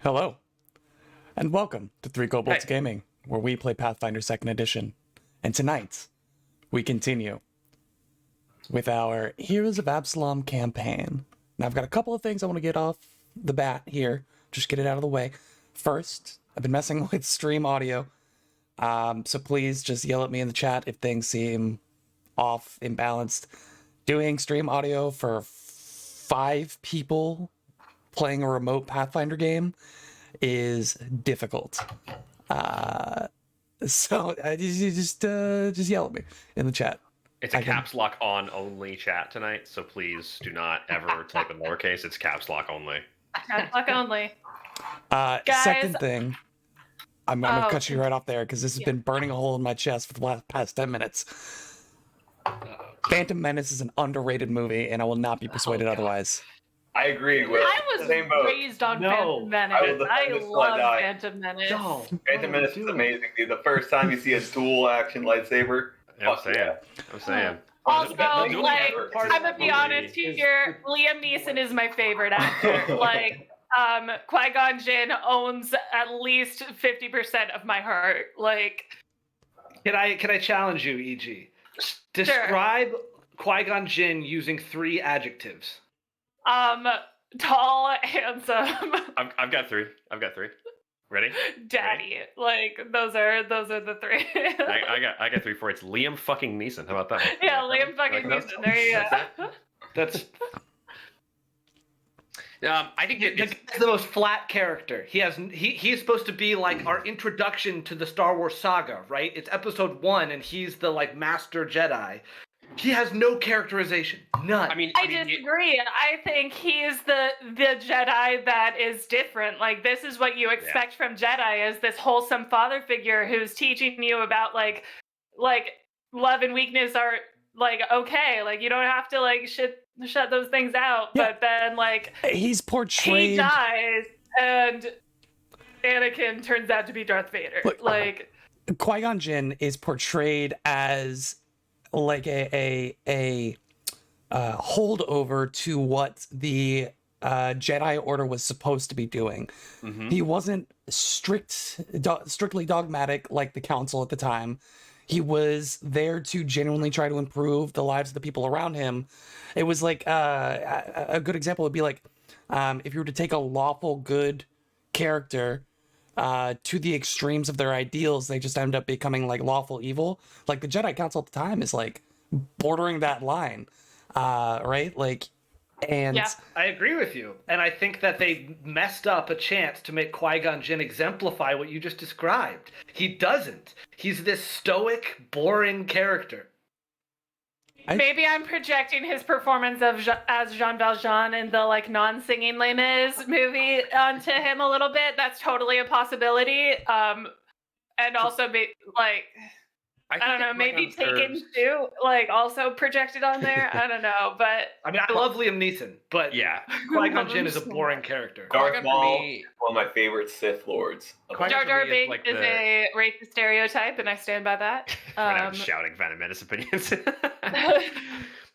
Hello, and welcome to Three Kobolds Hey. Gaming, where we play Pathfinder 2nd Edition. And tonight, we continue with our Heroes of Absalom campaign. Now, I've got a couple of things I want to get off the bat here, just get it out of the way. First, I've been messing with stream audio, so please just yell at me in the chat if things seem off, imbalanced. Doing stream audio for 5 people playing a remote Pathfinder game is difficult. So you just yell at me in the chat. It's a caps lock on only chat tonight, so please do not ever type in lowercase. It's caps lock only. Caps lock only. Guys, second thing, I'm gonna cut you right off there because this has been burning a hole in my chest for the past 10 minutes. Phantom Menace is an underrated movie, and I will not be persuaded otherwise. I agree. I was raised on Phantom Menace. I love Phantom Menace. No, Phantom Menace is amazing, dude. The first time you see a dual action lightsaber. I'm saying. Also, like, I'm gonna be honest here, Liam Neeson is my favorite actor. Like, Qui-Gon Jinn owns at least 50% of my heart. Like, can I challenge you, EG? Describe Qui-Gon Jinn using 3 adjectives. Tall, handsome. I've got 3. Ready? Daddy. Ready? Like, those are the 3. I got 3 for it. It's Liam fucking Neeson. How about that? Yeah, Liam fucking Neeson. There you go. That's. I think it's the most flat character. He's supposed to be like our introduction to the Star Wars saga, right? It's episode 1, and he's the like master Jedi. He has no characterization. None. I disagree. I think he's the Jedi that is different. Like, this is what you expect from Jedi, is this wholesome father figure who's teaching you about like love and weakness are like okay. Like, you don't have to like shut those things out. Yeah. But then like he's portrayed. He dies, and Anakin turns out to be Darth Vader. Look, like Qui-Gon Jinn is portrayed as like a holdover to what the Jedi Order was supposed to be doing. Mm-hmm. He wasn't strictly dogmatic like the Council at the time. He was there to genuinely try to improve the lives of the people around him. It was like a good example would be like if you were to take a lawful good character to the extremes of their ideals, they just end up becoming like lawful evil. Like the Jedi Council at the time is like bordering that line, right? Like, and yeah, I agree with you, and I think that they messed up a chance to make Qui-Gon Jinn exemplify what you just described. He doesn't. He's this stoic, boring character. Maybe I'm projecting his performance as Jean Valjean in the like non-singing Les Mis movie onto him a little bit. That's totally a possibility. And also like I don't know, maybe Taken too, like also projected on there. I don't know, but I mean, I love Liam Neeson, but yeah, Qui-Gon Jinn is a boring character. Darth Maul, one of my favorite Sith Lords. Jar Jar Binks is a racist stereotype, and I stand by that. I'm shouting Phantom Menace opinions.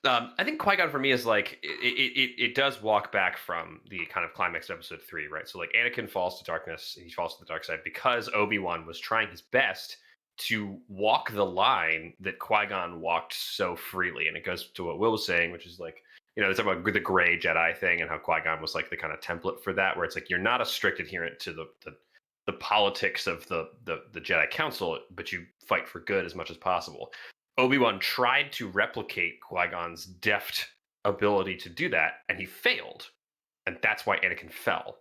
I think Qui-Gon for me is like it does walk back from the kind of climax of episode 3, right? So like Anakin falls to darkness, he falls to the dark side because Obi-Wan was trying his best to walk the line that Qui-Gon walked so freely. And it goes to what Will was saying, which is like, you know, it's about the gray Jedi thing and how Qui-Gon was like the kind of template for that, where it's like you're not a strict adherent to the politics of the Jedi Council, but you fight for good as much as possible. Obi-Wan tried to replicate Qui-Gon's deft ability to do that, and he failed. And that's why Anakin fell.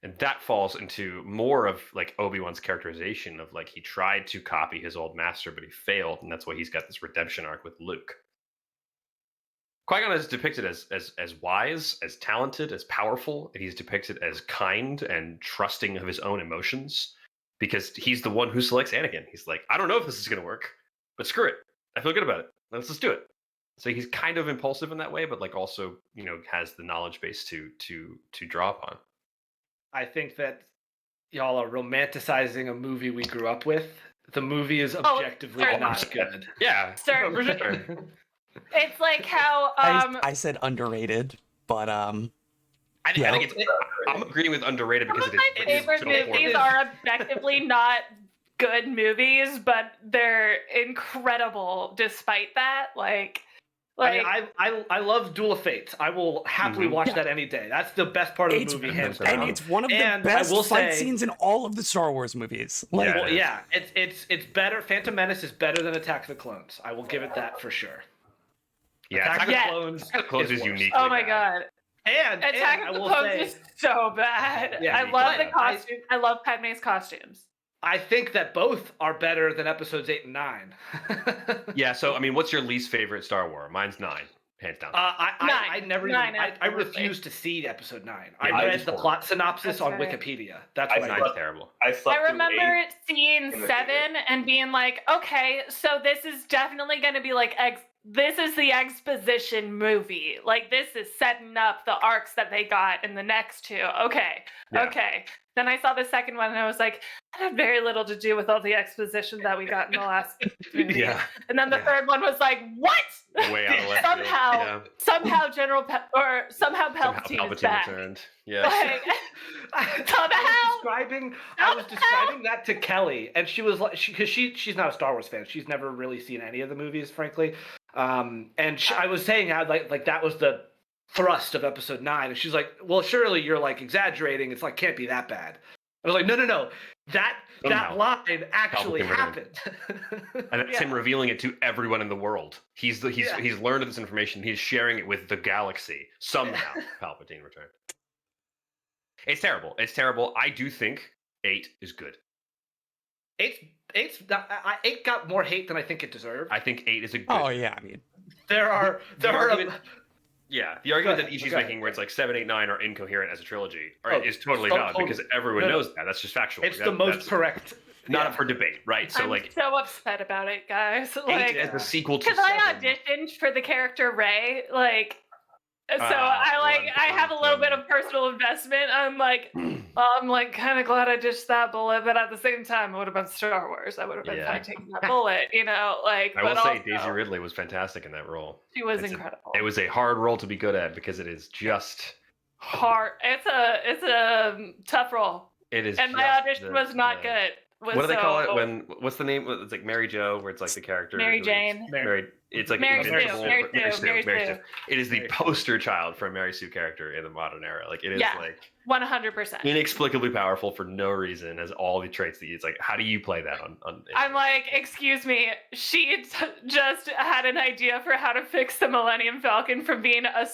And that falls into more of like Obi-Wan's characterization of like he tried to copy his old master, but he failed, and that's why he's got this redemption arc with Luke. Qui-Gon is depicted as wise, as talented, as powerful, and he's depicted as kind and trusting of his own emotions because he's the one who selects Anakin. He's like, I don't know if this is going to work, but screw it. I feel good about it. Let's just do it. So he's kind of impulsive in that way, but like also, you know, has the knowledge base to draw upon. I think that y'all are romanticizing a movie we grew up with. The movie is objectively not good. Yeah. For sure. It's like how I said underrated, but I I think I'm agreeing with underrated because Some of my favorite movies are objectively not good movies, but they're incredible despite that. I love Duel of Fates. I will happily watch that any day. That's the best part of the movie, hands down. And it's one of the best fight scenes in all of the Star Wars movies. It's better. Phantom Menace is better than Attack of the Clones. I will give it that for sure. Yeah, Attack of the Clones is unique. Oh my god. And Attack of the Clones is so bad. Yeah, I love the costumes. I love Padme's costumes. I think that both are better than episodes 8 and 9. Yeah, so I mean, what's your least favorite Star Wars? Mine's 9, hands down. I refuse to see episode 9. I read the plot synopsis on Wikipedia. That's why it's terrible. I remember seeing 7 and being like, okay, so this is definitely going to be like this is the exposition movie. Like, this is setting up the arcs that they got in the next two. Okay. Then I saw the second one and I was like, that had very little to do with all the exposition that we got in the last movie. Yeah. And then the third one was like, what? Way out of left somehow somehow Palpatine is back. Returned. Yeah. Like, I was describing that to Kelly, and she was like, because she's not a Star Wars fan. She's never really seen any of the movies, frankly. I was saying how like that was the thrust of episode 9, and she's like, well, surely you're like exaggerating. It's like, can't be that bad. I was like, no. That line actually happened. And that's him revealing it to everyone in the world. He's learned of this information. He's sharing it with the galaxy. Somehow, Palpatine returned. It's terrible. It's terrible. I do think 8 is good. 8 got more hate than I think it deserved. I think 8 is a good. Oh yeah, I mean, the argument that Ishii's making, where it's like 7, 8, 9 are incoherent as a trilogy, is totally valid because everyone knows that. That's just factual. It's the most correct. Not up for debate, right? So I'm so upset about it, guys. 8 as the sequel to 7. Because I auditioned for the character Rey, so I have a little bit of personal investment. I'm like kind of glad I ditched that bullet, but at the same time, it would have been Star Wars. I would have been fine taking that bullet, I will say Daisy Ridley was fantastic in that role. She was incredible. It was a hard role to be good at because it is just hard. It's a tough role. It is, and my audition was not good. What do they call it what's the name? It's like Mary Jo, where it's like the character Mary Jane. It's like Mary Sue. It is the poster child for a Mary Sue character in the modern era. Like, it is 100%. Inexplicably powerful for no reason, as all the traits that it's like, how do you play that on I'm like, excuse me, she just had an idea for how to fix the Millennium Falcon from being a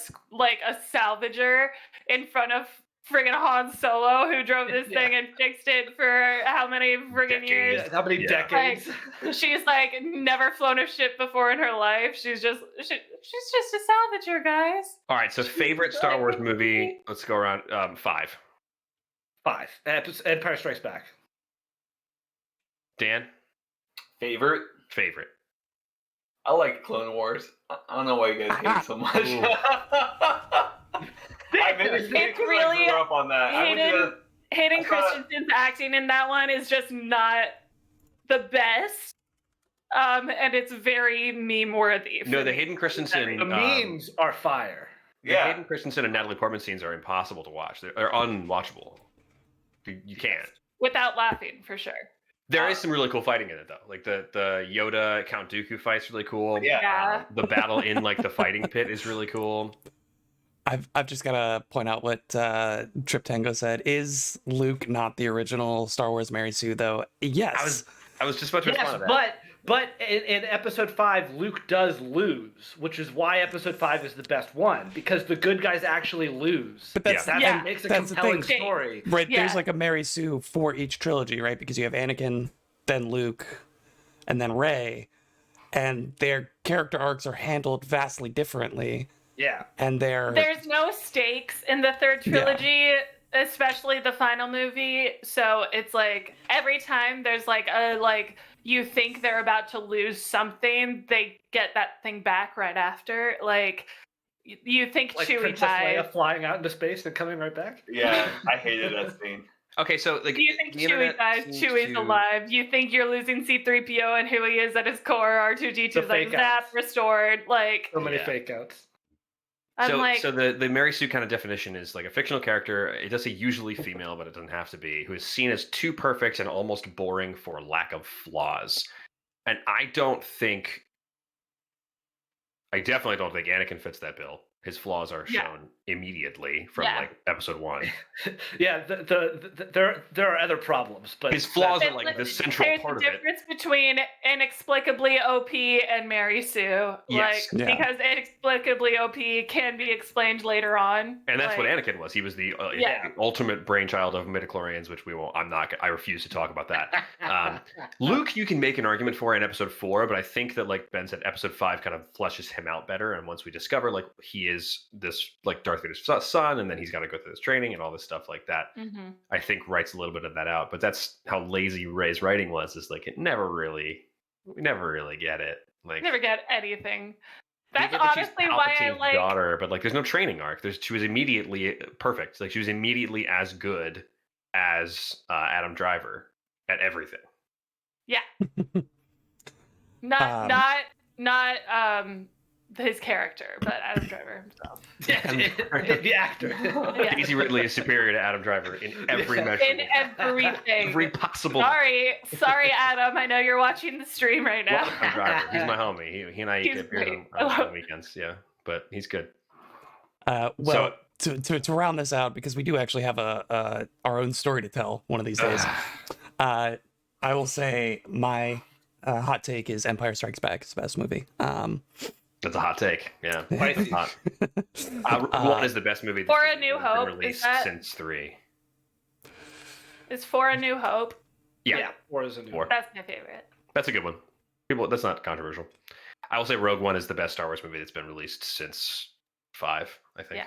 salvager in front of friggin' Han Solo, who drove this thing and fixed it for how many friggin' years? How many decades? She's never flown a ship before in her life. She's just a salvager, guys. All right, so favorite Star Wars movie. Let's go around. 5. 5. Empire Strikes Back. Dan? Favorite? I like Clone Wars. I don't know why you guys hate it so much. It's really I grew up on that. Hayden Christensen's acting in that one is just not the best. And it's very meme worthy. No, the Hayden Christensen memes are fire. The Hayden Christensen and Natalie Portman scenes are impossible to watch. They're unwatchable. You can't. Without laughing, for sure. There is some really cool fighting in it, though. Like the Yoda Count Dooku fight's really cool. Yeah. The battle in the fighting pit is really cool. I've just got to point out what Trip Tango said. Is Luke not the original Star Wars Mary Sue, though? Yes. I was just about to respond to that. But in episode 5, Luke does lose, which is why episode 5 is the best one, because the good guys actually lose. But that makes a compelling story. Right, there's like a Mary Sue for each trilogy, right? Because you have Anakin, then Luke, and then Rey, and their character arcs are handled vastly differently. Yeah. And there's no stakes in the third trilogy, especially the final movie. So it's like every time there's you think they're about to lose something, they get that thing back right after. Like, you think Chewie Princess died. Leia flying out into space and coming right back? Yeah, I hated that scene. Okay, so you think Chewie dies, Chewie's alive. You think you're losing C-3PO and who he is at his core. R2-D2's like, zap, restored. Like, so many fake outs. So the Mary Sue kind of definition is like a fictional character. It does say usually female, but it doesn't have to be. Who is seen as too perfect and almost boring for lack of flaws. And I definitely don't think Anakin fits that bill. His flaws are shown immediately from like episode 1. Yeah, there are other problems, but his flaws are like the central part of it. There's a difference between inexplicably OP and Mary Sue, because inexplicably OP can be explained later on, and that's what Anakin was. He was the ultimate brainchild of midichlorians, which we won't. I refuse to talk about that. Luke, you can make an argument for in episode 4, but I think that, like Ben said, episode 5 kind of fleshes him out better, and once we discover like he is this like Darth Vader's son, and then he's got to go through this training and all this stuff like that. I think writes a little bit of that out, but that's how lazy Rey's writing was. Is like we never really get it. Like never get anything. That's honestly why I like daughter, but like there's no training arc. She was immediately perfect. Like she was immediately as good as Adam Driver at everything. Yeah. not his character, but Adam Driver himself. The actor. Daisy Ridley is superior to Adam Driver in every measure. In everything. Every possible. Sorry, Adam. I know you're watching the stream right now. Adam Driver. He's my homie. He and I get beers on weekends. Yeah, but he's good. To round this out, because we do actually have our own story to tell one of these days. I will say my hot take is Empire Strikes Back is the best movie. That's a hot take. Yeah, it's hot. One is the best movie For a New Hope released since 3. Is For a New Hope? Yeah. 4 is a New Hope. That's my favorite. That's a good one. That's not controversial. I will say Rogue One is the best Star Wars movie that's been released since 5. I think. Yeah.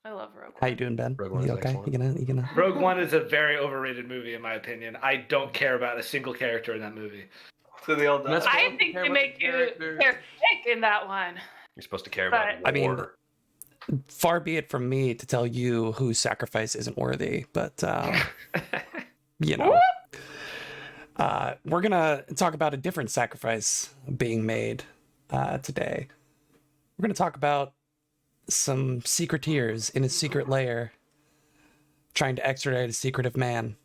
I love Rogue One. How you doing, Ben? Rogue One you is okay? excellent. You gonna? Rogue One is a very overrated movie, in my opinion. I don't care about a single character in that movie. So they all die. I think they make you care in that one. You're supposed to care about war. I mean, far be it from me to tell you whose sacrifice isn't worthy, but you know, we're gonna talk about a different sacrifice being made today. We're gonna talk about some secreteers in a secret lair trying to extradite a secretive man.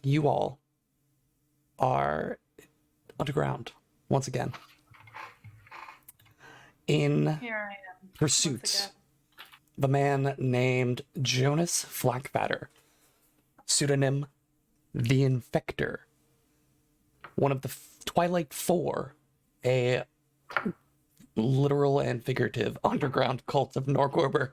You all are underground once again in pursuit of a man named Jonas Flackfatter, pseudonym the Infector, one of the Twilight Four, a literal and figurative underground cult of Norgorber.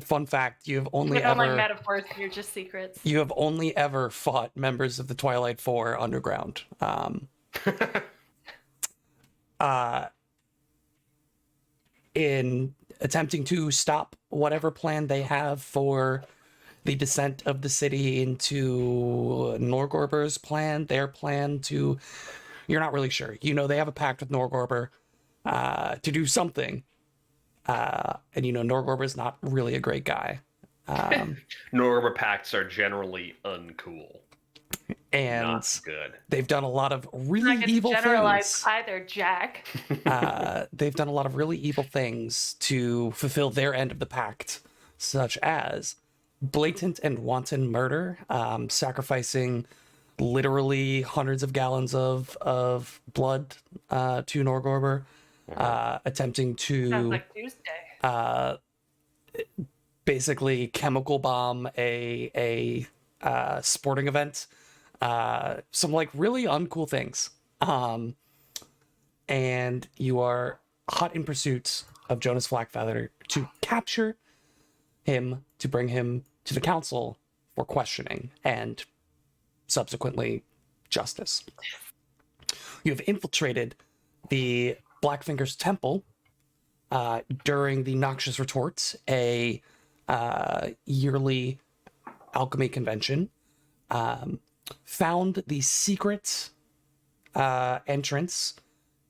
Fun fact, you have only ever like metaphors, you're just secrets. You have only ever fought members of the Twilight Four underground. In attempting to stop whatever plan they have for the descent of the city into Norgorber's plan, their plan to, you're not really sure. You know, they have a pact with Norgorber to do something. And you know, Norgorber's not really a great guy. Norgorber pacts are generally uncool. And not good. They've done a lot of really evil generalize things. Either, Jack. They've done a lot of really evil things to fulfill their end of the pact, such as blatant and wanton murder, sacrificing literally hundreds of gallons of blood to Norgorber, attempting to Sounds like Tuesday. basically chemical bomb a sporting event, some like really uncool things. And you are hot in pursuit of Jonas Flackfeather to capture him, to bring him to the council for questioning and subsequently justice. You have infiltrated the Blackfinger's temple during the Noxious Retort, a yearly alchemy convention, found the secret entrance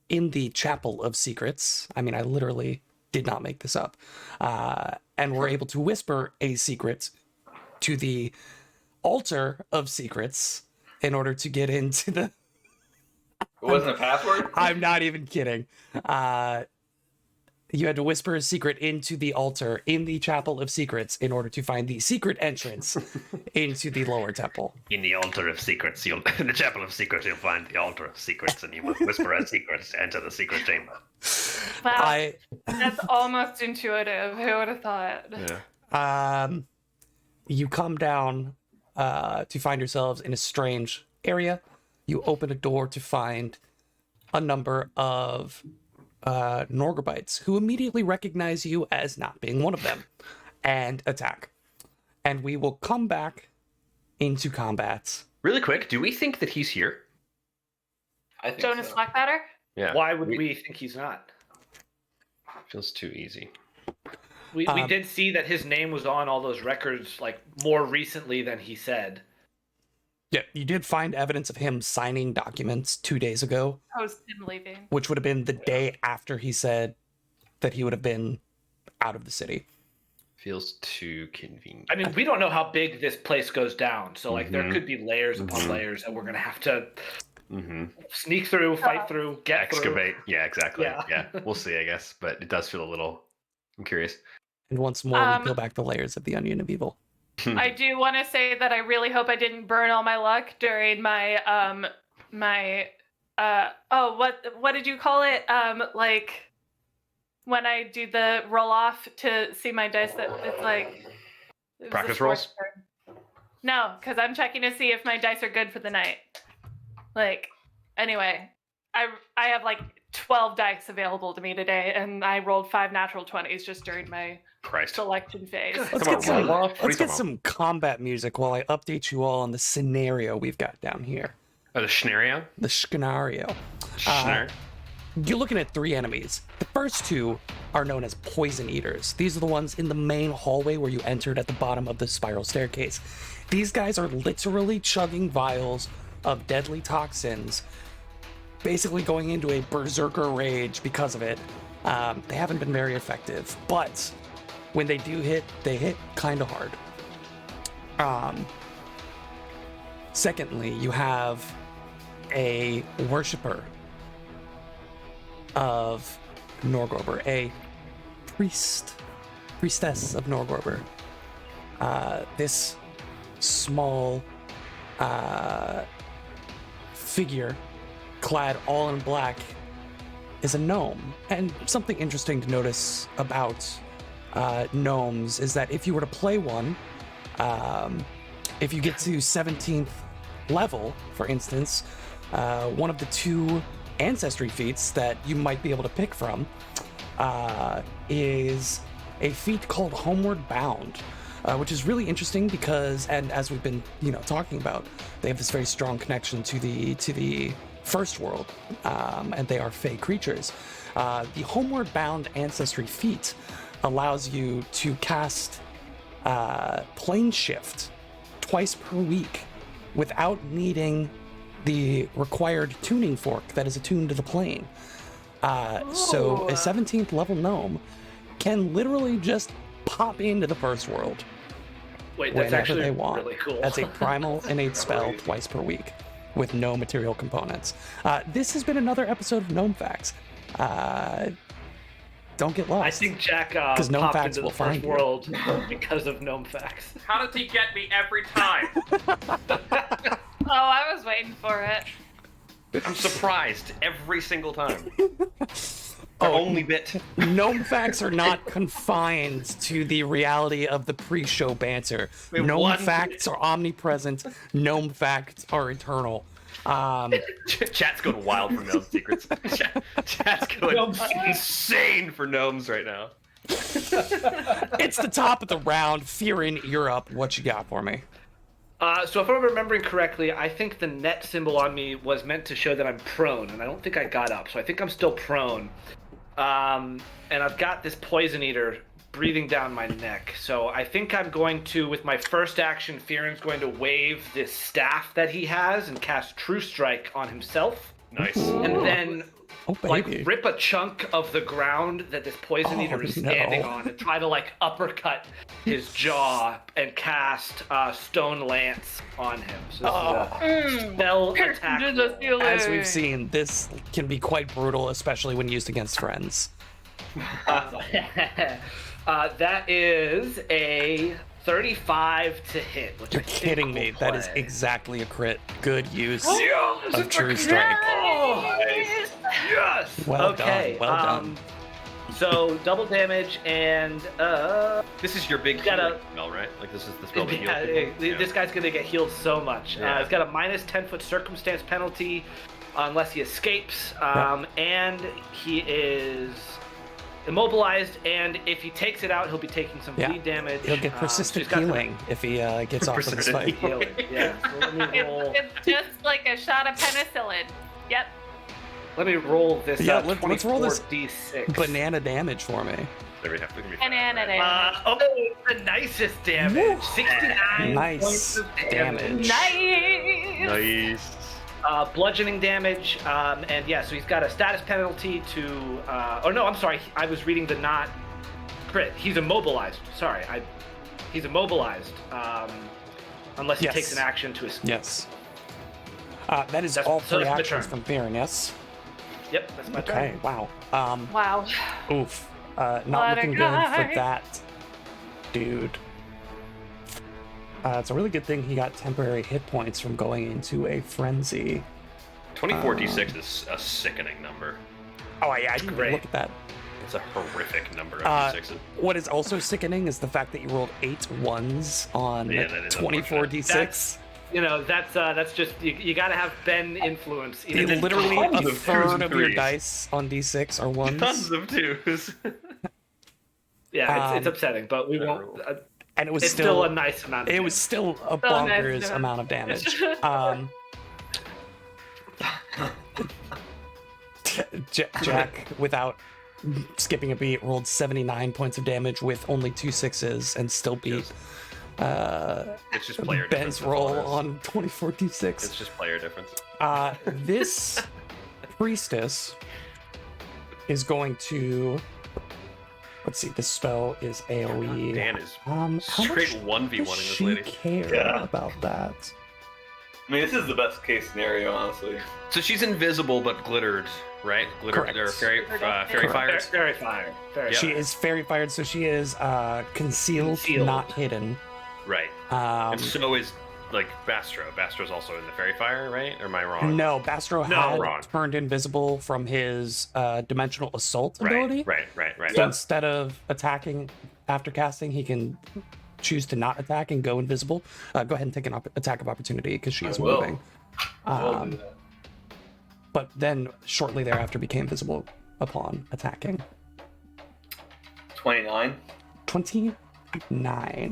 in the Chapel of Secrets. I mean, I literally did not make this up. And were able to whisper a secret to the Altar of Secrets in order to get into It wasn't a password? I'm not even kidding. You had to whisper a secret into the altar in the Chapel of Secrets in order to find the secret entrance into the lower temple. In the altar of secrets, in the chapel of secrets, you'll find the altar of secrets, and you must whisper a secret to enter the secret chamber. Wow, that's almost intuitive. Who would have thought? Yeah. You come down to find yourselves in a strange area. You open a door to find a number of Norgobites who immediately recognize you as not being one of them and attack. And we will come back into combat. Really quick, do we think that he's here? I think Jonas so. Blackbatter? Yeah. Why would we think he's not? Feels too easy. We did see that his name was on all those records like more recently than he said. Yeah, you did find evidence of him signing documents 2 days ago, Post him leaving. which would have been the day after he said that he would have been out of the city. Feels too convenient. I mean, we don't know how big this place goes down, so like there could be layers upon layers that we're gonna have to sneak through, fight through, get Excavate. Yeah, exactly. Yeah. Yeah. We'll see, I guess. But it does feel a little... I'm curious. And once more, we peel back the layers of the onion of evil. I do want to say that I really hope I didn't burn all my luck during my what did you call it? Like when I do the roll off to see my dice, that it's like it was Practice the fourth rolls? turn. No, because I'm checking to see if my dice are good for the night. Like, anyway, I have like 12 dice available to me today, and I rolled 5 natural 20s just during my Christ. selection phase. Let's Come get on, some, roll off. What are let's you get talking some combat music while I update you all on the scenario we've got down here. Oh, the scenario? The scenario. Scenario? You're looking at 3 enemies. The first 2 are known as poison eaters. These are the ones in the main hallway where you entered at the bottom of the spiral staircase. These guys are literally chugging vials of deadly toxins, basically going into a berserker rage because of it. They haven't been very effective, but when they do hit, they hit kind of hard. Secondly, you have a worshiper of Norgorber, a priestess of Norgorber. This small figure, clad all in black, is a gnome. And something interesting to notice about gnomes is that if you were to play one, if you get to 17th level, for instance, one of the 2 ancestry feats that you might be able to pick from is a feat called Homeward Bound, which is really interesting because, and as we've been, talking about, they have this very strong connection to the first world, and they are fey creatures. The Homeward Bound ancestry feat allows you to cast plane shift twice per week without needing the required tuning fork that is attuned to the plane. So a 17th level gnome can literally just pop into the first world Wait, that's whenever actually they want. really cool. That's a primal innate spell twice per week with no material components. This has been another episode of Gnome Facts. Don't get lost. I think Jack Gnome popped Facts into will the find first you. world because of Gnome Facts. How does he get me every time? Oh, I was waiting for it. I'm surprised every single time. Only bit. Gnome Facts are not confined to the reality of the pre-show banter. Wait, Gnome one- Facts are omnipresent. Gnome Facts are eternal. Chat's going wild for gnome secrets. Chat's going insane for gnomes right now. It's the top of the round. Fearin, you're up. What you got for me? So if I'm remembering correctly, I think the net symbol on me was meant to show that I'm prone, and I don't think I got up, so I think I'm still prone. And I've got this poison eater breathing down my neck, so I think I'm going to, with my first action, Fearin's going to wave this staff that he has and cast True Strike on himself. Nice. And then Oh, like baby. rip a chunk of the ground that this poison eater is standing no. on and try to like uppercut his jaw and cast Stone Lance on him. So this is a spell attack. To the roll. ceiling. As we've seen, this can be quite brutal, especially when used against friends. That is a 35 to hit. Which You're I think kidding will me. That is play. exactly a crit. Good use Yes, of it's True a Strike. Oh, yes. Well okay. done, well done. So double damage and This is your big Gotta- healing spell, right? Like this is the spell that heals yeah, people? Yeah. this guy's gonna get healed so much. Yeah. He's got a minus 10-foot circumstance penalty unless he escapes, and he is immobilized. And if he takes it out, he'll be taking some Yeah. bleed damage. He'll get So persistent he's got some healing if he gets off of this Persistent fight. healing. Yeah. So let me roll. It's just like a shot of penicillin. Yep. Let me roll this. Yeah, let's roll this 24d6. Banana damage for me. There we have to be Banana fine, damage. The nicest damage. 69 Nice points of damage. damage. Nice. Nice. Bludgeoning damage, and yeah, so he's got a status penalty to. Oh no, I'm sorry. I was reading the not crit. He's immobilized. Sorry, he's immobilized unless he Yes. takes an action to escape. Yes. That is That's- all so 3 that's my actions turn. from Theron, yes? Yep, that's my Okay, turn. wow. Wow. Oof. Not What a looking good guy. for that dude. It's a really good thing he got temporary hit points from going into a frenzy. 24d6 is a sickening number. Oh, yeah, I didn't even Great. look at that. It's a horrific number of Uh, d6s. What is also sickening is the fact that you rolled 8 ones on Yeah, that is 24d6. You know, that's just you got to have Ben influence. You Either literally tons a of twos third and of your threes. dice on d6 are Tons ones, of twos. yeah, it's um, upsetting, but we won't. and it was It's still still a nice amount. Of it was still a Still a nice bonkers amount. amount of damage. Jack, without skipping a beat, rolled 79 points of damage with only 2 6s and still beat It's just player Ben's difference, that's all roll it is. on 24d6. It's just player difference. This priestess is going to. Let's see. This spell is AOE. Dan is How straight much 1v1ing does this she lady. care Yeah. about that? I mean, this is the best case scenario, honestly. So she's invisible but glittered, right? Glittered Correct. or fairy Correct. fires. Very fire. Very Yeah. She is fairy fired, so she is concealed, Concealed. not hidden. Right. And so is like Bastro. Bastro's also in the fairy fire, right? Or am I wrong? No, Bastro No, had wrong. turned invisible from his dimensional assault ability. Right. So instead of attacking after casting, he can choose to not attack and go invisible. Go ahead and take an attack of opportunity because she is I will. moving. I will do that. But then shortly thereafter became visible upon attacking. 29. 29.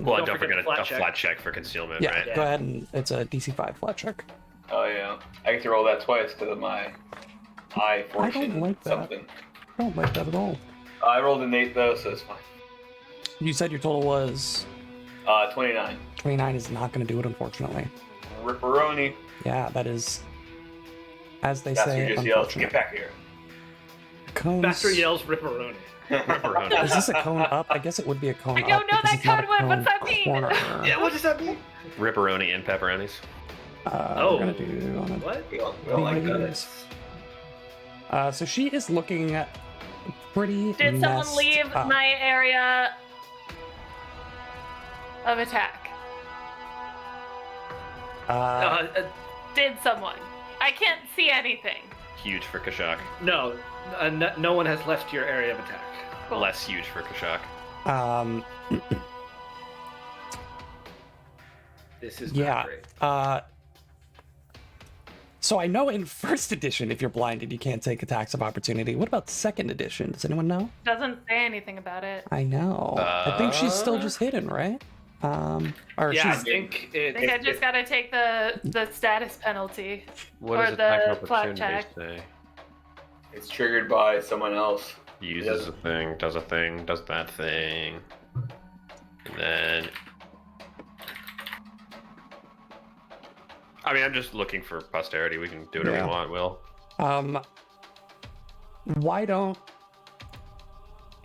Well, Don't don't forget forget the a flat flat check for concealment, Yeah, right? go ahead and it's a DC5 flat check. Oh, yeah. I get to roll that twice because of my eye I don't fortune like that. something. I don't like that at all. I rolled an 8, though, so it's fine. You said your total was 29. 29 is not going to do it, unfortunately. Ripperoni. Yeah, that is, as they That's say, who just yells, unfortunate. get back here. Cones. Master yells Ripperoni. Ripperoni. Is this a cone up? I guess it would be a cone I up. don't know because that it's not a code word. What's cone that mean? corner. Yeah, what does that mean? Ripperoni and pepperonis. Oh. We're gonna do on a What? We don't like that. Yes. So she is looking pretty. Did someone messed leave up. my area of attack? Did someone? I can't see anything. Huge for Kashak. No, no one has left your area of attack. Cool. Less huge for Kashak. This is Yeah. not great. So I know in first edition, if you're blinded, you can't take attacks of opportunity. What about second edition? Does anyone know? Doesn't say anything about it. I know. I think she's still just hidden, right? Or Yeah, I she's think I it. think I just gotta take the status penalty. What Or does attack the of flat opportunity check. say? It's triggered by someone else. Uses a thing, does that thing. And then... I mean, I'm just looking for posterity. We can do whatever Yeah. we want, Will. Why don't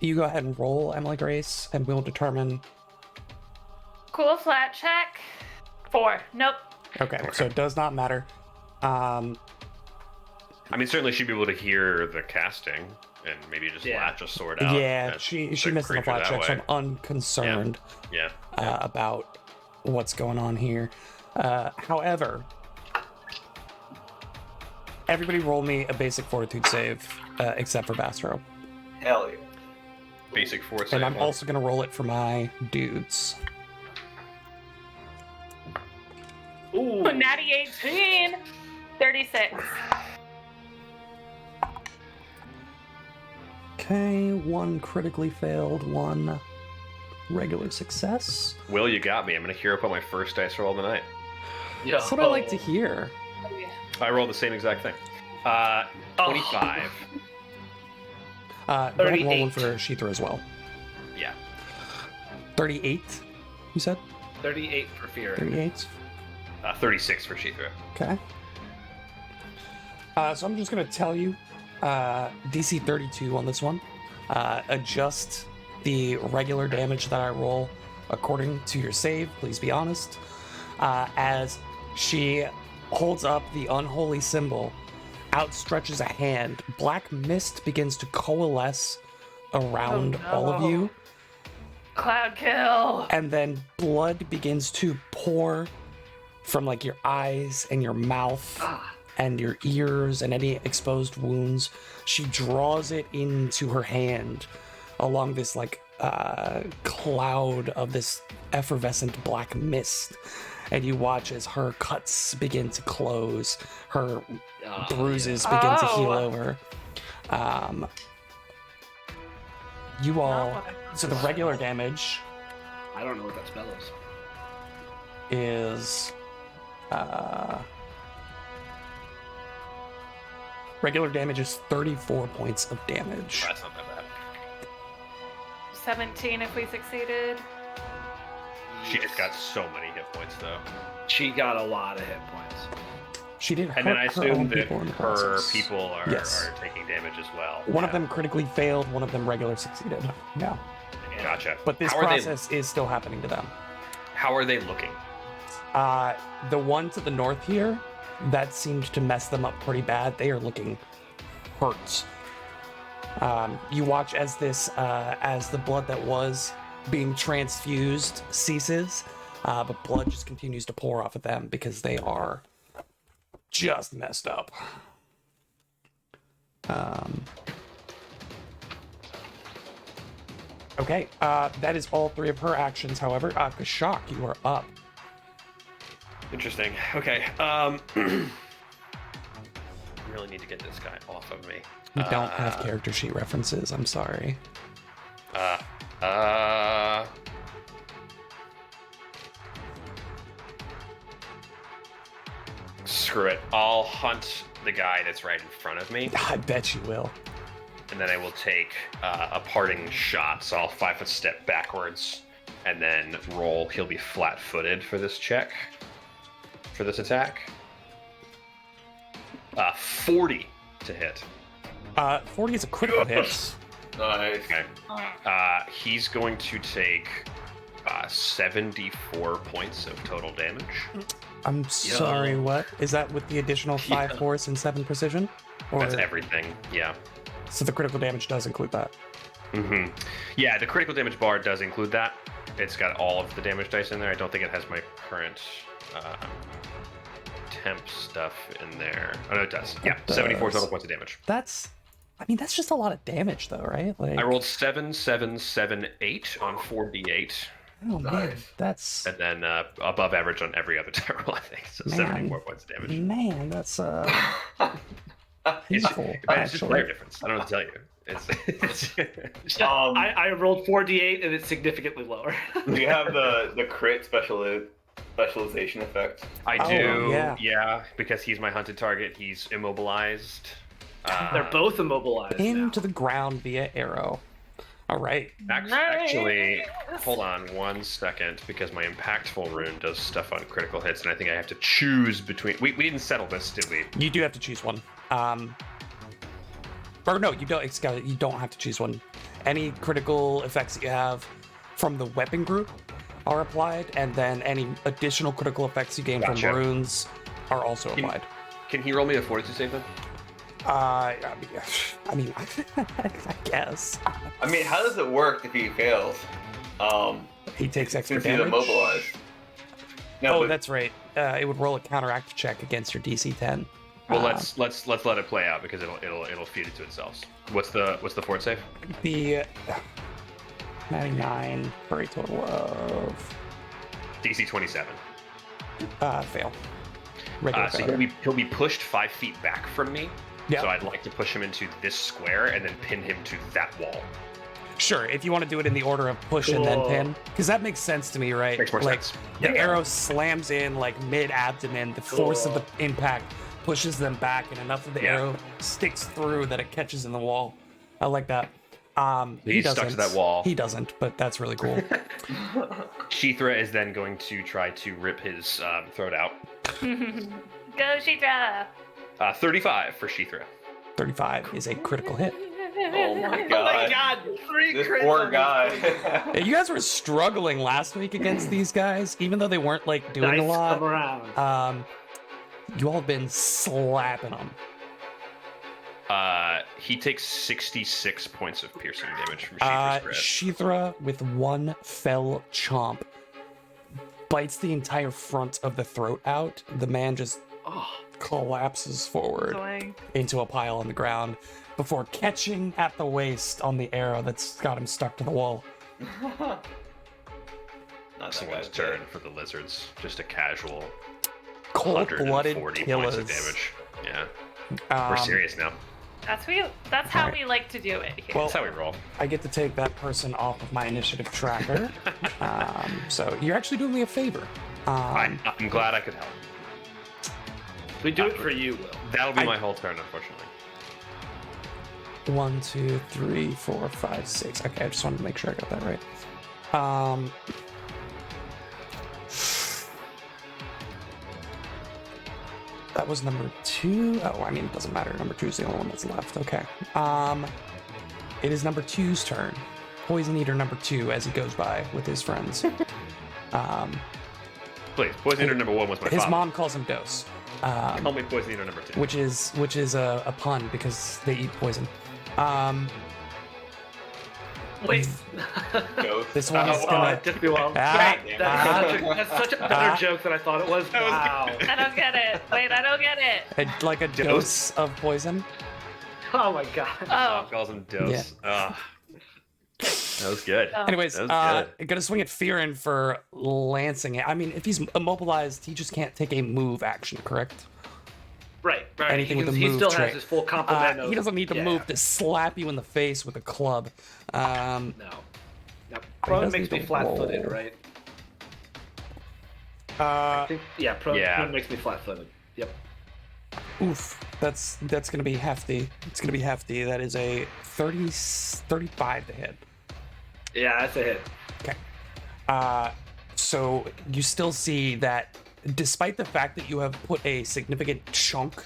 you go ahead and roll, Emily Grace, and we'll determine. Cool flat check. 4. Nope. Okay, so it does not matter. I mean, certainly she'd be able to hear the casting and maybe just latch a sword out. Yeah, she missed the flat check, so I'm unconcerned about what's going on here. However, everybody roll me a basic fortitude save, except for Bastro. Hell yeah. Basic force. And I'm also going to roll it for my dudes. Ooh. Natty 18. 36. Okay, 1 critically failed, 1 regular success. Will, you got me. I'm going to hero point my first dice roll of the night. Yo. That's what I like to hear. I rolled the same exact thing. 25. Go ahead and roll 38. one for Sheethra as well. Yeah. 38, you said? 38 for fear. 38. 36 for Sheethra. Okay. So I'm just going to tell you DC 32 on this one. Adjust the regular damage that I roll according to your save. Please be honest. As she holds up the unholy symbol, outstretches a hand, black mist begins to coalesce around all of you, Cloud kill. and then blood begins to pour from like your eyes and your mouth and your ears and any exposed wounds. She draws it into her hand along this like cloud of this effervescent black mist, and you watch as her cuts begin to close, her bruises begin to heal over. You all, so the regular damage I don't know what that spell is. is regular damage is 34 points of damage. That's not that bad. 17 if we succeeded. She just got so many hit points, though. She got a lot of hit points. She did hurt And then I her own assume that people in the her process. people are Yes. taking damage as well. One of them critically failed, one of them regular succeeded. Yeah. Gotcha. But this How are process is still happening to them. How are they looking? The one to the north here, that seemed to mess them up pretty bad. They are looking hurt. You watch as as the blood that was being transfused ceases, but blood just continues to pour off of them because they are just messed up. Okay, that is all 3 of her actions. However, Kashak, you are up. Interesting. Okay. I really need to get this guy off of me. You don't have character sheet references. I'm sorry. Screw it. I'll hunt the guy that's right in front of me, I bet you will. and then I will take a parting shot. So I'll 5-foot step backwards, and then roll. He'll be flat-footed for this check, for this attack. 40 to hit. 40 is a critical hit. Nice. Okay. He's going to take 74 points of total damage. I'm sorry, what? Is that with the additional 5 force and 7 precision? Or... That's everything. Yeah. So the critical damage does include that. Mm-hmm. Yeah, the critical damage bar does include that. It's got all of the damage dice in there. I don't think it has my current temp stuff in there. Oh, no, it does. Yeah, It 74 does. total points of damage. That's just a lot of damage, though, right? Like, I rolled 7, 7, 7, 8 on 4d8, oh man, Nice. that's and then above average on every other die roll, I think. So Man. 74 points of damage. man, that's It's painful. it's just player Actually, difference. I don't know what to tell you. It's I rolled 4d8 and it's significantly lower. Do you have the crit specialization effect? I Oh, do, yeah. because he's my hunted target. He's immobilized. They're both immobilized. pinned now. to the ground via arrow. All right. Actually, hold on 1 second, because my impactful rune does stuff on critical hits, and I think I have to choose between. We didn't settle this, did we? You do have to choose one. Or no, you don't. You don't have to choose one. Any critical effects that you have from the weapon group are applied, and then any additional critical effects you gain Gotcha. from runes are also applied. Can he roll me a fortitude save then? I mean, I guess I mean, how does it work if he fails? he takes extra Since he's damage. immobilized. No, Oh, but that's right. It would roll a counteract check against your DC 10. Well, let's let it play out because it'll feed it to itself. What's the fort save? The 99 for a total of DC 27. fail. Regular So failure. he'll be pushed 5 feet back from me. Yeah. So I'd like to push him into this square and then pin him to that wall. Sure, if you want to do it in the order of push and then Cool. pin, because that makes sense to me, right? Makes more like, sense. The arrow slams in like mid-abdomen. The force of the impact pushes them back, and enough of the Yeah. arrow sticks through that it catches in the wall. I like that. He He's doesn't. stuck to that wall. He doesn't, but that's really cool. Shithra is then going to try to rip his throat out. Go, Shitra! 35 for Shithra. 35 is a critical hit. oh my Oh god. my god, 3 This crits poor on guy. Yeah, you guys were struggling last week against these guys, even though they weren't like doing Dice a lot. come around. You all have been slapping them. He takes 66 points of piercing damage from Shithra's grip. Shithra, with one fell chomp, bites the entire front of the throat out. The man just collapses forward Boing. into a pile on the ground before catching at the waist on the arrow that's got him stuck to the wall. Not that Someone's bad. turn for the lizards. Just a casual Cold-blooded 140 killers. points of damage. Yeah, we're serious now. That's how Alright. we like to do it here. Well, That's how we roll. I get to take that person off of my initiative tracker. So you're actually doing me a favor. I'm glad I could help. We do it for you, Will. That'll be my whole turn, unfortunately. 1, 2, 3, 4, 5, 6. Okay, I just wanted to make sure I got that right. That was number 2. Oh, I mean, it doesn't matter. Number 2 is the only one that's left. Okay. It is number 2's turn. Poison Eater number 2 as he goes by with his friends. Please, Poison Eater number 1 was my His father. mom calls him Dose. Call me Poison Eater number 2. Which is a pun because they eat poison. Wait. Ghost. This one is Oh, gonna. it took me a while. Ah, That's such a better joke than I thought it was. Wow. I don't get it. Wait, I don't get it. like a dose of poison. Oh my god. Oh. Calls him Dose. Ugh. That was good. Oh. Anyways, That was good. gonna swing at Fearin for lancing it. I mean, if he's immobilized, he just can't take a move action, correct? Right. Anything with a He move still trait. has his full complement of... He doesn't need to yeah. move to slap you in the face with a club. No. Prone does makes need me to flat-footed, roll. right? I think, prone Yeah. makes me flat-footed. Yep. Oof, that's gonna be hefty. It's gonna be hefty. That is a 35 to hit. Yeah, that's a hit. Okay. So you still see that despite the fact that you have put a significant chunk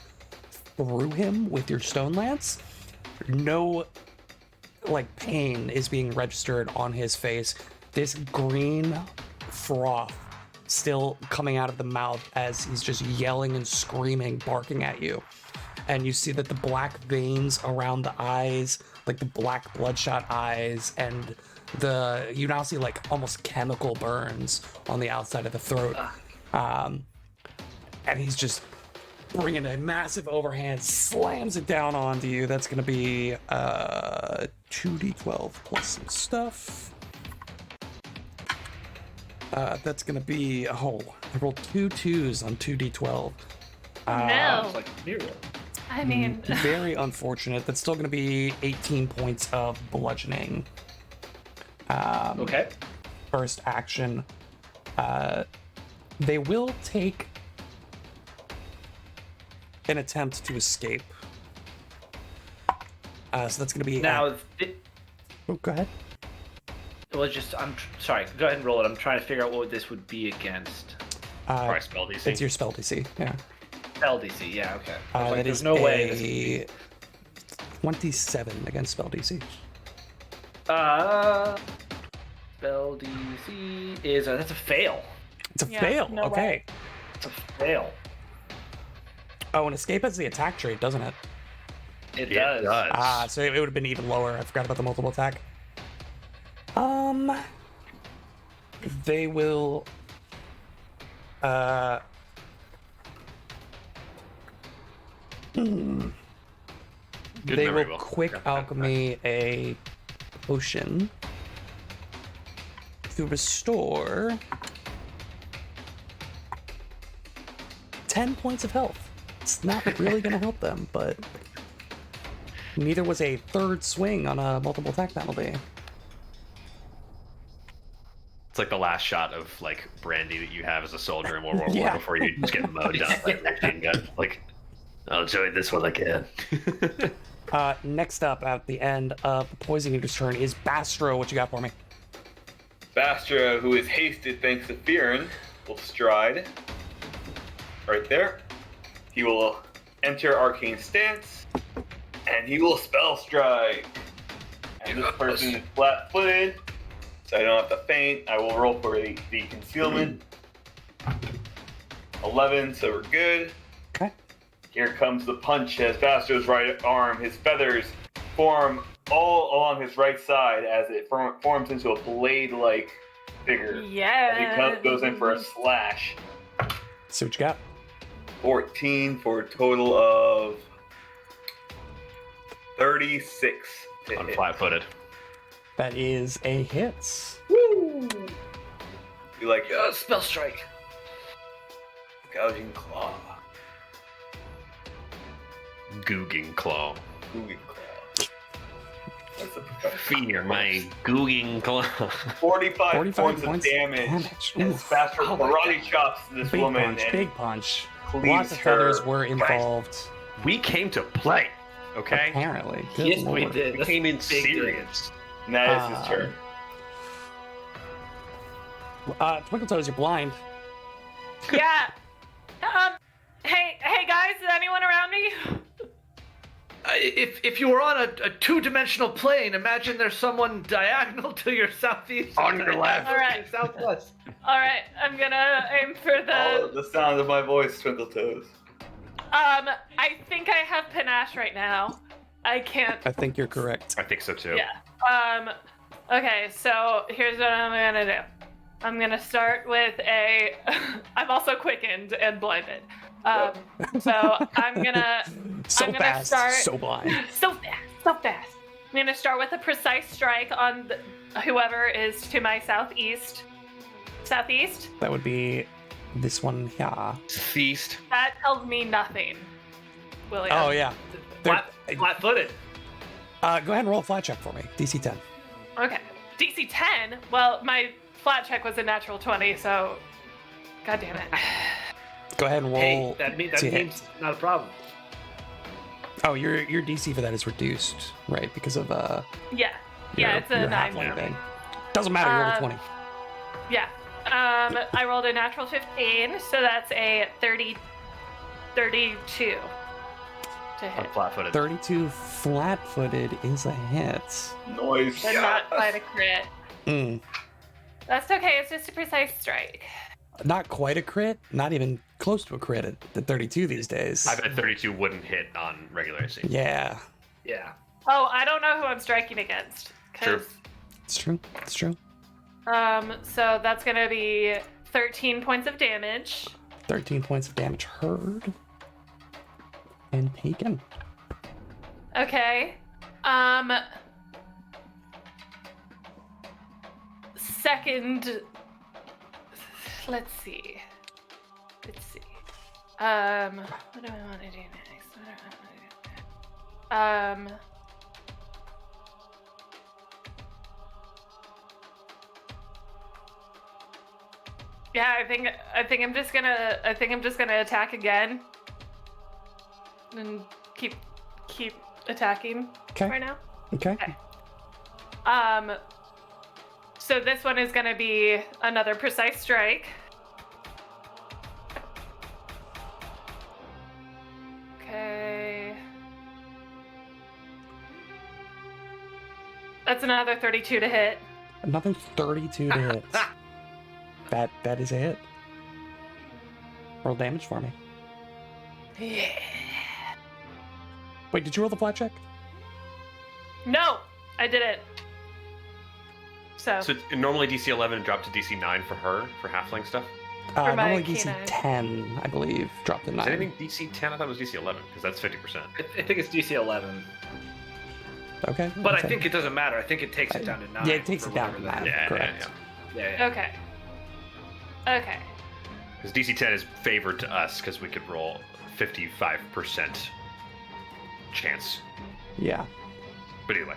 through him with your stone lance, no like pain is being registered on his face. This green froth still coming out of the mouth as he's just yelling and screaming, barking at you. And you see that the black veins around the eyes, like the black bloodshot eyes, and you now see like almost chemical burns on the outside of the throat. And he's just bringing a massive overhand, slams it down onto you. That's going to be 2d12 plus some stuff. That's going to be, I rolled 2 2s on 2d12. No. It's like Nero. I mean, Very unfortunate. That's still going to be 18 points of bludgeoning. Okay. First action. They will take an attempt to escape. So that's going to be... Now, Oh, go ahead. well, sorry. Go ahead and roll it. I'm trying to figure out what this would be against. Probably spell DC. It's your spell DC, yeah. LDC. Yeah. Okay. I was like, That there's is no way. This would be... 27 against spell DC. Spell DC is that's a fail. It's a Yeah, fail. no Okay. way. It's a fail. Oh, and escape has the attack trait, doesn't it? It does. So it would have been even lower. I forgot about the multiple attack. They will. Good They memory, will Will. quick alchemy a potion to restore 10 points of health. It's not really going to help them, but neither was a third swing on a multiple attack penalty. It's like the last shot of like brandy that you have as a soldier in World War Yeah. War before you just get mowed down by a machine gun. Like, I'll enjoy this while I can. Next up, at the end of the Poison Eater's turn, is Bastro. What you got for me? Bastra, who is hasted thanks to Fearin, will stride right there. He will enter Arcane Stance, and he will Spell Strike. And this person is flat-footed, so I don't have to feint. I will roll for the concealment. 11, so we're good. Okay. Here comes the punch as Bastro's right arm, his feathers form all along his right side as it forms into a blade-like figure. Yeah. As he goes in for a slash. See what you got. 14 for a total of 36 to I'm hit. flat-footed. That is a hit. Woo! You like Spell strike. gouging claw. Googing claw. Gouging claw. That's a professional. Fear my googing claw. 45 points of damage. And Oof. Faster karate chops this Big woman punch, and big punch. cleaves Lots of her. feathers were involved, We came to play, okay? apparently. Good Yes, we lord. did. We came in That's big serious. And that is his turn. Twinkle Toes, you're blind. Yeah. Hey guys, is anyone around me? If you were on a two-dimensional plane, imagine there's someone diagonal to your southeast. On your left. All right. Southwest. All right, I'm gonna aim for Oh, the. the sound of my voice, Twinkle Toes. I think I have panache right now. I can't. I think you're correct. I think so too. Yeah. Okay, so here's what I'm gonna do. I'm gonna start with a. I'm also quickened and blinded. So I'm gonna. So I'm gonna fast, start- so blind. So fast. I'm gonna start with a precise strike on whoever is to my southeast. Southeast? That would be this one here. Feast. That tells me nothing. William. Oh, yeah. Flat-footed. Go ahead and roll a flat check for me. DC 10. Okay. DC 10? Well, my flat check was a natural 20, so. God damn it. Go ahead and roll. Hey, that to hit. means not a problem. Oh, your DC for that is reduced, right? Because of Yeah. Yeah, it's a your 9. halfling thing. Doesn't matter. You rolled a 20. Yeah. I rolled a natural 15, so that's a 32 to I'm hit. flat-footed. 32 flat-footed is a hit. Noise. But not quite a crit. Mm. That's okay, it's just a precise strike. Not quite a crit. Not even close to a crit at the 32 these days. I bet 32 wouldn't hit on regular AC. Yeah, Yeah. Oh, I don't know who I'm striking against. True. it's true. It's true. So that's gonna be 13 points of damage. 13 points of damage heard and taken. Okay. Second. Let's see. What do I want to do next? What do I want to do? Yeah, I think I'm just gonna attack again. And keep attacking Okay. right now. Okay. So this one is gonna be another precise strike. Okay. That's another 32 to hit. Another 32 to hit. That is a hit. Roll damage for me. Yeah. Wait, did you roll the flat check? No, I didn't. So normally DC 11 dropped to DC 9 for her, for halfling stuff. For my Normally DC canine. 10, I believe, dropped to Is 9. anything DC 10? I thought it was DC 11, because that's 50%. I think it's DC 11, Okay. but I okay. think it doesn't matter. I think it takes it down to 9. Yeah, it takes for it down to whatever that 9. Yeah, Correct. Yeah. okay. Okay. Because DC 10 is favored to us, because we could roll 55% chance. Yeah. But anyway.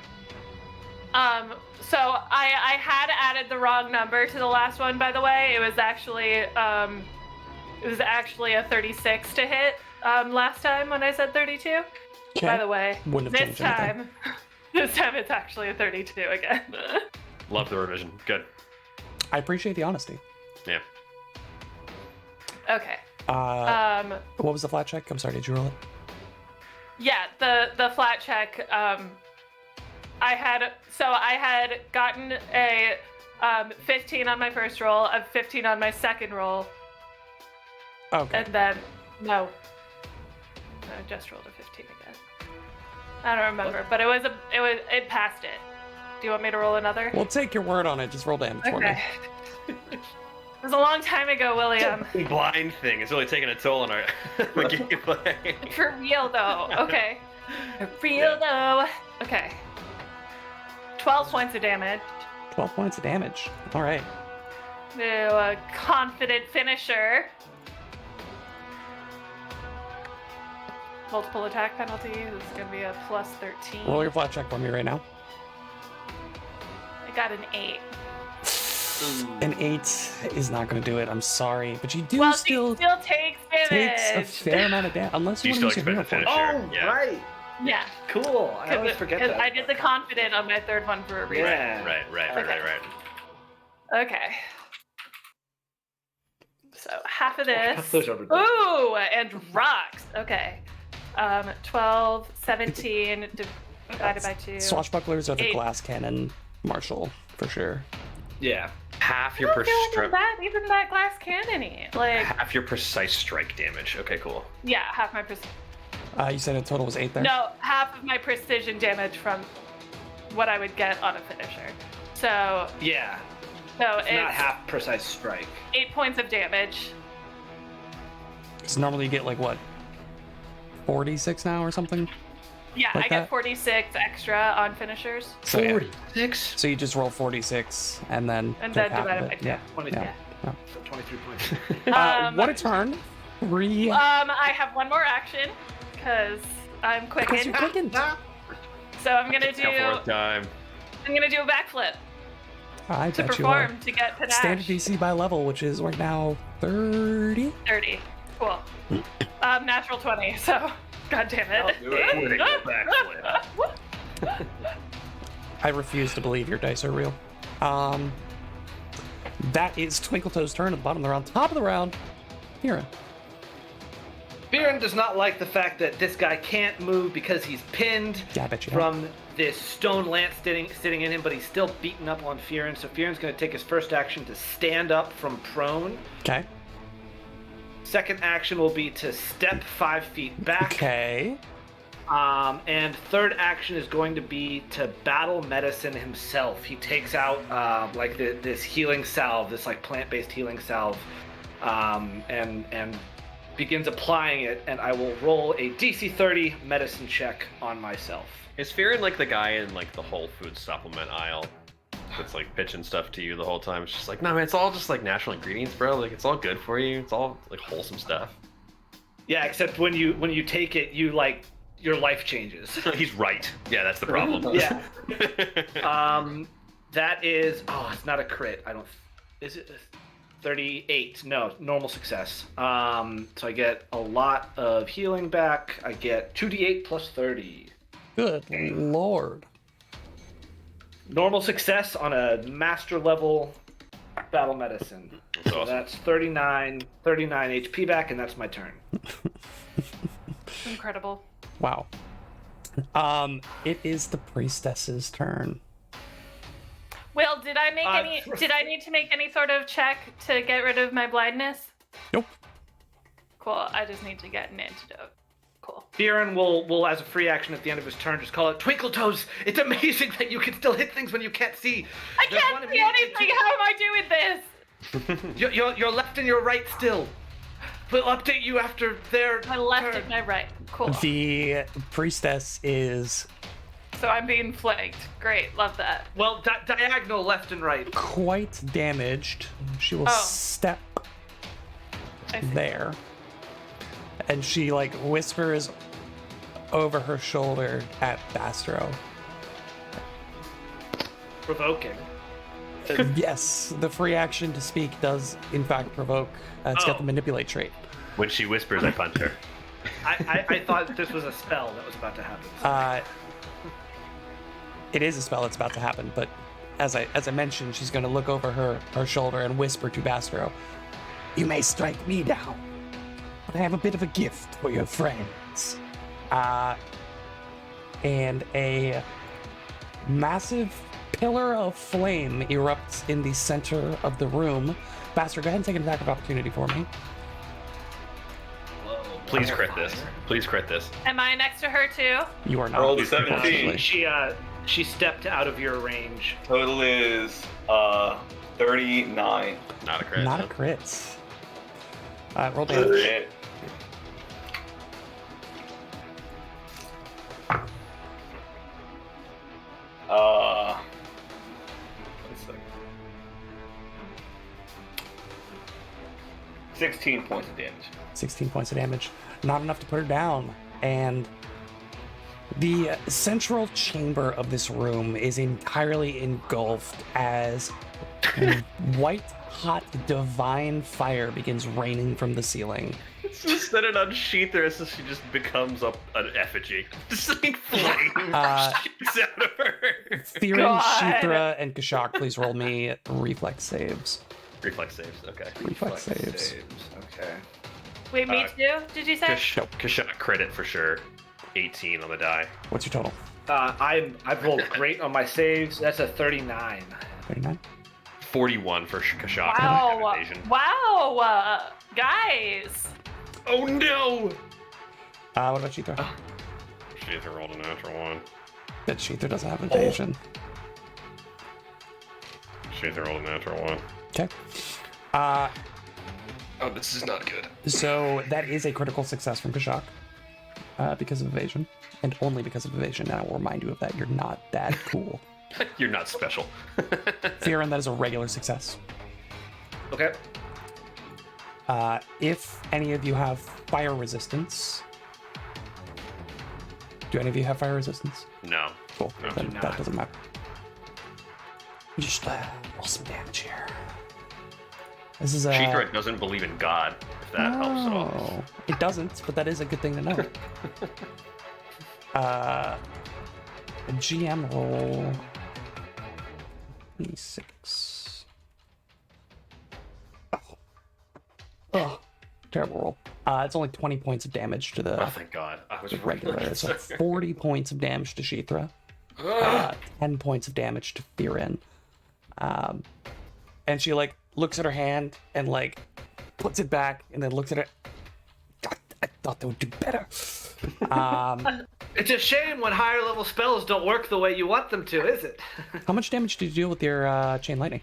So I had added the wrong number to the last one, by the way. It was actually a 36 to hit last time when I said 32. Okay. By the way, Wouldn't have this changed anything. this time it's actually a 32 again. Love the revision. Good. I appreciate the honesty. Yeah. Okay. What was the flat check? I'm sorry, did you roll it? Yeah, the flat check. I had gotten a 15 on my first roll, a 15 on my second roll, Okay. and then no, I just rolled a 15 again. I don't remember, but it passed it. Do you want me to roll another? We'll take your word on it. Just roll damage for me. Okay. It was a long time ago, William. Blind thing. It's really taking a toll on our gameplay. For real though. Okay. For real though. Okay. 12 points of damage. 12 points of damage. All right. To a confident finisher. Multiple attack penalty. This is gonna be a plus 13. Roll your flat check for me right now. I got an 8. An 8 is not going to do it. I'm sorry, but you do Well, still she still takes damage. takes a fair amount of damage, unless you You want to use still your expect hero to point. finish. Oh, Yeah. right. Yeah. Cool. I always forget that. I did the confident on my third one for a reason. Yeah. Right. Okay. So half of this. Those are ridiculous. Ooh, and rocks. Okay. 12, 17 divided by 2. Swashbucklers are the 8. glass cannon marshal, for sure. Yeah. Half I your don't feel like strike. that even that glass cannon-y. Like, Half your precise strike damage. Okay, cool. yeah, half my You said a total was 8 there? no, half of my precision damage from what I would get on a finisher. So Yeah. it's It's not half precise strike. 8 points of damage. Because normally you get like what? 46 now or something? Yeah, Like I get that? 46 extra on finishers. So, yeah. 46? So you just roll 46 and then And take then half divide of it by it. two. Yeah. 23. Yeah. So 23 points. What a turn. 3. I have one more action because I'm Because quickened. you're quickened. So I'm gonna Now fourth do time. a backflip I to bet you are. perform to get panache. Standard DC by level, which is right now 30. 30. Cool. Natural 20. So, god damn it. Do it. Backflip. I refuse to believe your dice are real. That is Twinkletoe's turn at the bottom of the round. Top of the round, Kira. Viren does not like the fact that this guy can't move because he's pinned Yeah, I bet you don't. from this stone lance sitting in him, but he's still beaten up on Viren. So Viren's going to take his first action to stand up from prone. Okay. Second action will be to step 5 feet back. Okay. And third action is going to be to battle medicine himself. He takes out this healing salve, this like plant-based healing salve, and begins applying it. And I will roll a DC 30 medicine check on myself. Is Fearin like the guy in like the Whole Food supplement aisle that's like pitching stuff to you the whole time? It's just like, no man, it's all just like natural ingredients, bro. Like it's all good for you. It's all like wholesome stuff. Yeah, except when you take it, you like your life changes. He's right. Yeah, that's the problem. Yeah. That is it's not a crit. Is it 38? No, normal success. So I get a lot of healing back. I get 2d8 plus 30. Good lord. Normal success on a master level battle medicine. That's So awesome. that's 39 HP back, and that's my turn. Incredible. Wow. It is the priestess's turn. Will, did I need to make any sort of check to get rid of my blindness? Nope. Cool. I just need to get an antidote. Cool. Theron will, as a free action at the end of his turn, just call it Twinkle Toes. It's amazing that you can still hit things when you can't see. I can't see anything. How am I doing this? Your left and your right still. We'll update you after their My left turn. and my right. Cool. The priestess is So I'm being flanked. Great. Love that. Well, diagonal left and right. quite damaged. She will Oh. step I see. there. And she like whispers over her shoulder at Bastro. Provoking. Yes, the free action to speak does in fact provoke. It's got the manipulate trait. When she whispers, I punch her. I thought this was a spell that was about to happen. It is a spell that's about to happen, but as I mentioned, she's going to look over her shoulder and whisper to Bastro, "You may strike me down, but I have a bit of a gift for your friends." And a massive pillar of flame erupts in the center of the room. Bastro, go ahead and take an attack of opportunity for me. Please crit this. Please crit this. Am I next to her too? You are not. Rolled a 17. unfortunately. She stepped out of your range. Total is 39. Not a crit. Not a no. crit. Roll damage. Crit. One second. 16 points of damage. 16 points of damage. Not enough to put her down. And the central chamber of this room is entirely engulfed as white hot divine fire begins raining from the ceiling. It's just that it unsheathed her, so she just becomes an effigy. Just like flame shoots out of her. Theron, God. Shithra, and Kashak, please roll me reflex saves. Reflex saves, okay. Reflex saves. Okay. Wait, me too? Did you say? Kashak credit for sure. 18 on the die. What's your total? I've rolled great on my saves. That's a 39. 39? 41 for Kashak. Wow. Evasion. Wow. Guys. Oh no! What about Shithra? Shither rolled a natural one. That Shithra doesn't have evasion. Shither rolled a natural one. Okay. Oh, this is not good. So that is a critical success from Kashak because of evasion, and only because of evasion. And I will remind you of that. You're not that cool. You're not special. Theron, that is a regular success. Okay. If any of you have fire resistance, do any of you have fire resistance? No. Cool. No, Then do that not. doesn't matter. Just roll some damage here. This is a. Shithra doesn't believe in God, if that helps at all. Oh, it doesn't, but that is a good thing to know. A GM roll. 26. Oh, terrible roll. It's only 20 points of damage to the Oh, thank God. I was regular. So 40 points of damage to Shithra. 10 points of damage to Theron. And she like looks at her hand and like puts it back and then looks at it. God, I thought they would do better. It's a shame when higher level spells don't work the way you want them to, is it? How much damage did you deal with your chain lightning?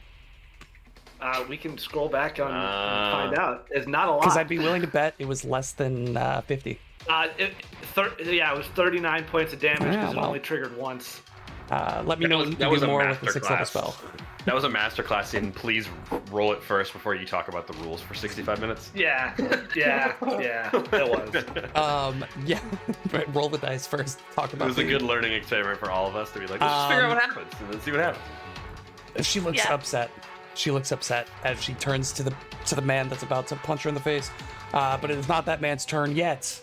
We can scroll back on and find out. It's not a lot. Because I'd be willing to bet it was less than 50. It was 39 points of damage because Yeah, it well. only triggered once. Let me know if you can do more with the 6th level spell. That was a masterclass in please roll it first before you talk about the rules for 65 minutes. Yeah, it was. Yeah, right, roll the dice first. Talk It about was a the- good learning experiment for all of us to be like, let's just figure out what happens and then see what happens. She looks Yeah. upset. She looks upset as she turns to the man that's about to punch her in the face. But it is not that man's turn yet.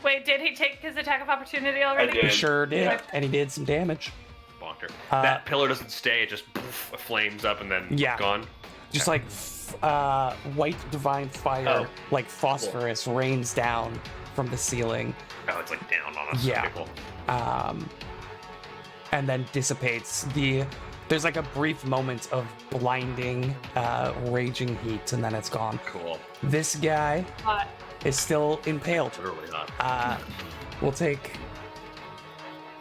Wait, did he take his attack of opportunity I already? He did. sure did, Yeah. and he did some damage. Bonker. That pillar doesn't stay, it just poof, flames up and then Yeah. gone. Just like white divine fire, like phosphorus, rains down from the ceiling, Oh, it's like down on us. Yeah. Okay, cool. and then dissipates. The There's like a brief moment of blinding, raging heat, and then it's gone. Cool. This guy Hot. is still impaled. Literally not. We'll take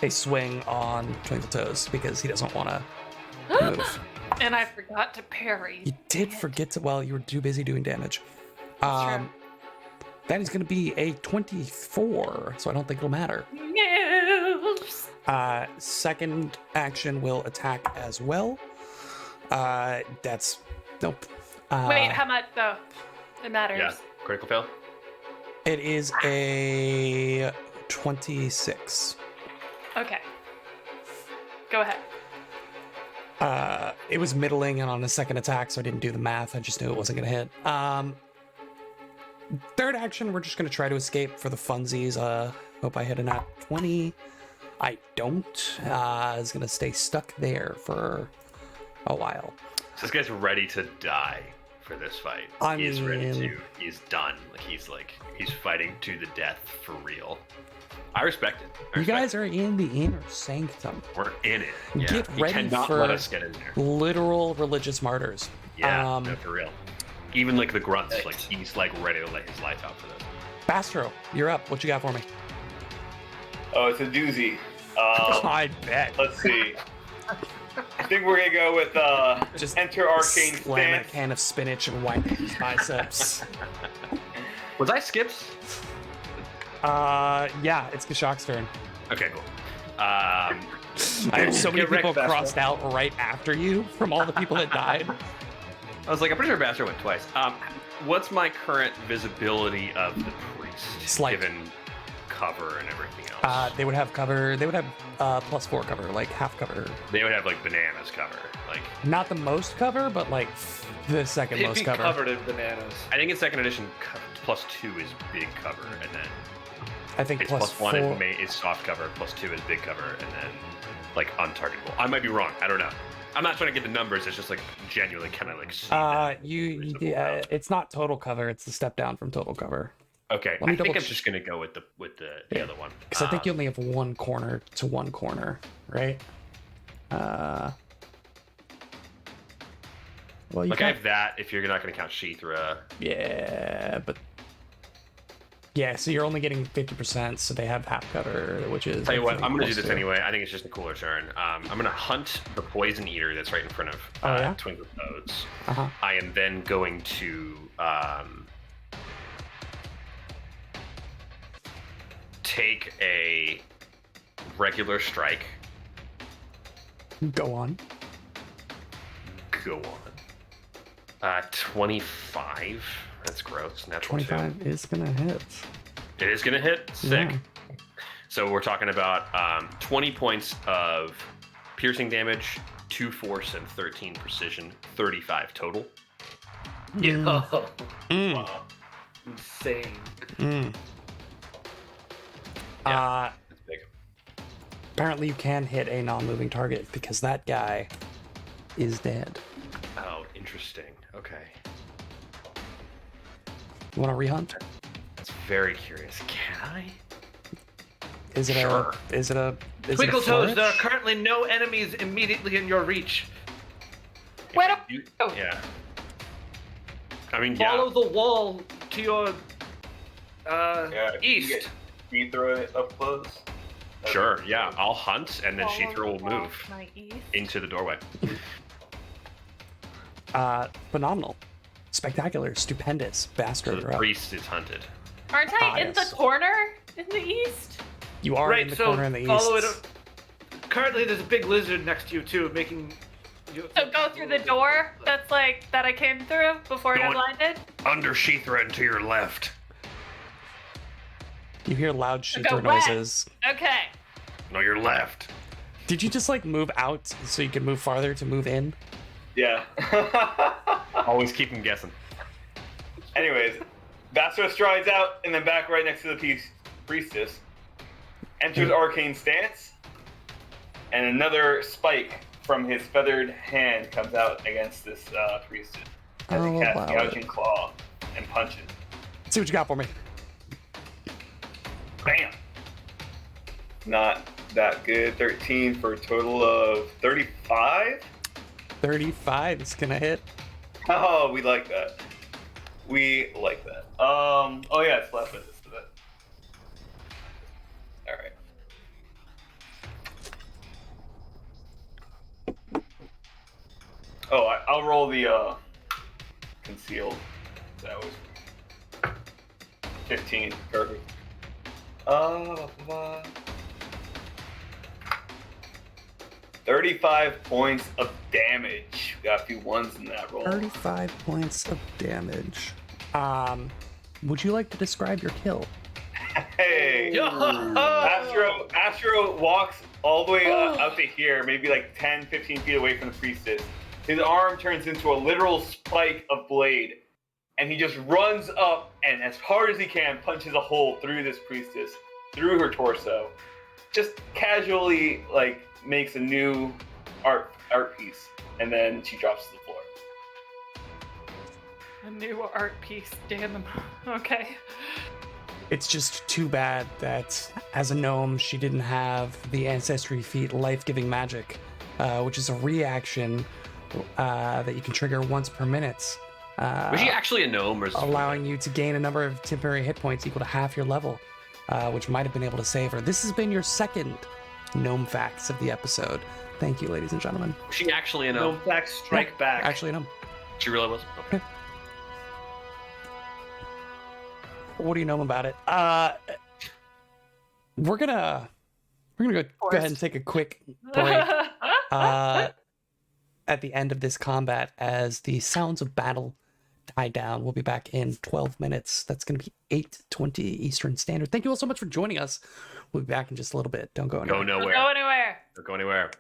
a swing on Twinkle Toes because he doesn't want to move. And I forgot to parry. You did forget to, well, you were too busy doing damage. That's true. That is going to be a 24, so I don't think it'll matter. Yes. Second action will attack as well. That's, nope. Wait, how much though? It matters. Yeah. Critical fail. It is a 26. Okay. Go ahead. It was middling and on the second attack, so I didn't do the math. I just knew it wasn't going to hit. Third action, we're just going to try to escape for the funsies. Hope I hit a nat 20. I don't. Is going to stay stuck there for a while. So this guy's ready to die for this fight. He's ready to. He's done. He's fighting to the death for real. I respect it. You guys are in the inner sanctum. We're in it. Yeah. Get ready he cannot for let us get in there. Literal religious martyrs. Yeah, no, for real. Even like the grunts, he's like ready to lay his life out for this. Bastro, you're up. What you got for me? Oh, it's a doozy. I bet. Let's see. I think we're gonna go with Just enter arcane slam a stance. can of spinach and wipe his biceps. Was I skips? Yeah, it's Gashok's turn. Okay, cool. I have so many Get wrecked, people Bastro. crossed out right after you from all the people that died. I was like, I'm pretty sure Bastard went twice. What's my current visibility of the priest? Slight. Given cover and everything else. They would have cover. They would have +4 cover, like half cover. They would have like bananas cover. Like Not the most cover, but like the second He'd most be cover. covered in bananas. I think in second edition, +2 is big cover, and then I think it's +4. +1 is soft cover, +2 is big cover, and then like untargetable. I might be wrong. I don't know. I'm not trying to get the numbers. It's just like genuinely kind of like. See that visible out. It's not total cover. It's the step down from total cover. Okay, Let me I think double I'm just gonna go with the Yeah. other one Because I think you only have one corner to one corner, right? Well, you like I can't. have that. If you're not gonna count Sheethra, Yeah, but yeah. So you're only getting 50%. So they have half cover, which is. tell you what, I think, I'm gonna do plus this 2. anyway. I think it's just a cooler turn. I'm gonna hunt the poison eater that's right in front of Oh, yeah? Twinkle Toads. Uh-huh. I am then going to take a regular strike. Go on. Go on. 25. That's gross. Natural 25 is gonna hit. 2. It is gonna hit. Sick. Yeah. So we're talking about 20 points of piercing damage, 2 force, and 13 precision, 35 total. Mm. Oh, Mm. Wow. insane. Mm. Yeah. That's big. Apparently you can hit a non-moving target because that guy is dead. Oh, interesting. Okay. You want to rehunt? That's very curious. Can I? Is it Sure. a? Is it a? Is Twinkle it a Toes, there are flourish? currently no enemies immediately in your reach. Wait, You- oh. Yeah. I mean, Follow yeah. the wall to your Yeah, if you east. get- Can you throw it up close? That'd Sure. be Yeah. cool. I'll hunt, and then Follow Sheethra will the wall move to my east. into the doorway. Phenomenal, spectacular, stupendous, So bastard. the priest is hunted. Aren't I in yes. the corner in the east? You are Right, in the so corner in the follow east. it up. Currently, there's a big lizard next to you too, making you. So go through the door that's like that I came through before I got Going- blinded. Under Sheethra and to your left. You hear loud Go shooter west. noises. Okay. No, your left. Did you just like move out so you could move farther to move in? Yeah. Always keep him guessing. Anyways, Bastro strides out and then back right next to the priestess. Enters arcane stance, and another spike from his feathered hand comes out against this priestess as he I'll casts allow gouging it. claw and punches. Let's see what you got for me. Bam! Not that good. 13 for a total of 35. 35 is gonna hit. Oh, we like that. We like that. Oh yeah, it's left with this to that. All right. Oh, I'll roll the concealed. That was 15. Perfect. 35 points of damage. Got a few ones in that roll. 35 points of damage. Would you like to describe your kill? Hey! Astro walks all the way out to here, maybe like 10, 15 feet away from the priestess. His arm turns into a literal spike of blade, and he just runs up and as hard as he can punches a hole through this priestess, through her torso. Just casually like makes a new art piece, and then she drops to the floor. A new art piece, damn. Okay. It's just too bad that as a gnome, she didn't have the Ancestry Feat Life-Giving Magic, which is a reaction that you can trigger once per minute. Was she actually a gnome? Or allowing you to gain a number of temporary hit points equal to half your level, which might have been able to save her. This has been your second gnome facts of the episode. Thank you, ladies and gentlemen. Was she actually a gnome? No facts strike back. Actually, a gnome. She really was? Okay. What do you know about it? We're gonna go ahead and take a quick break at the end of this combat as the sounds of battle die down. We'll be back in 12 minutes. That's going to be 8:20 Eastern Standard. Thank you all so much for joining us. We'll be back in just a little bit. Don't go anywhere. Go nowhere. Don't go anywhere. Don't go anywhere.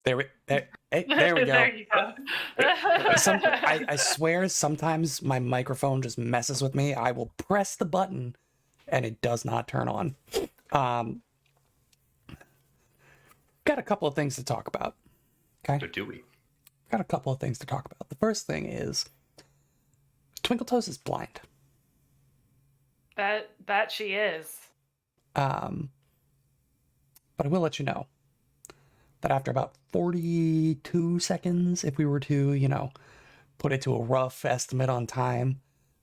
There Hey, there we go. There you go. I swear sometimes my microphone just messes with me. I will press the button and it does not turn on. Got a couple of things to talk about. Okay. So do we? Got a couple of things to talk about. The first thing is Twinkletoes is blind. That she is. But I will let you know that after about 42 seconds, if we were to, put it to a rough estimate on time,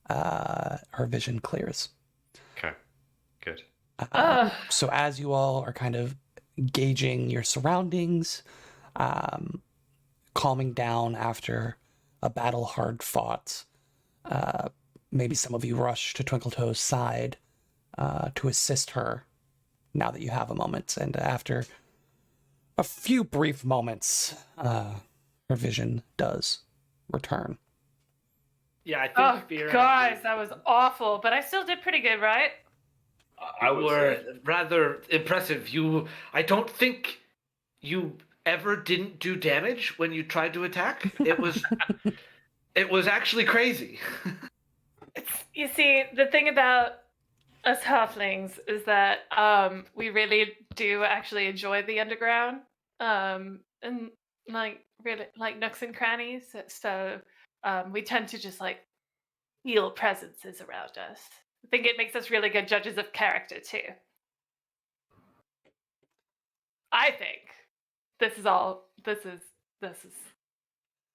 her vision clears. Okay. Good. So as you all are kind of gauging your surroundings, calming down after a battle hard fought, maybe some of you rush to Twinkletoes' side to assist her now that you have a moment. And after a few brief moments, her vision does return. Yeah, I think Oh, Fear guys, that was awful. But I still did pretty good, right? I would were say. rather impressive. I don't think you ever didn't do damage when you tried to attack. It was actually crazy. You see, the thing about us halflings is that we really do actually enjoy the underground, and like really like nooks and crannies. So we tend to just like feel presences around us. I think it makes us really good judges of character too. I think this is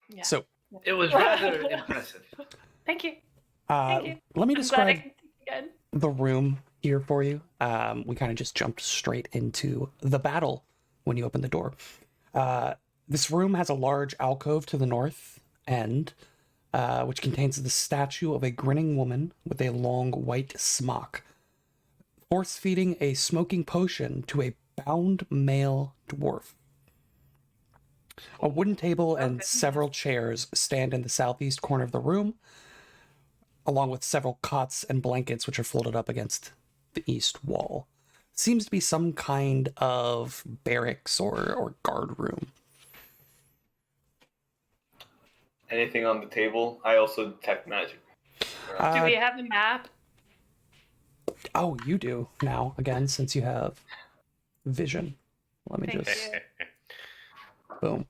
yeah. So It was rather impressive. Thank you. let me I'm glad I describe can see you again. the room here for you. We kind of just jumped straight into the battle when you opened the door. This room has a large alcove to the north end, which contains the statue of a grinning woman with a long white smock, force feeding a smoking potion to a bound male dwarf. A wooden table and several chairs stand in the southeast corner of the room, along with several cots and blankets which are folded up against the east wall. Seems to be some kind of barracks or guard room. Anything on the table? I also detect magic. Do we have a map? Oh, you do now, again, since you have vision. Let me Thank just... you. Boom.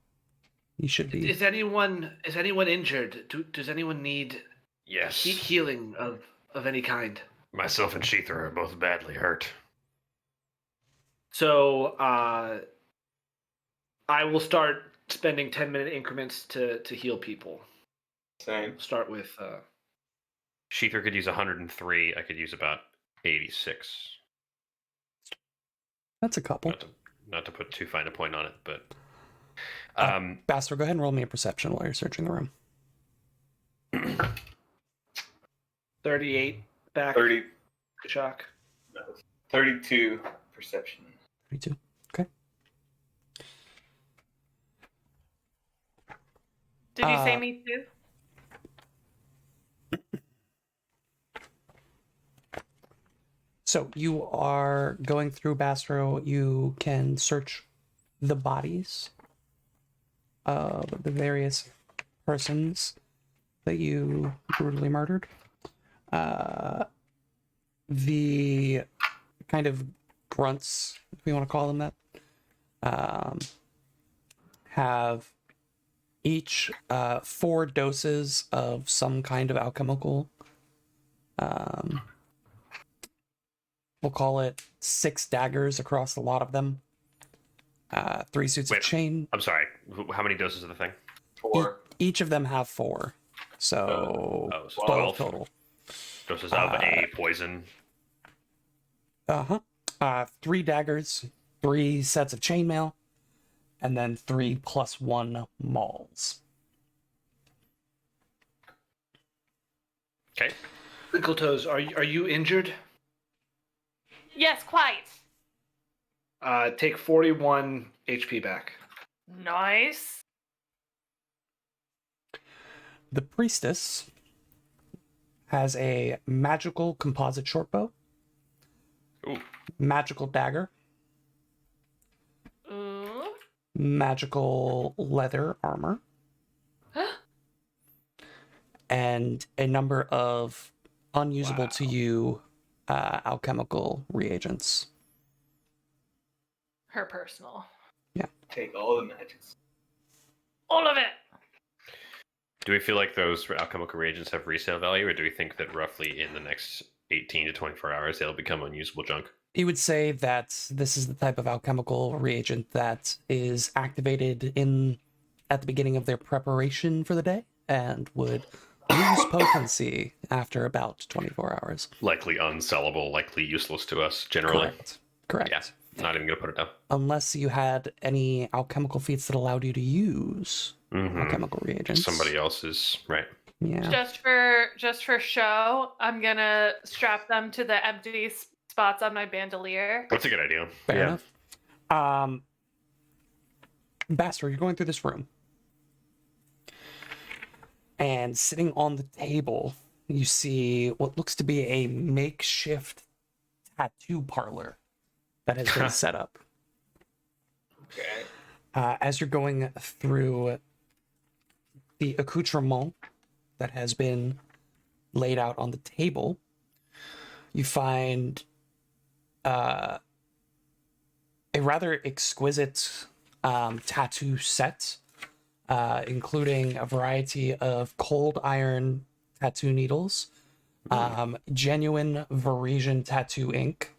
You should be... Is anyone injured? Does anyone need Yes. healing of any kind? Myself and Sheether are both badly hurt. So I will start spending 10-minute increments to heal people. Same. Start with Sheether could use 103. I could use about 86. That's a couple. Not to put too fine a point on it, but Bastard, go ahead and roll me a perception while you're searching the room. 38 back. 30. Shock. 32 perception. 32. Okay. Did you say me too? So you are going through Bastro. You can search the bodies of the various persons that you brutally murdered. The kind of grunts, if we want to call them that, have each 4 doses of some kind of alchemical. We'll call it 6 daggers across a lot of them. 3 suits of chain. I'm sorry. How many doses of the thing? 4. Each of them have 4. So, so 12 12 total. Doses of a poison. 3 daggers, 3 sets of chainmail, and then 3 + 1 mauls. Okay. Twinkletoes, are you injured? Yes, quite. Take 41 HP back. Nice. The priestess has a magical composite shortbow, Ooh. magical dagger, Ooh. magical leather armor, and a number of unusable to you alchemical reagents. Her personal. Take all the magics. All of it. Do we feel like those alchemical reagents have resale value, or do we think that roughly in the next 18 to 24 hours they'll become unusable junk? You would say that this is the type of alchemical reagent that is activated at the beginning of their preparation for the day and would lose potency after about 24 hours. Likely unsellable, likely useless to us generally. Correct. Yeah, not even gonna put it down. Unless you had any alchemical feats that allowed you to use alchemical reagents. Somebody else's, right? Yeah. Just for show, I'm gonna strap them to the empty spots on my bandolier. That's a good idea. Fair enough. Bastard, you're going through this room. And sitting on the table, you see what looks to be a makeshift tattoo parlor that has been set up. Okay. As you're going through the accoutrement that has been laid out on the table, you find a rather exquisite tattoo set, including a variety of cold iron tattoo needles, genuine Varisian tattoo ink,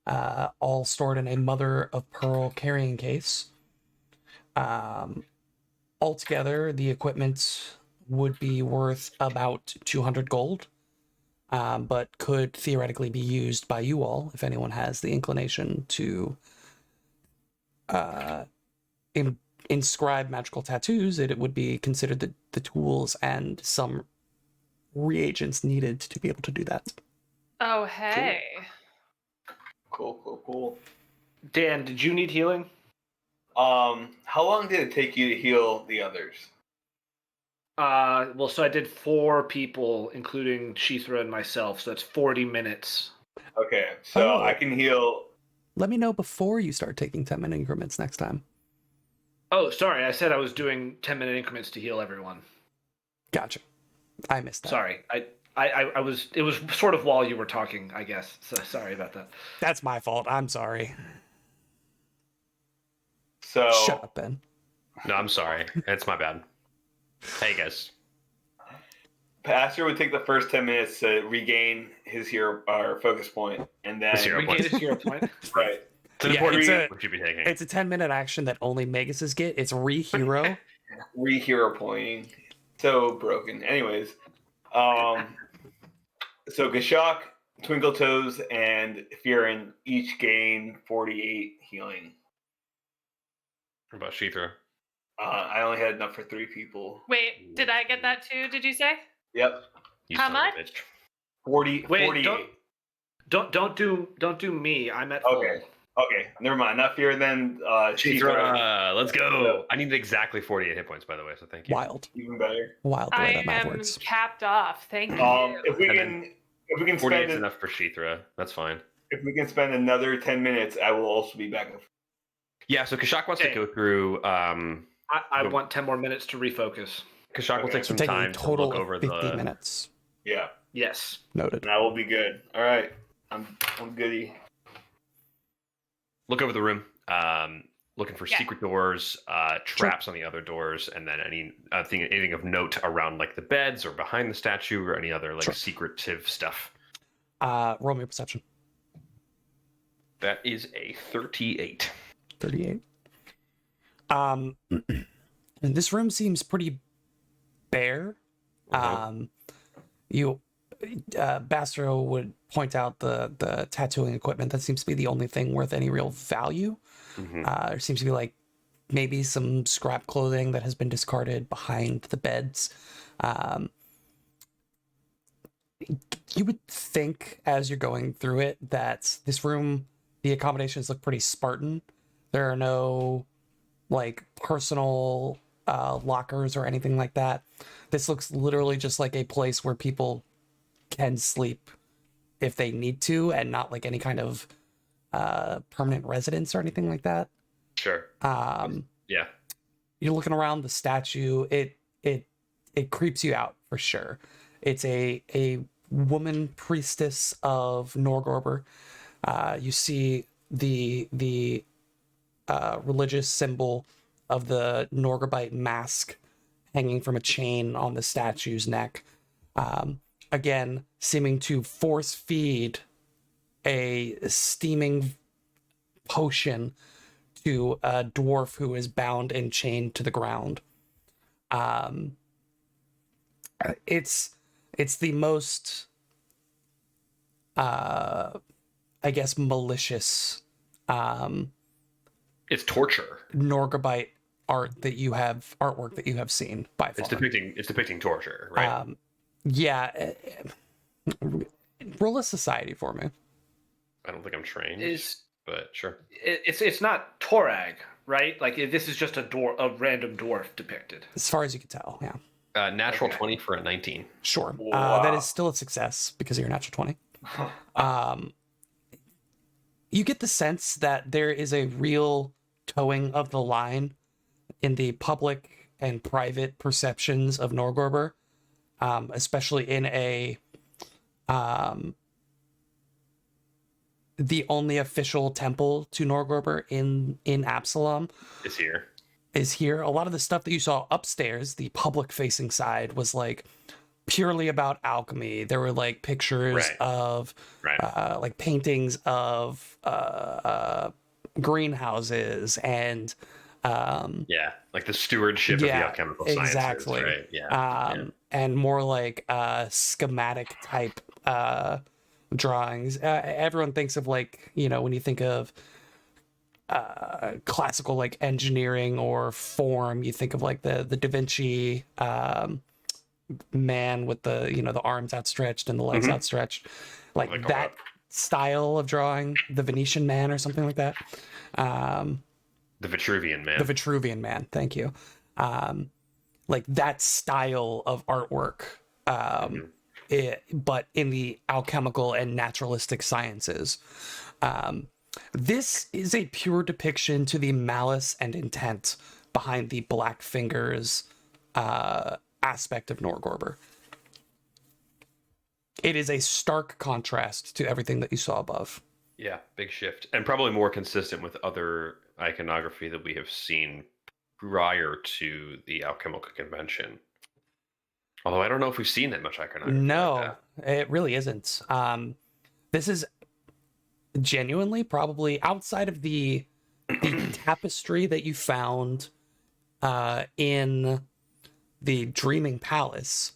all stored in a mother of pearl carrying case. Altogether, the equipment would be worth about 200 gold, but could theoretically be used by you all if anyone has the inclination to inscribe magical tattoos. It would be considered the tools and some reagents needed to be able to do that. Oh, hey. Cool. Dan, did you need healing? How long did it take you to heal the others? Well, so I did 4 people, including Shithra and myself, so that's 40 minutes. Okay, so Oh. I can heal. Let me know before you start taking 10-minute increments next time. Oh, sorry, I said I was doing 10-minute increments to heal everyone. Gotcha. I missed that. Sorry, I was. It was sort of while you were talking, I guess. So sorry about that. That's my fault. I'm sorry. So Shut up, Ben. No, I'm sorry. It's my bad. Hey, guys. Pastor would take the first 10 minutes to regain his hero or focus point, and then His hero Regain his hero point. right. It's an Yeah, important it's step a- we should be taking. It's a 10-minute action that only Maguses get. It's re-hero. Re-hero pointing. So broken. Anyways, so Gashok, Twinkle Toes, and Fearin each gain 48 healing. What about Shithra? I only had enough for 3 people. Wait, did I get that too? Did you say? Yep. You How son of a much? bitch. 40. Wait, 48. don't do me. I'm at full. Okay. Okay, never mind. Not Fear, then Shithra. Shithra, let's go. I needed exactly 48 hit points, by the way, so thank you. Wild. Even better. Wild the way I that math am works. capped off. Thank you. If we And can 48 spend is enough for Shithra. That's fine. if we can spend another 10 minutes, I will also be back. Yeah, so Kashak wants to Okay. go through. I want 10 more minutes to refocus. Kashak will Okay. take So some taking a time to total look over of 50 the. minutes. Yeah, Yes. Noted. and I will be good. All right, I'm goody. Look over the room. Looking for Yeah. secret doors, traps on the other doors, and then anything of note around like the beds or behind the statue or any other like Sure. secretive stuff. Roll me a perception. That is a 38. 38. And this room seems pretty bare. Bastro would point out the tattooing equipment. That seems to be the only thing worth any real value. Mhm. There seems to be like maybe some scrap clothing that has been discarded behind the beds. You would think as you're going through it that this room, the accommodations look pretty Spartan. There are no like personal lockers or anything like that. This looks literally just like a place where people can sleep if they need to, and not like any kind of permanent residence or anything like that. Sure. Yeah. You're looking around the statue. It creeps you out for sure. It's a woman priestess of Norgorber. You see the religious symbol of the Norgorbite mask hanging from a chain on the statue's neck. Again, seeming to force feed a steaming potion to a dwarf who is bound and chained to the ground. It's the most, I guess, malicious It's torture. Norgarbite artwork that you have seen by far. It's depicting torture, right? Yeah. Roll a society for me. I don't think I'm trained, but sure. It's not Torag, right? Like this is just a random dwarf depicted. As far as you can tell, yeah. Natural 20 for a 19. Sure. Wow. That is still a success because of your natural 20. You get the sense that there is a real towing of the line in the public and private perceptions of Norgorber, especially in the only official temple to Norgorber in Absalom Is here. A lot of the stuff that you saw upstairs, the public facing side, was like purely about alchemy. There were like pictures of like paintings of greenhouses and like the stewardship of the alchemical sciences. Exactly. Right? And more like schematic type drawings. Everyone thinks of like, when you think of classical like engineering or form, you think of like the Da Vinci man with the the arms outstretched and the legs outstretched, like that style of drawing, the Venetian man or something like that. The Vitruvian man. The Vitruvian man, thank you. Like that style of artwork, but in the alchemical and naturalistic sciences. This is a pure depiction to the malice and intent behind the Black Fingers aspect of Norgorber. It is a stark contrast to everything that you saw above. Yeah, big shift. And probably more consistent with other iconography that we have seen prior to the Alchemical Convention. Although I don't know if we've seen that much iconography. No, like that. it really isn't. This is genuinely probably outside of the tapestry that you found in the Dreaming Palace.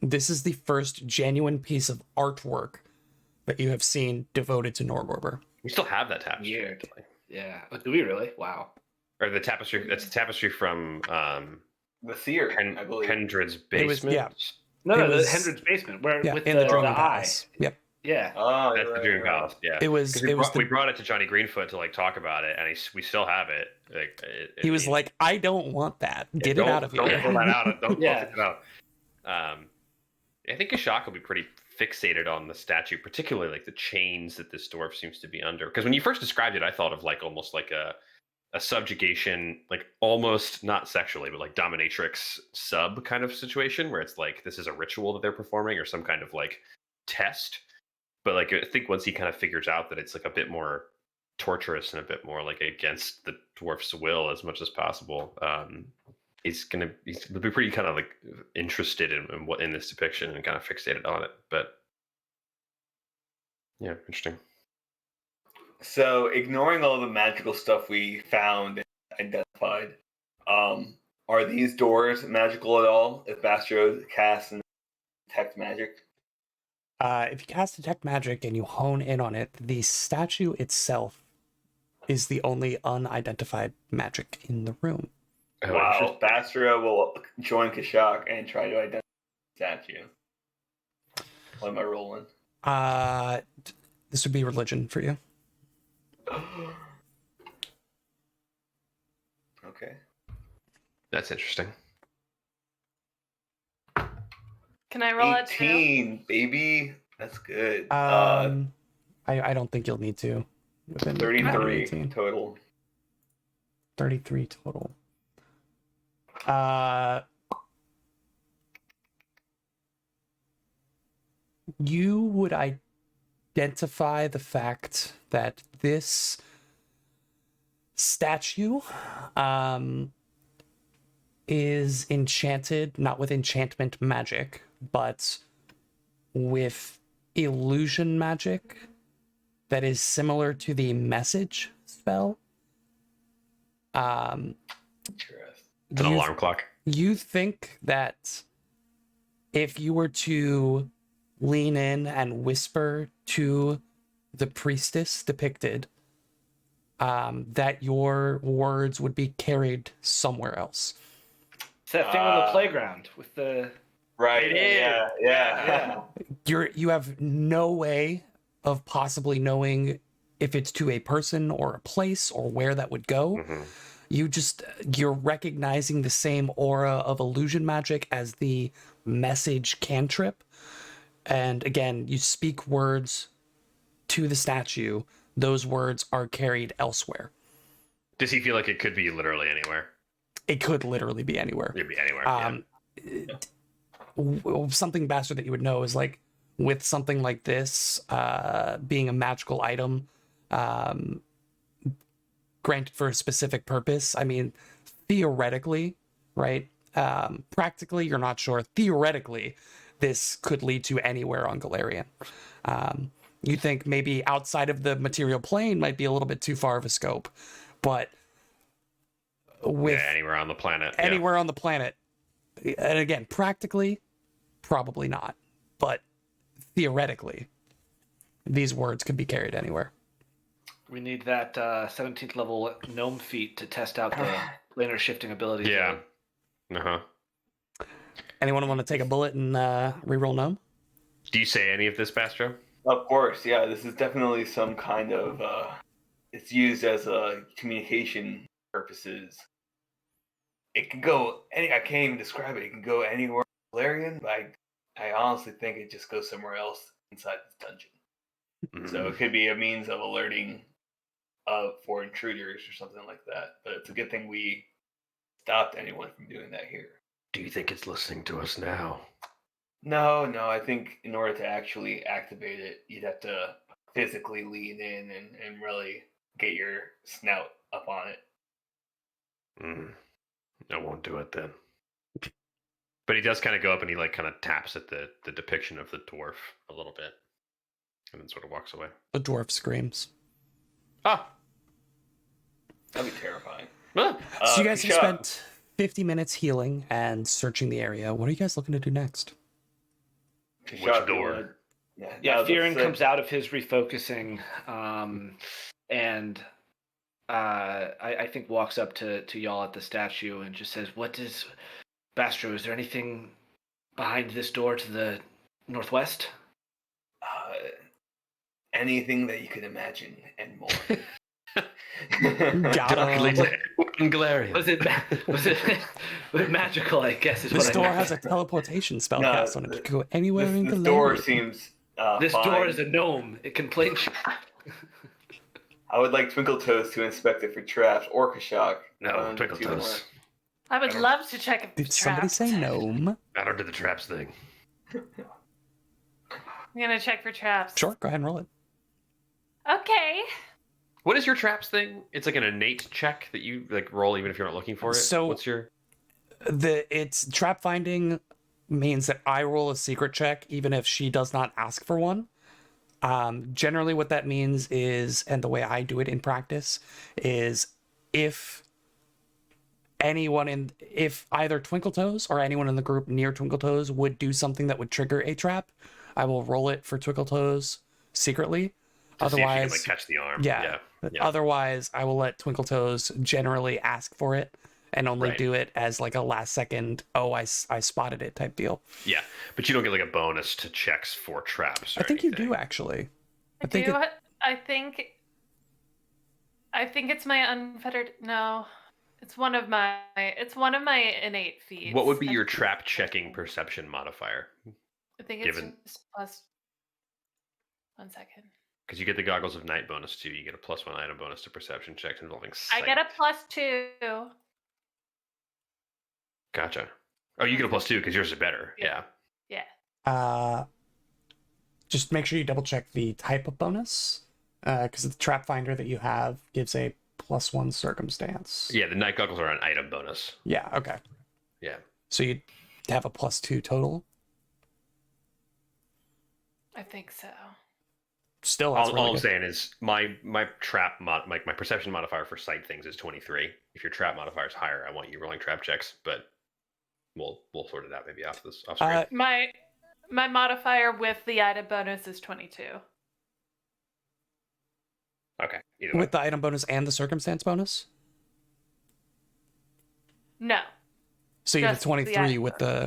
This is the first genuine piece of artwork that you have seen devoted to Norgorber. We still have that tapestry. Weird. Yeah. Oh, do we really? Wow. Or the tapestry. That's the tapestry from The Seer, I believe. Pendred's basement. No, It was- the Hendred's basement, where with in the the Dreaming eye. Palace. Yep. Yeah. Oh, That's the Dream Palace. Yeah. It was. We brought it to Johnny Greenfoot to like talk about it, and we still have it. Like He was like, "I don't want that. Get it out of here." Don't pull that out. Don't pull Yeah. it out. I think Kashak will be pretty fixated on the statue, particularly like the chains that this dwarf seems to be under. Because when you first described it, I thought of like almost like a subjugation, like almost not sexually, but like dominatrix sub kind of situation where it's like this is a ritual that they're performing or some kind of like test. But like I think once he kind of figures out that it's like a bit more torturous and a bit more like against the dwarf's will as much as possible, he's gonna be pretty kind of like interested in what in this depiction and kind of fixated on it. But yeah, interesting. So, ignoring all the magical stuff we found and identified, are these doors magical at all? If Bastro casts and detect magic? If you cast Detect Magic and you hone in on it, the statue itself is the only unidentified magic in the room. Oh, Wow, Bastro will join Kashak and try to identify the statue. What am I rolling? This would be religion for you. Okay. That's interesting. Can I roll it too? 18, baby. That's good. I don't think you'll need to. Within 33 18. total. 33 total. You would identify the fact that this statue is enchanted, not with enchantment magic, but with illusion magic that is similar to the message spell. An alarm clock. You think that if you were to lean in and whisper to the priestess depicted, that your words would be carried somewhere else. It's that thing on the playground with the... Right. Yeah. You have no way of possibly knowing if it's to a person or a place or where that would go. Mm-hmm. You're recognizing the same aura of illusion magic as the message cantrip. And again, you speak words to the statue. Those words are carried elsewhere. Does he feel like it could be literally anywhere? It could literally be anywhere. It could be anywhere. Something Bastard that you would know is like with something like this being a magical item granted for a specific purpose. I mean, theoretically, right? Practically, you're not sure. Theoretically, this could lead to anywhere on Golarion. You think maybe outside of the material plane might be a little bit too far of a scope, but with anywhere on the planet. Anywhere on the planet. And again, practically, probably not. But theoretically, these words could be carried anywhere. We need that 17th level gnome feat to test out the planar shifting abilities. Yeah. Uh-huh. Anyone want to take a bullet and reroll gnome? Do you say any of this, Bastro? Of course, yeah. This is definitely some kind of. It's used as communication purposes. It can go I can't even describe it. It can go anywhere in Golarion, but I honestly think it just goes somewhere else inside this dungeon. Mm-hmm. So it could be a means of alerting for intruders or something like that. But it's a good thing we stopped anyone from doing that here. Do you think it's listening to us now? No. I think in order to actually activate it, you'd have to physically lean in and really get your snout up on it. I won't do it then. But he does kind of go up and he like kind of taps at the depiction of the dwarf a little bit. And then sort of walks away. The dwarf screams. Ah! That'd be terrifying. Ah. So you guys have spent 50 minutes healing and searching the area. What are you guys looking to do next? Which door? Yeah, Fearon comes out of his refocusing and I think walks up to y'all at the statue and just says, Bastro, is there anything behind this door to the northwest? Anything that you could imagine and more. Golarion. Was it magical, I guess is this what door I meant. has a teleportation spell cast on it. It can go anywhere in This Golarion. door seems This fine. door is a gnome. It can play... I would like Twinkletoes to inspect it for traps or Kashak. No, 1, 2, Twinkletoes. 1. I would love to check if Did it's somebody trapped. say gnome? I don't do the traps thing. I'm gonna check for traps. Sure, go ahead and roll it. Okay. What is your traps thing? It's like an innate check that you like roll even if you're not looking for it. So- what's your? It's trap finding means that I roll a secret check even if she does not ask for one. Generally what that means is, and the way I do it in practice, is if either Twinkletoes or anyone in the group near Twinkletoes would do something that would trigger a trap, I will roll it for Twinkletoes secretly. To see if you can, Otherwise, like catch the arm. yeah. Yeah. Otherwise, I will let Twinkletoes generally ask for it and only Right. do it as like a last second, I spotted it type deal. Yeah, but you don't get like a bonus to checks for traps. I think you anything. do actually. I think do. I think it's my unfettered. No, it's one of my innate feats. What would be your trap checking perception modifier? I think it's given- just plus. 1 second. because you get the goggles of night bonus too. You get a +1 item bonus to perception checks involving sight. I get a +2. Gotcha. Oh, you get a +2 because yours is better. Yeah. Just make sure you double check the type of bonus, because the trap finder that you have gives a +1 circumstance. Yeah, the night goggles are an item bonus. Yeah. Okay. Yeah. So you'd have a +2 total. I think so. Still, that's All really I'm good. saying is my trap my perception modifier for sight things is 23. If your trap modifier is higher, I want you rolling trap checks, but we'll sort it out maybe after this off screen. My modifier with the item bonus is 22. Okay. Either way. With the item bonus and the circumstance bonus. No. So you have Just the 23 item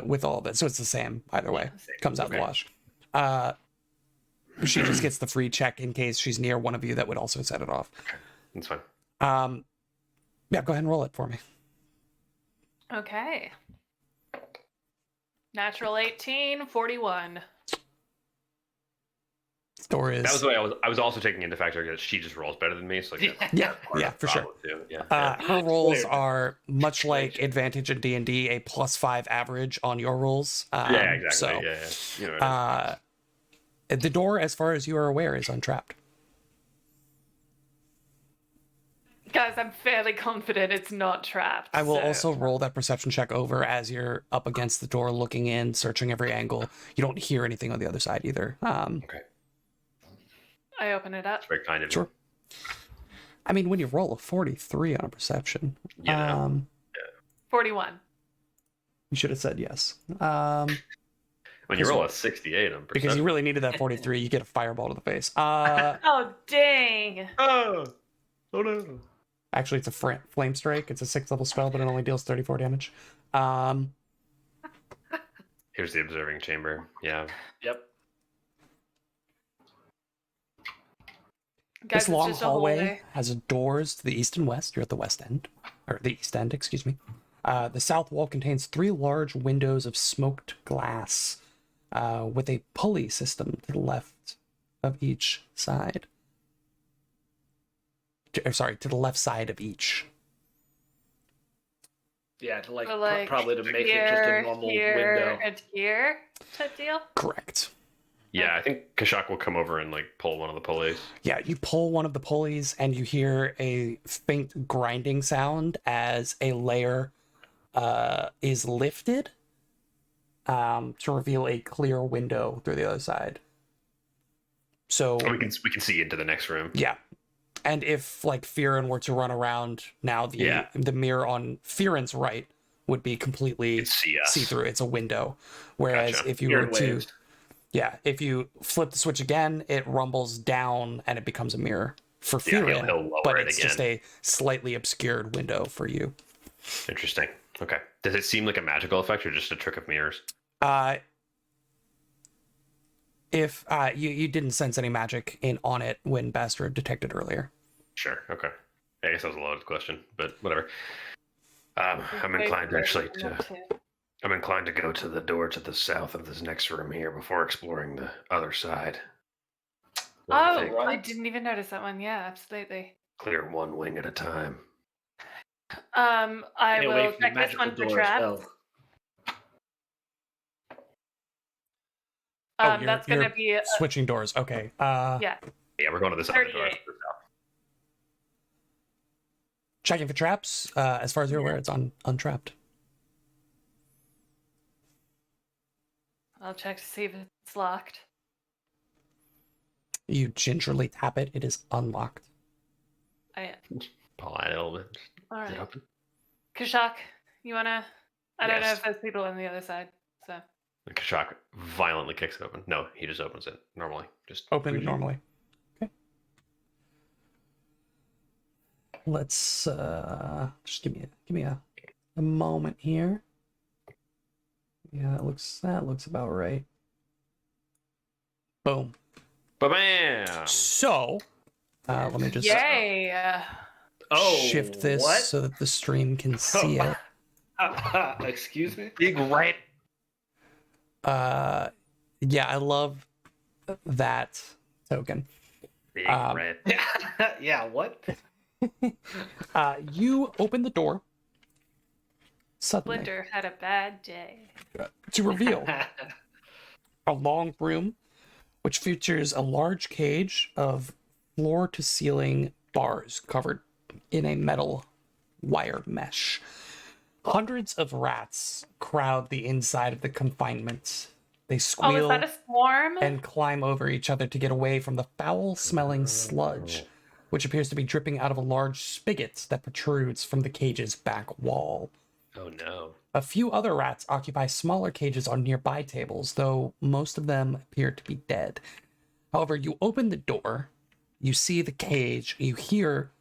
with all of it. So it's the same either way. Same. Comes out in the Okay. wash. She just gets the free check in case she's near one of you that would also set it off. That's fine. Yeah, go ahead and roll it for me. Okay. Natural 18, 41. The door is That was the way I was also taking into factor that she just rolls better than me. So like, yeah, part yeah, of the for sure. problem, too. Yeah. Her rolls Clear. are much like Advantage in D&D, a +5 average on your rolls. Yeah, exactly. So, yeah. You know what it is. the door, as far as you are aware, is untrapped. Guys, I'm fairly confident it's not trapped. I will so- also roll that perception check over as you're up against the door, looking in, searching every angle. You don't hear anything on the other side either. Okay. I open it up. It's very kind of Sure. I mean, when you roll a 43 on a perception, you. Yeah. 41. you should have said yes. When you roll a 68 on Because perception. you really needed that 43, you get a fireball to the face. Oh, dang. Oh no. Actually, it's a flame strike. It's a 6th level spell, but it only deals 34 damage. Here's the observing chamber. Yeah. Yep. Guys, This it's long just a hallway has doors to the east and west. You're at the west end, or the east end, excuse me. The south wall contains 3 large windows of smoked glass, with a pulley system to the left of each side. To the left side of each. Yeah, to like, So, like, probably to make it just a normal window. And here type deal. Correct. Yeah, I think Kashak will come over and like pull one of the pulleys. Yeah, you pull one of the pulleys and you hear a faint grinding sound as a layer is lifted to reveal a clear window through the other side. So Oh, we can see into the next room. yeah. And if like Firen were to run around now, Yeah. the mirror on Firen's right would be You completely can see us. see through. It's a window. Whereas Gotcha. if you were Weird to waves. if you flip the switch again, it rumbles down and it becomes a mirror for Yeah, Firen, he'll lower but it it's again. just a slightly obscured window for you. Interesting. Okay. Does it seem like a magical effect or just a trick of mirrors? If you didn't sense any magic in on it when Bastard detected earlier. Sure. Okay. I guess that was a loaded question, but whatever. I'm inclined to go to the door to the south of this next room here before exploring the other side. What do you Oh, think? I didn't even notice that one. Yeah, absolutely. Clear one wing at a time. I Stay away will from the check this magical one for door traps. spell. That's gonna you're be switching doors. Okay. yeah. Yeah, we're going to this other door. 38. Checking for traps. As far as you're aware, it's untrapped. I'll check to see if it's locked. You gingerly tap it. It is unlocked. Pull out a little bit. All Is it right. open? Kashak, you wanna? I don't know Yes. if there's people on the other side. So And Kashak violently kicks it open. No, he just opens it normally. Just Open normally. Okay. Let's just give me a moment here. Yeah, that looks about right. Boom. Ba-bam! So, let me just yay! Oh, shift this What? so that the stream can see it. Excuse me. Big right. Yeah, I love that token. Big Um, red. Yeah, what? You open the door. Suddenly, Splinter had a bad day. to reveal a long room which features a large cage of floor to ceiling bars covered in a metal wire mesh. Hundreds of rats crowd the inside of the confinement. They Oh, is squeal that a swarm? and climb over each other to get away from the foul-smelling sludge, which appears to be dripping out of a large spigot that protrudes from the cage's back wall. Oh no. A few other rats occupy smaller cages on nearby tables, though most of them appear to be dead. However, you open the door, you see the cage, you hear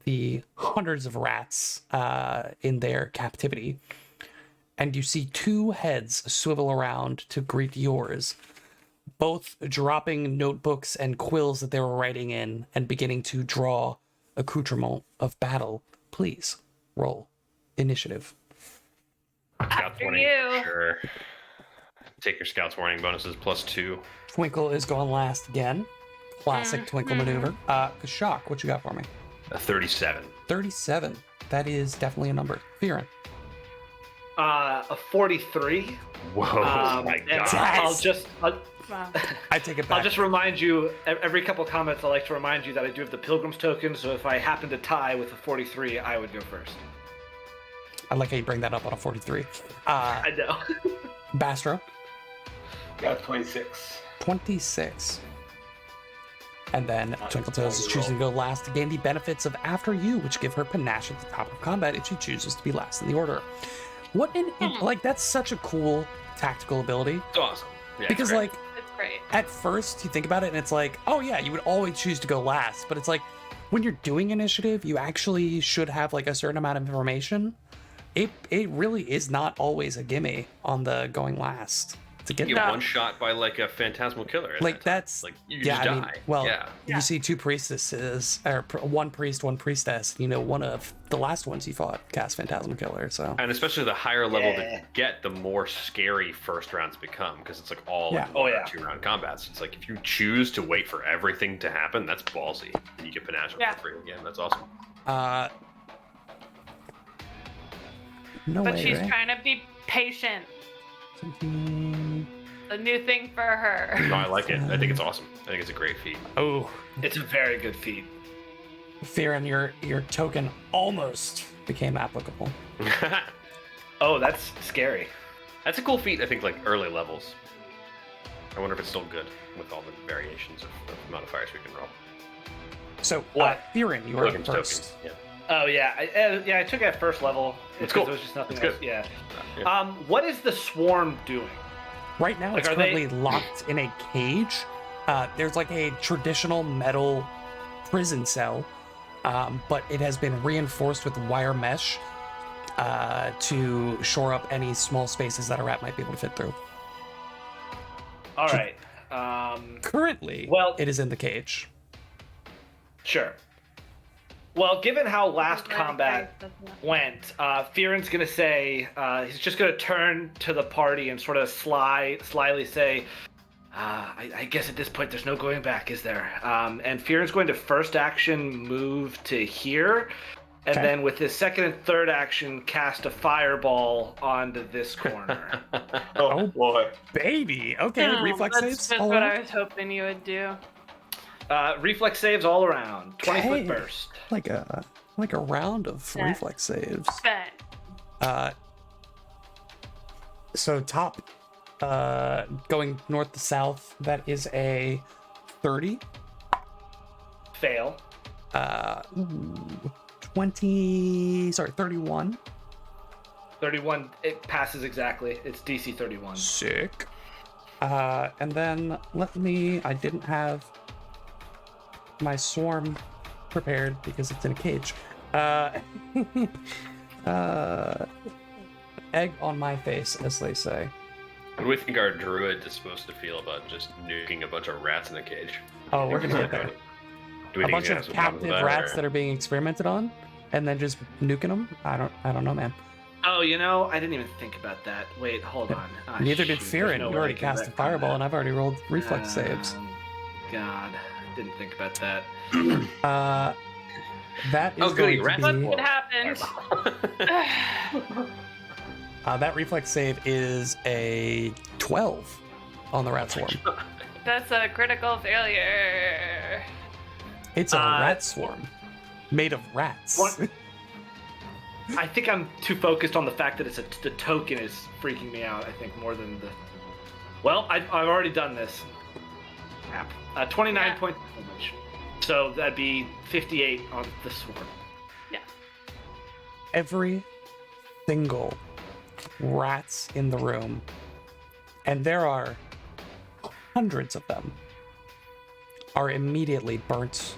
the hundreds of rats in their captivity, and you see two heads swivel around to greet yours, both dropping notebooks and quills that they were writing in and beginning to draw accoutrement of battle. Please roll initiative. Scouts After warning. you. Sure. Take your scouts warning bonuses +2. Twinkle is going last again. Classic Twinkle maneuver. Kashak, what you got for me? A 37. 37. That is definitely a number. Fearin. A 43. Whoa, my And god. Wow. I take it back. I'll just remind you, every couple comments I like to remind you that I do have the Pilgrim's token, so if I happen to tie with a 43, I would go first. I like how you bring that up on a 43. I know. Bastro, Got 26. 26. And then Twinkle Toes is choosing to go last to gain the benefits of After You, which give her panache at the top of combat if she chooses to be last in the order. What an, like, that's such a cool tactical ability. It's awesome. Yeah, Because, great. like, It's great. at first you think about it and it's like, oh yeah, you would always choose to go last, but it's like when you're doing initiative, you actually should have like a certain amount of information. It really is not always a gimme on the going last to get you that. get one shot by like a phantasmal killer. at Like that time. that's like you yeah, just I mean, die. well, yeah. you see two priestesses or one priest, one priestess. You know, one of the last ones you fought cast Phantasmal Killer. So And especially the higher level Yeah. that you get, the more scary first rounds become because it's like all Yeah. like Oh, yeah. 2-round combats. It's like if you choose to wait for everything to happen, that's ballsy. And you get panache Yeah. for free again. That's awesome. no But way, she's right? trying to be patient. Mm, A new thing for her. No, I like it. I think it's awesome. I think it's a great feat. Oh, It's a very good feat. Fearin, your token almost became applicable. Oh, that's scary. That's a cool feat, I think, like early levels. I wonder if it's still good with all the variations of modifiers we can roll. So, What? Fearin, you are Pilgrim's first. tokens. Yeah. Oh yeah, I took it at first level. It's because cool. There was just nothing It's else. good. Yeah. Yeah. What is the swarm doing? Right now, Like, it's are they- currently locked in a cage. There's like a traditional metal prison cell, but it has been reinforced with wire mesh to shore up any small spaces that a rat might be able to fit through. All right. Currently, Well- it is in the cage. Sure. Well, given how last combat went, Fearin's gonna say he's just gonna turn to the party and sort of slyly say, I guess at this point there's no going back, is there? And Fearin's going to first action move to here, and Okay. then with his second and third action cast a fireball onto this corner. Oh boy. Baby, okay, reflex That's saves. just all what around? I was hoping you would do. Reflex saves all around. 20-foot Okay. burst. Like a round of Yeah. reflex saves. Bet. So top, going north to south, that is a 30. Fail. 31. 31. It passes exactly. It's DC 31. Sick. And then I didn't have my swarm prepared because it's in a cage. Egg on my face, as they say. What do we think our druid is supposed to feel about just nuking a bunch of rats in a cage? Oh, we're gonna get there. Do we A think bunch he's gonna of have some problems captive with rats or- that are being experimented on, and then just nuking them. I don't know, man. Oh, you know, I didn't even think about that. Wait, hold on. Ah, Neither did shoot, Fearin. there's no You way already I can cast a retcon fireball, that. and I've already rolled reflex saves. God, I didn't think about that. That is goody, going to rat be, What happened? that reflex save is a 12 on the rat swarm. That's a critical failure. It's a rat swarm made of rats. What? I think I'm too focused on the fact that the token is freaking me out. I think more than the. Well, I've already done this. 29 points of damage. So that'd be 58 on the swarm. Yeah. Every single rats in the room, and there are hundreds of them, are immediately burnt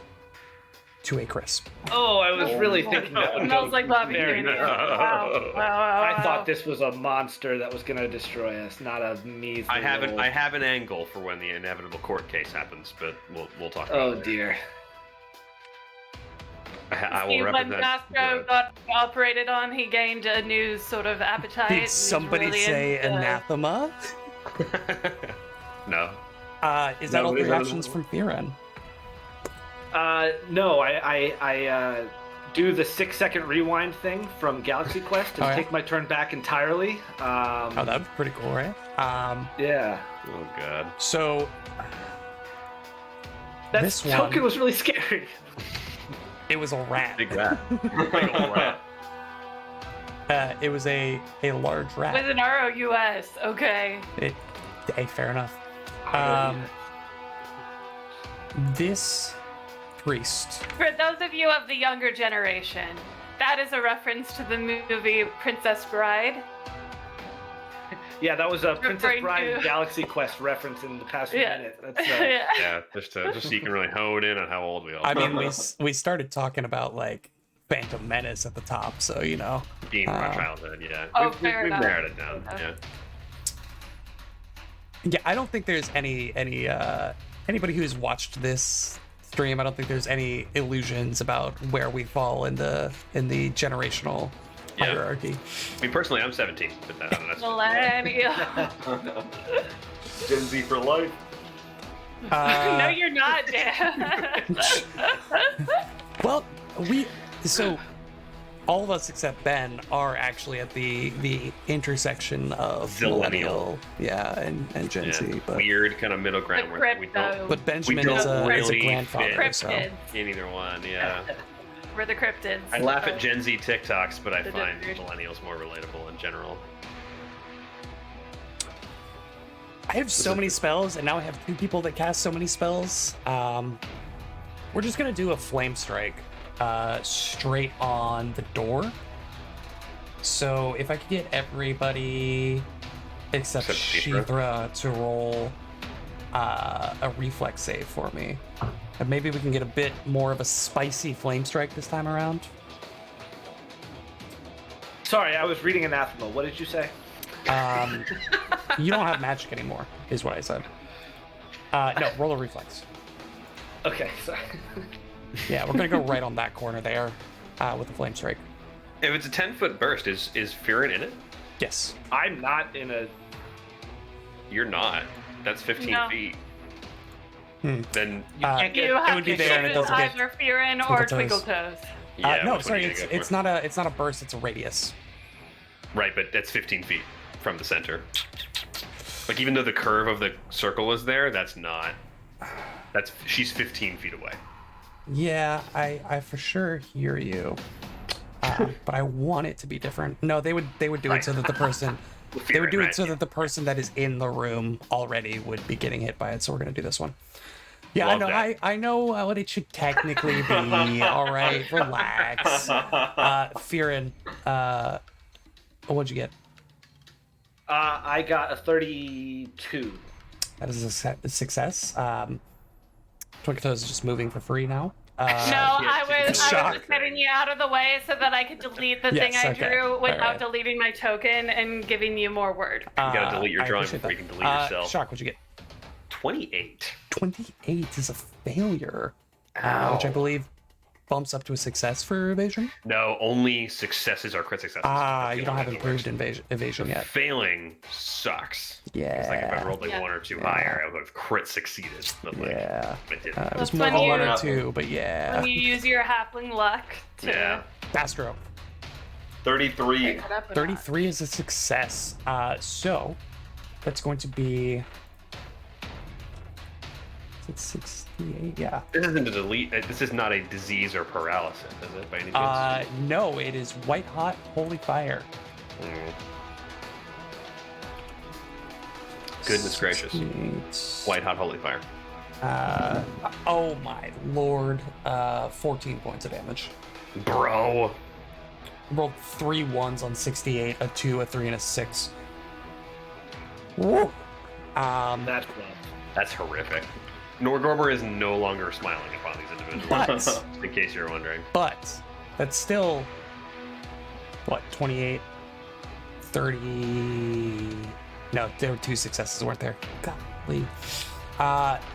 to a crisp. Oh, I was really thinking that would Smells go like barbecue. very Wow. good. Wow. I thought this was a monster that was going to destroy us, not a measly. I little- have an angle for when the inevitable court case happens, but we'll talk about Oh it. dear. I will See, when represent. Mastro got operated on, he gained a new sort of appetite. Did He's somebody really say into- anathema? No. Is that No, all we three don't- actions from Theron? No, I do the 6-second rewind thing from Galaxy Quest and Oh, yeah? take my turn back entirely. Oh, that'd be pretty cool, right? Yeah. Oh god. So That This token one- was really scary. it was a rat. Big rat. Big old rat. It was a large With rat. an ROUS, okay. Hey, fair enough. This priest. For those of you of the younger generation, that is a reference to the movie Princess Bride. Yeah, that was a Princess Referring Bride to- Galaxy Quest reference in the past Yeah. minute. That's, Yeah. Yeah, just so you can really hone in on how old we all. I mean, are. we started talking about like Phantom Menace at the top, so you know. being from our childhood. Yeah. Oh, we've fair enough. narrowed it down. Okay. Yeah. Yeah, I don't think there's anybody who's watched this stream. I don't think there's any illusions about where we fall in the generational Yeah. hierarchy. I mean, personally, I'm 17, but that's Millennial. Gen Z for life. No, you're not, Dan. Well, so all of us except Ben are actually at the intersection of Zillennial. millennial, and Gen Z. But weird kind of middle ground The where we crypto. don't. but Benjamin don't is a really grandfather, fit. so Cryptids. in either one. Yeah. We're the cryptids. I laugh at Gen Z TikToks, but I The find different- millennials more relatable in general. I have so many spells, and now I have 2 people that cast so many spells. We're just gonna do a flame strike straight on the door. So if I could get everybody except Except Shithra to roll a reflex save for me, and maybe we can get a bit more of a spicy flame strike this time around. Sorry, I was reading Anathema. What did you say? You don't have magic anymore, is what I said. No, roll a reflex. Okay, sorry. Yeah, we're gonna go right on that corner there with the flame strike. If it's a 10-foot burst, is Firin in it? Yes. I'm not in a. You're not. That's 15 No. feet. Hmm. Then You can't get. You have would be to there and it choose doesn't get either Fearin or Twinkle Toes. Twinkle Toes. yeah. No, which one sorry, are you it's gonna go for? it's not a burst, it's a radius. Right, but that's 15 feet from the center. Like even though the curve of the circle is there, that's not. She's 15 feet away. Yeah, I for sure hear you. But I want it to be different. No, they would do it so that the person they would do it so that the person that is in the room already would be getting hit by it. So we're gonna do this one. Yeah, Love I know. that. I know what it should technically be. All right, relax. Fearin, what'd you get? I got a 32. That is a success. Twinkle Toes is just moving for free now. No, yeah, I was shock. just getting you out of the way so that I could delete the Yes, thing I okay. drew without Alright. deleting my token and giving you more word. You gotta delete your I drawing appreciate before that. you can delete yourself. Shock, what'd you get? 28. 28 is a failure, Ow. which I believe bumps up to a success for evasion? No, only successes are crit successes. You don't have improved evasion yet. Failing sucks. Yeah. It's like if I rolled like Yeah. 1 or 2 higher, I would have crit succeeded. But like, Yeah. it didn't. It was That's more when than 1 you- or 2, but yeah. When you use your halfling luck to Yeah. Astro. 33. pick it up a notch. 33 is a success. So that's going to be. It's 68. Yeah. This isn't a delete. This is not a disease or paralysis, is it? By any chance? No, it is white hot holy fire. Mm. Goodness gracious. 68. White hot holy fire. Oh my lord. 14 points of damage. Bro. Rolled 3 1s on 68, a 2, a 3, and a 6. Woo! That's rough. That's horrific. Norgorber is no longer smiling upon these individuals. But, Just in case you're wondering. but, that's still, what, 28, 30, no, there were 2 successes, weren't there? Golly.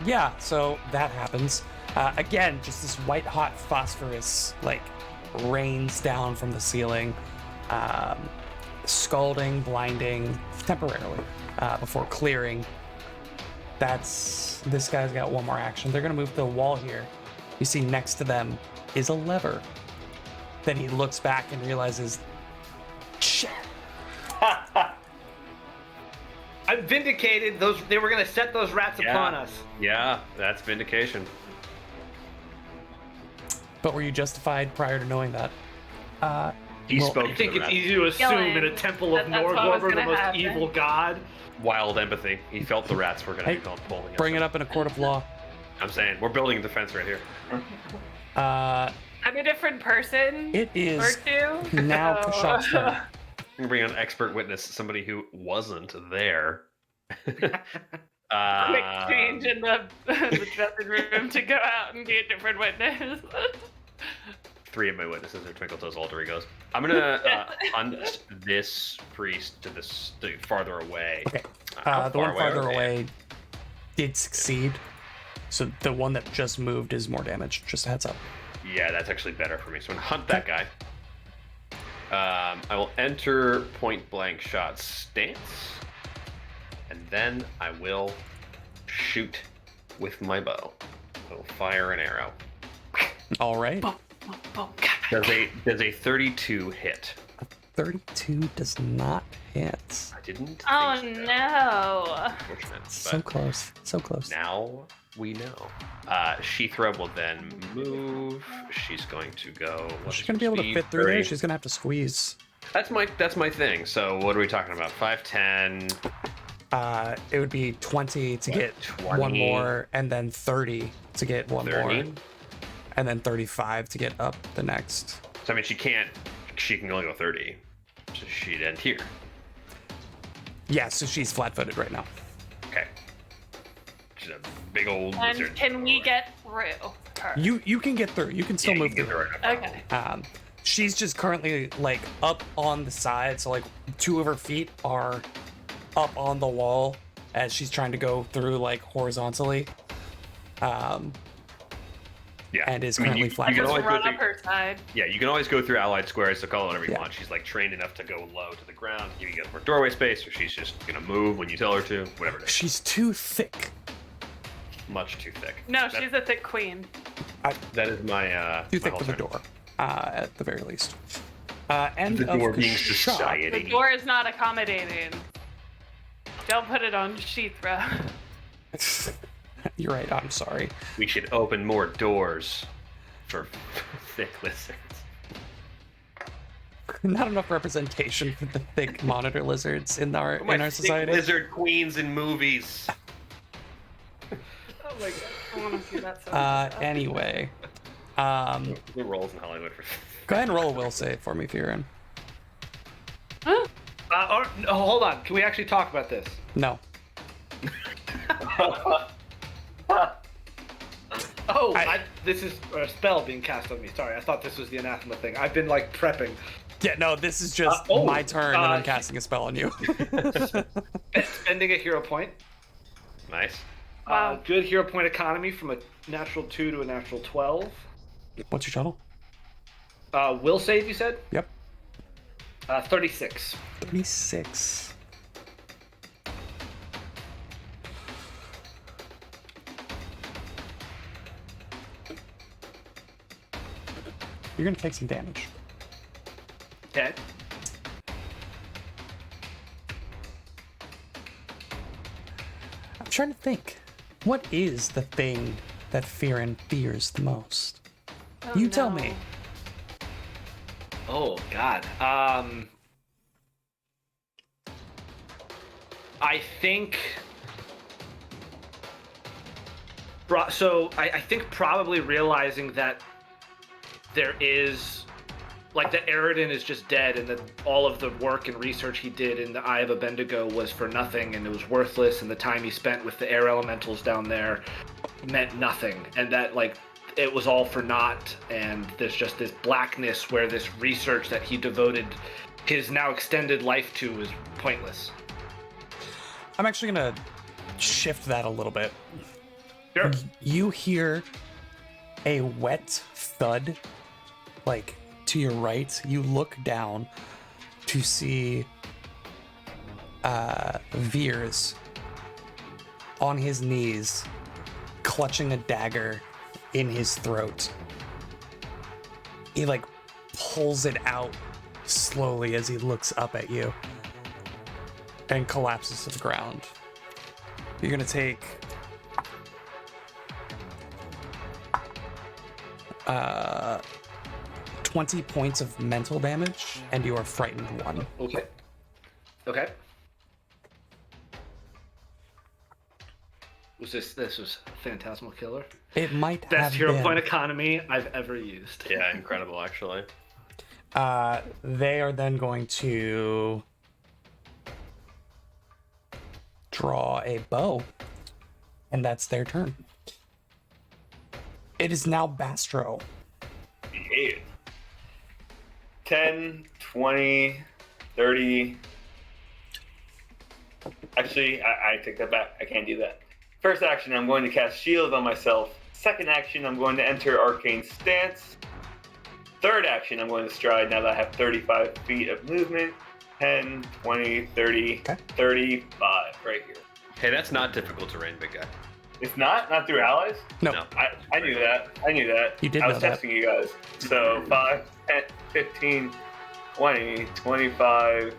Yeah, so that happens. Again, just this white hot phosphorus, like, rains down from the ceiling, scalding, blinding, temporarily, before clearing. This guy's got one more action. They're gonna move to the wall here. You see next to them is a lever. Then he looks back and realizes, shit. I'm vindicated. They were gonna set those rats upon us. Yeah, that's vindication. But were you justified prior to knowing that? He Well, spoke I to think the it's rat. easy to assume Killing. in a temple of That's what was Norgorber, the gonna most happen. evil god. Wild empathy. He felt the rats were going to Hey, be pulling us. Bring it up in a court of law. I'm saying, we're building a defense right here. I'm a different person. It or is 2. now so- Kashav's turn. We bring on expert witness, somebody who wasn't there. Quick change in the dressing room to go out and be a different witness. 3 of my witnesses are Twinkletoes alter egos. I'm gonna hunt this priest to farther away. Okay. How The one far farther are they? away did succeed. So the one that just moved is more damage. Just a heads up. Yeah, that's actually better for me. So I'm gonna hunt that guy. I will enter point blank shot stance, and then I will shoot with my bow. I will fire an arrow. All right. Does a 32 hit? 32 does not hit. I didn't. Oh think so. no. Unfortunate, So but close. So close. now we know. Sheathra will then move. She's going to go. what's She's gonna be able to speed? fit through there. 30. She's gonna have to squeeze. That's my thing. So what are we talking about? 5, 10. It would be 20 to What, get 20? one more, and then 30 to get one 30? more, and then 35 to get up the next. So I mean, she can only go 30. So she'd end here. Yeah, so she's flat-footed right now. Okay. She's a big old And lizard. can we get through her? You can get through. You can still Yeah, you move can through. get her. Okay. She's just currently like up on the side, so like 2 of her feet are up on the wall as she's trying to go through like horizontally. Yeah. And is I mean, currently you flat. can Just always go run through, up her side. yeah, you can always go through allied squares, so call it whatever you Yeah. want. She's like trained enough to go low to the ground, give you guys more doorway space, or she's just gonna move when you tell her to, whatever it is. She's too thick. Much too thick. No, That- she's a thick queen. that is my Too my thick whole for the turn. door, at the very least. End The of door being Kashaw. society. The door is not accommodating. Don't put it on Sheathra. You're right. I'm sorry. We should open more doors for thick lizards. Not enough representation for the thick monitor lizards in our My thick society. lizard queens in movies. Oh my god. I want to see that so Anyway, The roles in Hollywood for go ahead and roll a will save for me, Firen. No, hold on. Can we actually talk about this? No. Oh, I- this is a spell being cast on me. Sorry, I thought this was the anathema thing. I've been like prepping. Yeah, no. This is just oh, my turn, and I'm uh, casting a spell on you. Spending a hero point. Nice. Wow. Good hero point economy from a natural 2 to a natural 12. What's your total? Will save, you said? Yep. 36. 36. You're gonna take some damage. Okay. I'm trying to think. What is the thing that Fearin fears the most? Oh, You tell no. me. Oh God. I think. So I think probably realizing that there is, like, that Eridan is just dead, and that all of the work and research he did in the Eye of Abendigo was for nothing, and it was worthless, and the time he spent with the air elementals down there meant nothing, and that, like, it was all for naught, and there's just this blackness where this research that he devoted his now extended life to was pointless. I'm actually gonna shift that a little bit. Sure. You hear a wet thud, like, to your right. You look down to see Veers on his knees, clutching a dagger in his throat. He, like, pulls it out slowly as he looks up at you and collapses to the ground. You're gonna take 20 points of mental damage, and you are frightened 1. Okay. Okay. This was Phantasmal Killer? It might Best have hero been. point economy I've ever used. Yeah, incredible, actually. They are then going to draw a bow, and that's their turn. It is now Bastro. Yeah. 10, 20, 30. Actually, I take that back. I can't do that. First action, I'm going to cast Shield on myself. Second action, I'm going to enter Arcane Stance. Third action, I'm going to Stride now that I have 35 feet of movement. 10, 20, 30, Okay. 35 right here. Hey, that's not difficult terrain, big guy. It's not through allies? No. No. I knew that. I knew that. You did I was know that. testing you guys. So 5, 10, 15, 20, 25.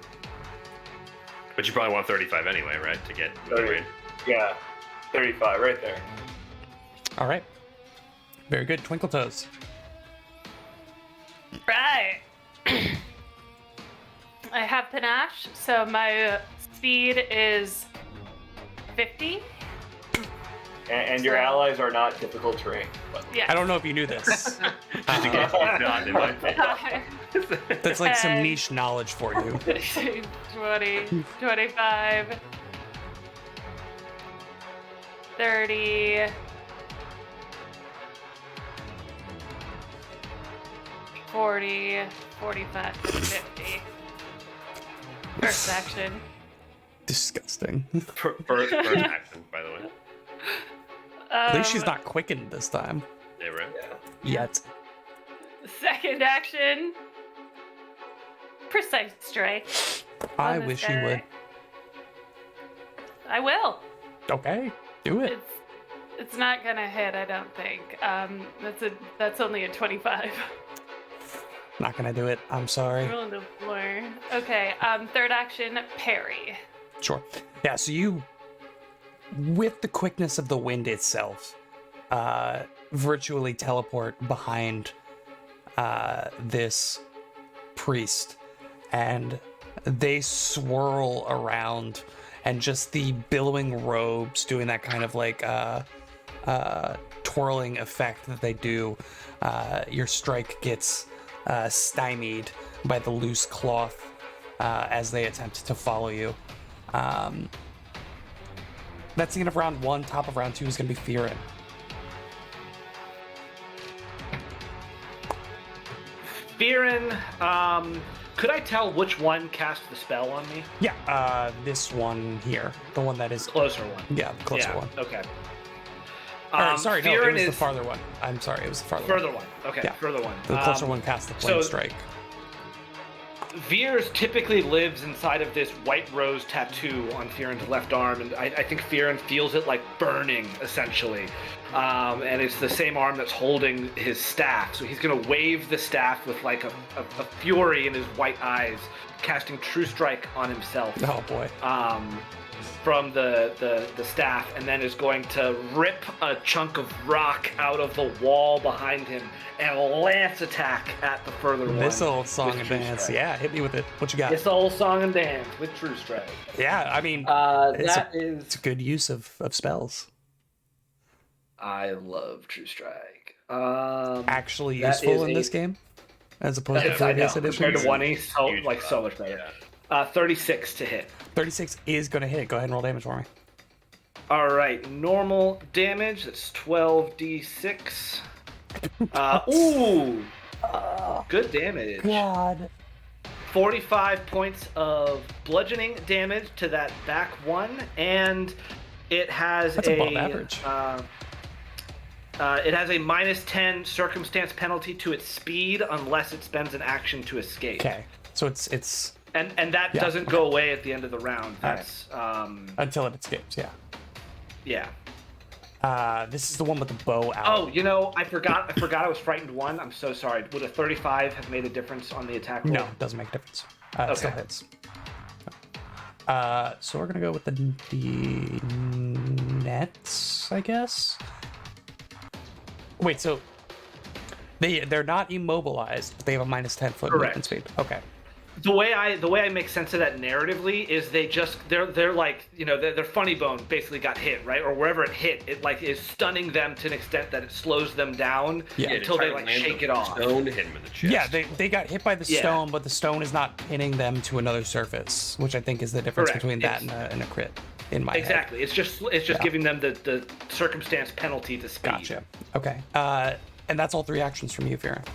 But you probably want 35 anyway, right? To get with the 30. rain. Yeah, 35 right there. All right. Very good. Twinkle Toes. Right. I have panache, so my speed is 50. And your allies are not difficult terrain. But Yeah. I don't know if you knew this. Just in case he's not, it might be. That's like some And- niche knowledge for you. 20, 25, 30, 40, 45, 50. First action. Disgusting. First action, by the way. At least she's not quickened this time. Yeah, right. Yet. Second action. Precise strike. I on this wish you guy. would. I will. Okay. Do it. It's not gonna hit, I don't think. That's only a 25. Not gonna do it. I'm sorry. Rolling the floor. Okay. Third action, parry. Sure. Yeah, so you, with the quickness of the wind itself, virtually teleport behind this priest, and they swirl around, and just the billowing robes doing that kind of like twirling effect that they do. Your strike gets stymied by the loose cloth as they attempt to follow you. That's the end of round 1. Top of round 2 is going to be Fearin. Fearin, could I tell which one cast the spell on me? Yeah, this one here, the one that is Closer one. the closer Yeah, one. okay. Sorry, no, it Fearon was the is farther one. I'm sorry, it was the farther further one. Okay, Yeah. further one. The closer one cast the flame so- strike. Veers typically lives inside of this white rose tattoo on Fearon's left arm, and I think Fearon feels it like burning, essentially. And it's the same arm that's holding his staff. So he's going to wave the staff with like a fury in his white eyes, casting True Strike on himself. Oh boy. From the staff, and then is going to rip a chunk of rock out of the wall behind him and lance attack at the further one. This old song with and True dance. Strike. Yeah, hit me with it. What you got? This old song and dance with True Strike. Yeah, I mean, it's It's a good use of spells. I love True Strike. Actually that useful is in this a- game, as opposed to I know, previous compared editions. to 1E, so Huge like so buff, much better. yeah. 36 to hit. 36 is going to hit. Go ahead and roll damage for me. All right, normal damage. That's 12d6. Ooh, good damage. God. 45 points of bludgeoning damage to that back one, and it has That's above average. It has a -10 circumstance penalty to its speed unless it spends an action to escape. Okay, so it's And that Yeah, doesn't go away at the end of the round. All right. That's until it escapes. Yeah. yeah. This is the one with the bow out. Oh, you know, I forgot I was frightened one. I'm so sorry. Would a 35 have made a difference on the attack roll? No, it doesn't make a difference. It still Okay. hits. So we're gonna go with the nets, I guess. Wait, so they're not immobilized, but they have a -10 foot movement Correct. speed. Okay. The way I make sense of that narratively is they're like, you know, their funny bone basically got hit, right? Or wherever it hit, it like is stunning them to an extent that it slows them down Yeah. until try they to like land shake the it off. Stone to hit him in the chest. Yeah, they got hit by the Yeah. stone, but the stone is not pinning them to another surface, which I think is the difference Correct. between that It's- and a crit in my head. Exactly. It's just Yeah. giving them the circumstance penalty to speed. Gotcha. Okay. And that's all 3 actions from you, Fearon.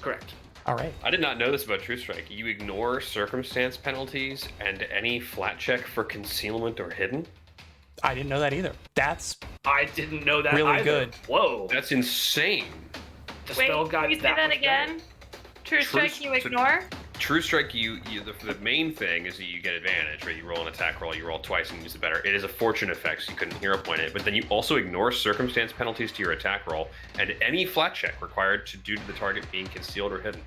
Correct. All right. I did not know this about True Strike. You ignore circumstance penalties and any flat check for concealment or hidden. I didn't know that either. That's I didn't know that Really either. good. Whoa. That's insane. The Wait, spell got can you say that that much again? True Strike, you ignore? True Strike, the main thing is that you get advantage, right? You roll an attack roll, you roll twice and use the better. It is a fortune effect, so you couldn't hero point it, but then you also ignore circumstance penalties to your attack roll and any flat check required due to the target being concealed or hidden.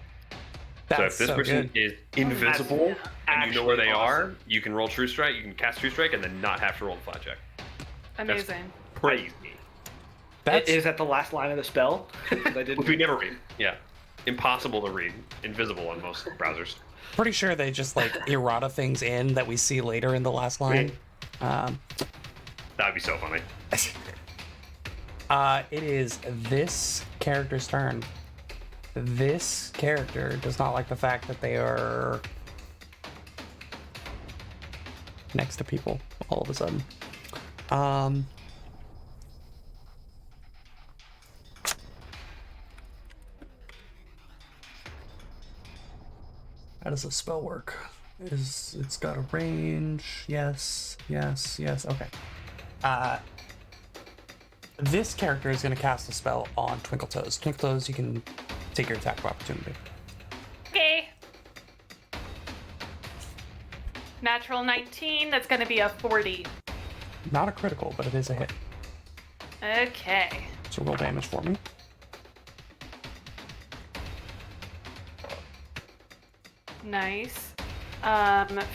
that's So if this person good. is invisible and you know where they actually are, awesome. you can roll True Strike, you can cast True Strike, and then not have to roll the flat check. Amazing. Crazy. That's Is that the last line of the spell? I Which didn't. we never read. Yeah. Impossible to read. Invisible on most browsers. pretty sure they just like errata things in that we see later in the last line. That'd be so funny. It is this character's turn. This character does not like the fact that they are next to people all of a sudden. How does the spell work? It's got a range? Yes. Okay. This character is going to cast a spell on Twinkle Toes. Twinkle Toes, you can take your attack of opportunity. Okay. Natural 19, that's going to be a 40. Not a critical, but it is a hit. Okay. So roll damage for me. Nice.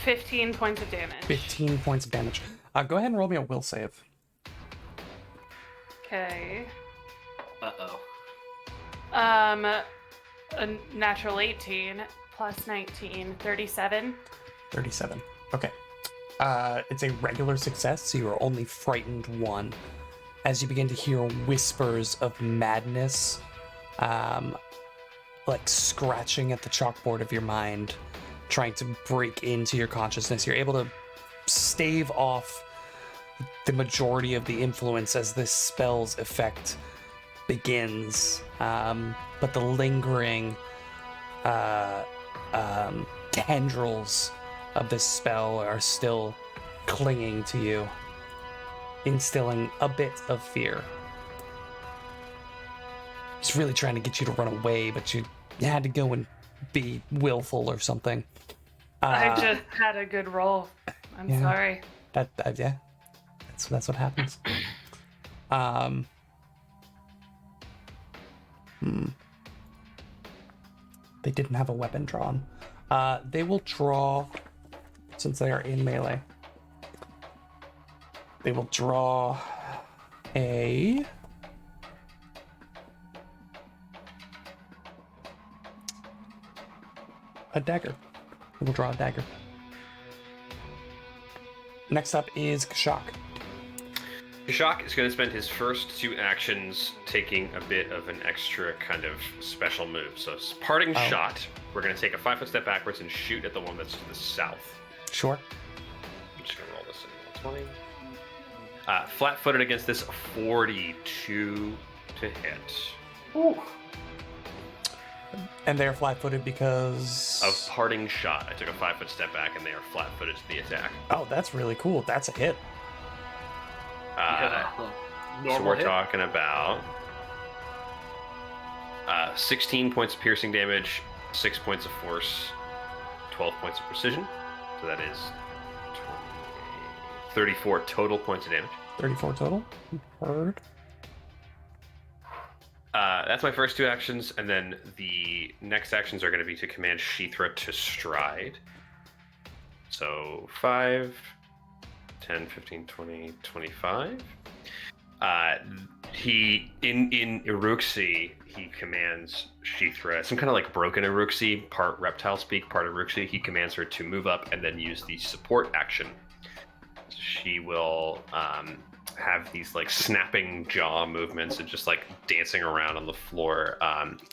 15 points of damage. 15 points of damage. Go ahead and roll me a will save. Okay. Uh-oh. A natural 18 plus 19, 37. 37. Okay. It's a regular success, so you are only frightened 1. As you begin to hear whispers of madness, like scratching at the chalkboard of your mind, trying to break into your consciousness, you're able to stave off the majority of the influence as this spell's effect begins. But the lingering tendrils of this spell are still clinging to you, instilling a bit of fear. He's really trying to get you to run away, but you had to go and be willful or something. I just had a good roll. I'm Yeah. sorry. Yeah, that's what happens. They didn't have a weapon drawn. They will draw, since they are in melee. They will draw a dagger. They will draw a dagger. Next up is Kashak. Kashak is going to spend his first 2 actions taking a bit of an extra kind of special move. So, parting shot, we're going to take a 5-foot step backwards and shoot at the one that's to the south. Sure. I'm just going to roll this in 20. Flat-footed against this 42 to hit. Ooh. And they're flat-footed because Of parting shot. I took a 5-foot step back and they are flat-footed to the attack. Oh, that's really cool. That's a hit. So we're talking about 16 points of piercing damage, 6 points of force, 12 points of precision. So that is 34 total points of damage. 34 total. Heard. That's my first 2 actions, and then the next actions are going to be to command Shithra to stride. So 5, 10, 15, 20, 25. He in Uruxi, he commands Shithra, some kind of like broken Uruxi, part reptile speak, part Uruxi. He commands her to move up and then use the support action. She will have these like snapping jaw movements and just like dancing around on the floor.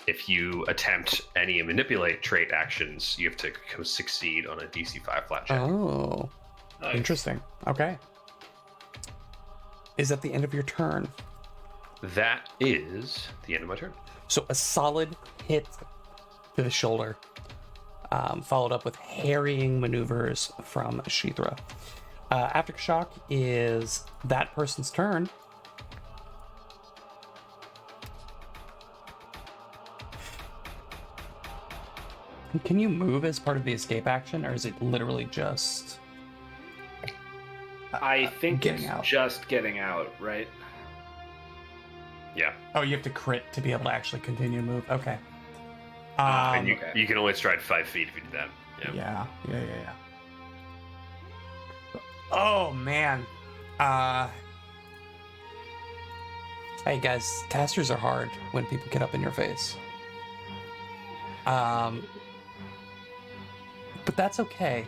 If you attempt any manipulate trait actions, you have to succeed on a DC 5 flat check. Oh, Nice. interesting. Okay. Is at the end of your turn. That is the end of my turn. So a solid hit to the shoulder, followed up with harrying maneuvers from Shithra. After Kashak is that person's turn. Can you move as part of the escape action, or is it literally just I think getting it's out? just getting out, right? Yeah. Oh, you have to crit to be able to actually continue to move. Okay. And okay. you can only stride 5 feet if you do that. Yeah. Yeah. Oh man. Hey guys, casters are hard when people get up in your face. But that's okay.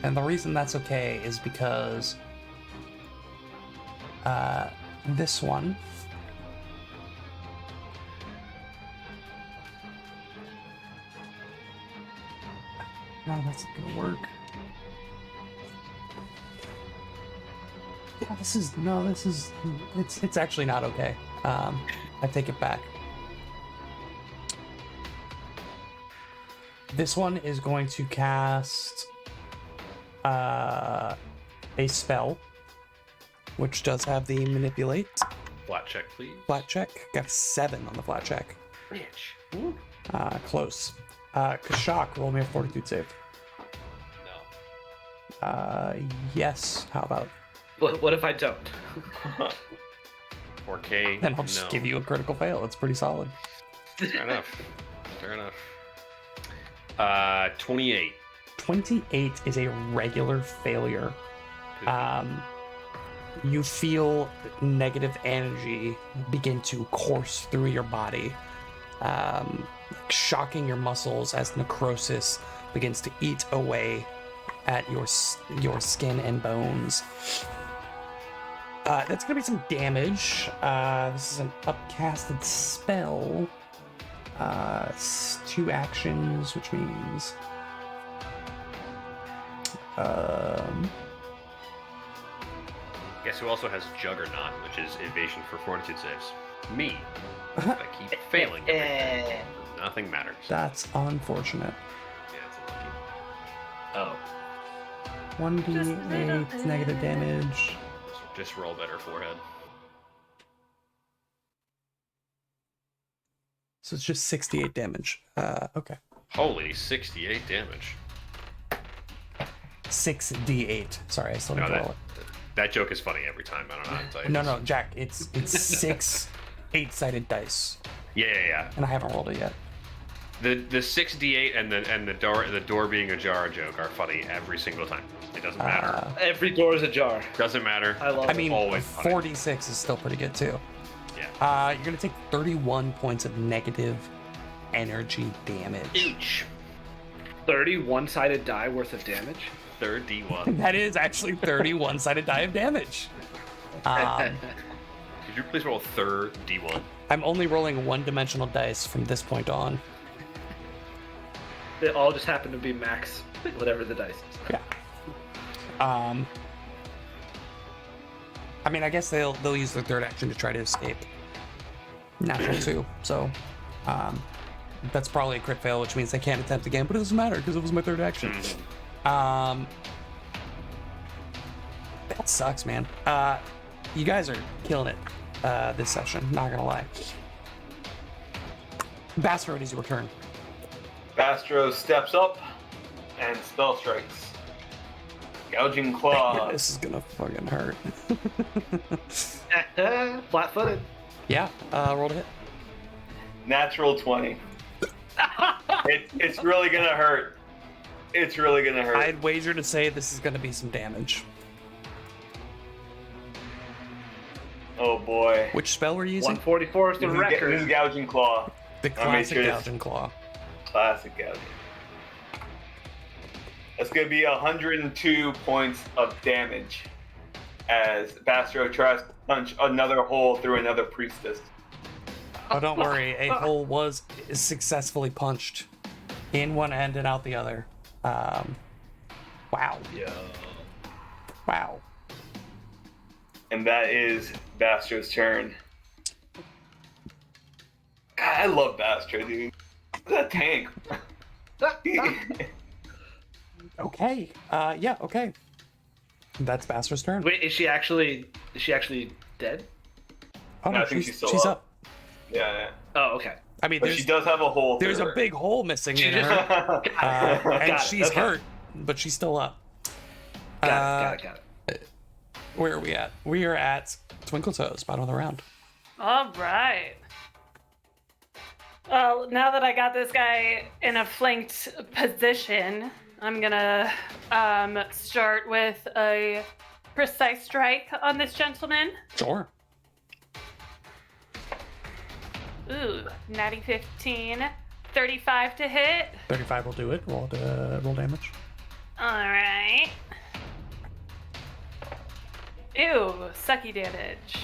And the reason that's okay is because this one no, that's not gonna work. Yeah, it's actually not okay. I take it back. This one is going to cast a spell, which does have the manipulate. Flat check, please. Flat check. Got a 7 on the flat check. Bitch. Close. Kashak, roll me a fortitude save. No. Yes. How about? What if I don't? 4K. Then I'll just give you a critical fail. It's pretty solid. Fair enough. 28. 28 is a regular failure. You feel negative energy begin to course through your body, shocking your muscles as necrosis begins to eat away at your skin and bones. That's gonna be some damage. This is an upcasted spell. 2 actions, which means Guess who also has Juggernaut, which is evasion for fortitude saves? Me. I keep failing. everything. Nothing matters. that's unfortunate. Yeah, it's unlucky. 1d8 negative damage. Just roll better, forehead. So it's just 68 damage. Okay. Holy 68 damage. 6d8. Sorry, I still need No, to roll it. that joke is funny every time. I don't know how to tell you. No, Jack. It's 6 8-sided dice, Yeah. and I haven't rolled it yet. The 6d8 and the door being ajar joke are funny every single time. It doesn't matter. Every door is ajar. Doesn't matter. I love I it. mean, always funny. 46 is still pretty good too. Yeah. You're gonna take 31 points of negative energy damage. Each. 31-sided die worth of damage. 31. That is actually 31 sided die of damage. Could you please roll a third d1? I'm only rolling one-dimensional dice from this point on. They all just happen to be max, whatever the dice is. Yeah. I mean, I guess they'll use their third action to try to escape. Natural 2, so that's probably a crit fail, which means they can't attempt again. But it doesn't matter because it was my third action. That sucks, man. You guys are killing it this session. Not gonna lie. Bastro, it is your turn. Bastro steps up and spell strikes. Gouging Claw. This is gonna fucking hurt. Flat-footed. Yeah, roll to hit. Natural 20. It's really gonna hurt. It's really gonna hurt. I'd wager to say this is gonna be some damage. Oh boy. Which spell were you using? 144 is the This record. is Gouging Claw. The I'll make classic sure this- Gouging Claw. Classic Gouging. That's gonna be 102 points of damage as Bastro tries to punch another hole through another priestess. Oh, don't worry. A hole was successfully punched in one end and out the other. Wow. Yeah. Wow. And that is Bastro's turn. God, I love Bastro, dude. That tank. Okay. Yeah, okay. That's Bastro's turn. Wait, is she actually dead? Oh, No, no, I think she's she's still up. Yeah. Oh, okay. I mean, But there's, she does have a hole. there's through a her. big hole missing She in just her. And Got it, she's okay. hurt, but she's still up. Got it. Where are we at? We are at Twinkle Toes, bottom of the round. All right. Well, now that I got this guy in a flanked position, I'm gonna start with a precise strike on this gentleman. Sure. Ooh, natty 15, 35 to hit. 35 will do it. Roll damage. All right. Ew, sucky damage.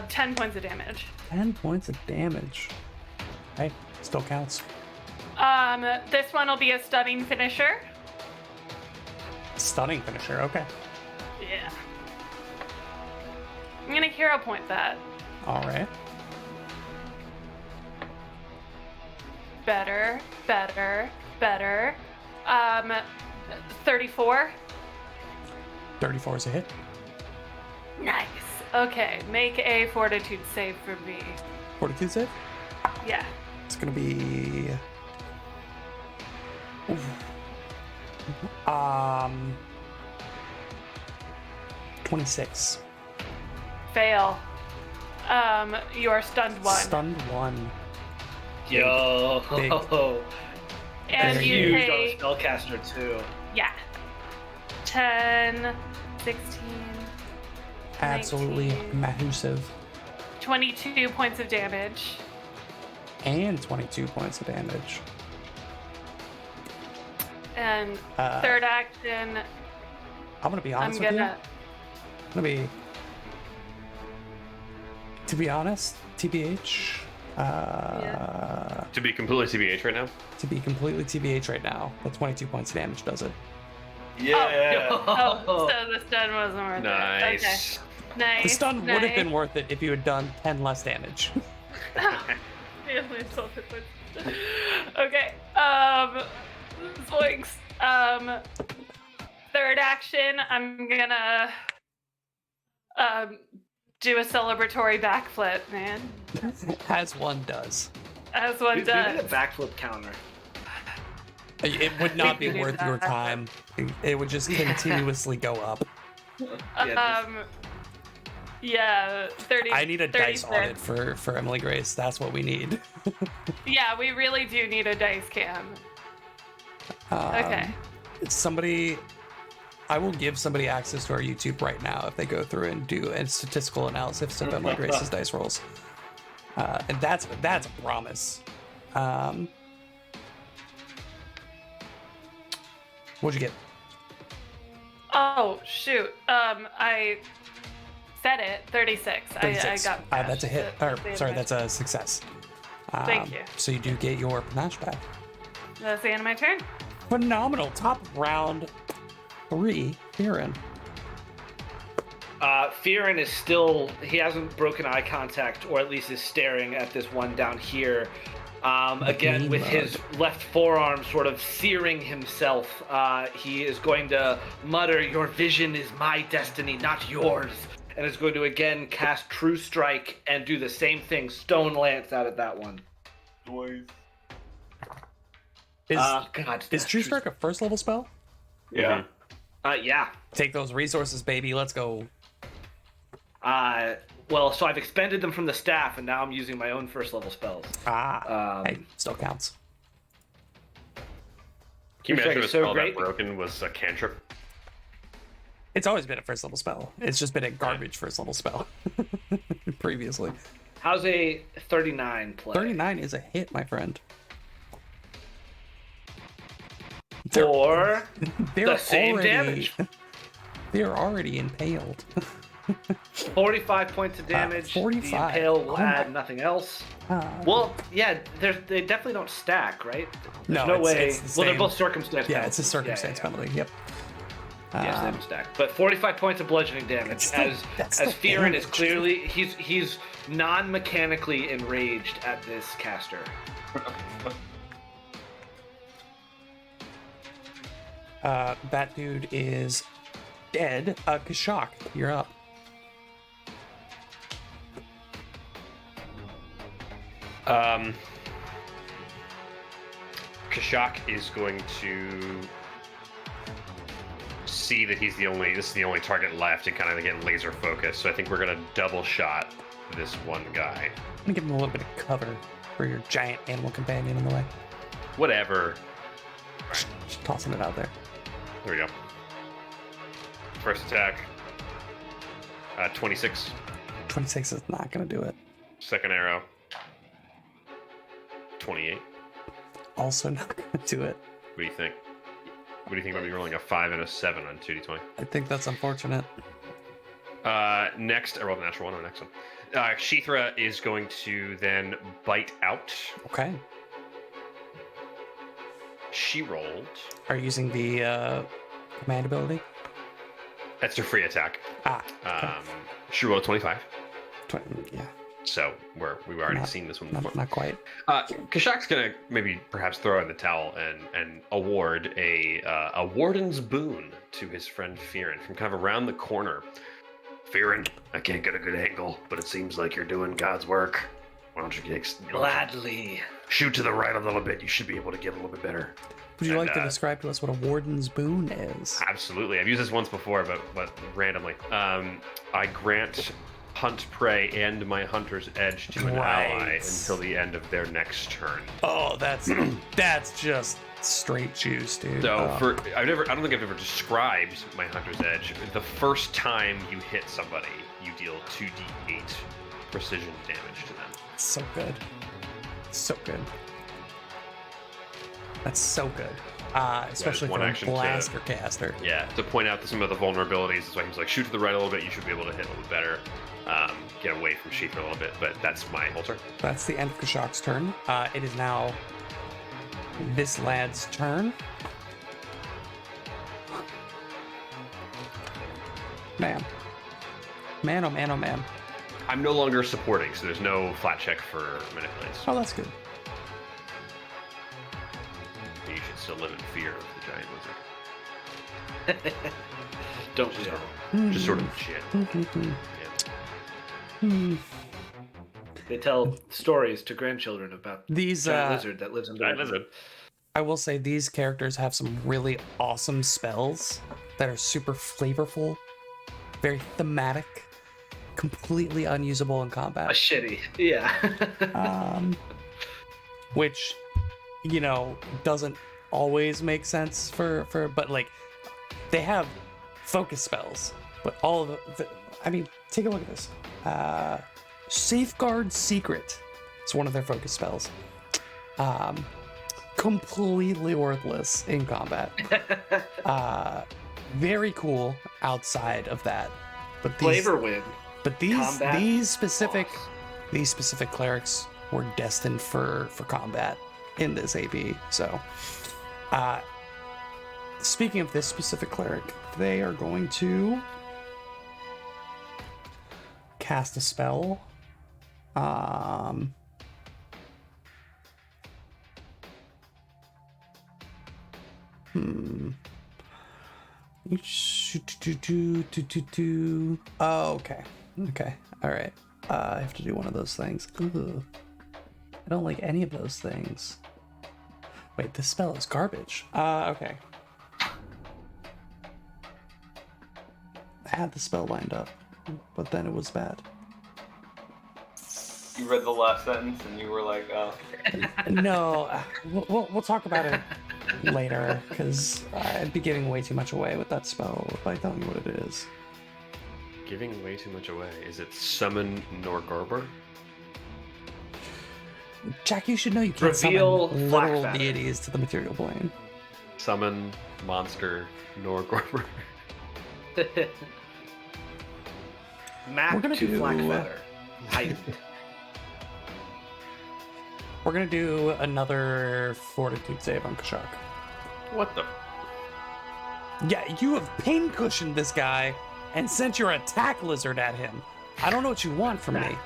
10 points of damage. 10 points of damage. Hey, still counts. This one will be a stunning finisher. Stunning finisher. Okay. Yeah. I'm gonna hero point that. All right. Better. 34. 34 is a hit. Nice. Okay, make a fortitude save for me. Fortitude save. Yeah. It's gonna be. Oof. 26. Fail. You are stunned one. Stunned 1. Yo. Big. And Very you Huge on a take, spellcaster too. yeah. 10, 16, Absolutely 19. massive. 22 points of damage. And 22 points of damage. And Uh, third action, I'm gonna be I'm honest with you. gonna. I'm gonna be. To be honest, TBH. To be completely TBH right now? To be completely TBH right now, the 22 points of damage does it. Yeah. Oh, so the stun wasn't worth it. Nice. Okay. Nice. The stun would have nice. been worth it if you had done 10 less damage. Yeah, myself it was- Okay. Zoinks. Third action, I'm gonna do a celebratory backflip, man. As one does. As one We need a does. backflip counter. It would not be We do worth your that. time. It would just continuously go up. Yeah, 30. I need a dice 36. audit for Emily Grace. That's what we need. Yeah, we really do need a dice cam. Okay. Somebody, I will give somebody access to our YouTube right now if they go through and do a statistical analysis of Emily Grace's dice rolls. And that's a promise. What'd you get? Oh shoot. I said it. 36. 36. I got. That's a hit. Or sorry, that's a success. Thank you. So you do get your panache back. That's the end of my turn. Phenomenal. Top of round 3. Kieran. Fearin is still, he hasn't broken eye contact, or at least is staring at this one down here. Again, with his left forearm sort of searing himself, he is going to mutter, "Your vision is my destiny, not yours," and is going to again cast True Strike and do the same thing, Stone Lance out at that one. Boys. God, Is True Strike a first level spell? Yeah. Yeah. Take those resources, baby. Let's go. Well, so I've expended them from the staff, and now I'm using my own first level spells. Hey, still counts. Can you True Strike imagine if a is so spell great. that broken was a cantrip? It's always been a first level spell. It's just been a garbage first level spell previously. How's a 39 play? 39 is a hit, my friend. For They're the same already, damage. They're already impaled. 45 points of damage. 45. The impale will Oh add my- nothing else. Uh, Well, yeah, they definitely don't stack, right? No, There's no it's- way. it's the Well, they're same. both circumstance. yeah, it's a penalties. circumstance penalty. Yep. Yes, they don't stack. But 45 points of bludgeoning damage. still- that's As still Fearin is damage. clearly he's non-mechanically enraged at this caster. That dude is dead. Kashak, you're up. Kashak is going to see that this is the only target left and kind of get laser focused. So I think we're gonna double shot this one guy. I'm gonna give him a little bit of cover for your giant animal companion in the way. Whatever. Just tossing it out there. There we go. First attack. 26. 26 is not gonna do it. Second arrow. 28. Also not gonna do it. What do you think? What do you think about me rolling a 5 and a 7 on 2d20? I think that's unfortunate. Next, I rolled a natural 1 on the next one. Sheethra is going to then bite out. Okay. She rolled. Are you using the command ability? That's her free attack. Okay. She rolled a 25. 20, yeah, So we've already Not- seen this one before. not quite. Kashak's gonna maybe perhaps throw in the towel and award a warden's boon to his friend Fearin from kind of around the corner. Fearin, I can't get a good angle, but it seems like you're doing God's work. Why don't you Gladly. shoot to the right a little bit? You should be able to get a little bit better. Would you And, like to describe to us what a warden's boon is? Absolutely. I've used this once before, but randomly. I grant hunt prey and my hunter's edge to an ally Right. until the end of their next turn. Oh, that's just straight juice, dude. So Oh. I don't think I've ever described my hunter's edge. The first time you hit somebody, you deal 2d8 precision damage to them. So good. So good. That's so good. Especially one for a action to- blaster caster. Yeah, to point out some of the vulnerabilities. That's why he's like, shoot to the right a little bit. You should be able to hit a little bit better. Get away from Sheath a little bit, but that's my whole turn. That's the end of Kashak's turn. It is now this lad's turn. Man. Man, oh man, oh man. I'm no longer supporting, so there's no flat check for manipulates. Oh, that's good. You should still live in fear of the giant lizard. Don't Just you? sort of, just sort of shit. Yeah. They tell stories to grandchildren about These the giant lizard that lives in the Giant lizard. I will say these characters have some really awesome spells that are super flavorful, very thematic, completely unusable in combat. shitty. Yeah. Which, you know, doesn't always make sense but like they have focus spells, but all of I mean, take a look at this. Safeguard Secret. It's one of their focus spells. Completely worthless in combat. Very cool outside of that. But Flavor win. But Combat these specific boss. clerics were destined for combat in this AP. So, speaking of this specific cleric, they are going to cast a spell. Oh, okay. Okay. All right. I have to do one of those things. Ugh. I don't like any of those things. Wait, this spell is garbage. Okay. I had the spell lined up, but then it was bad. You read the last sentence and you were like, oh. No, we'll talk about it later, because I'd be giving way too much away with that spell if I tell you what it is. Giving way too much away. Is it summon Norgorber? Jack, you should know you can't Reveal summon literal Blackfeather. deities to the material plane. Summon monster Norgorber. Map We're gonna to do- Blackfeather. Height. We're gonna do another fortitude save on Kashak. What the? Yeah, you have pain cushioned this guy and sent your attack lizard at him. I don't know what you want from me.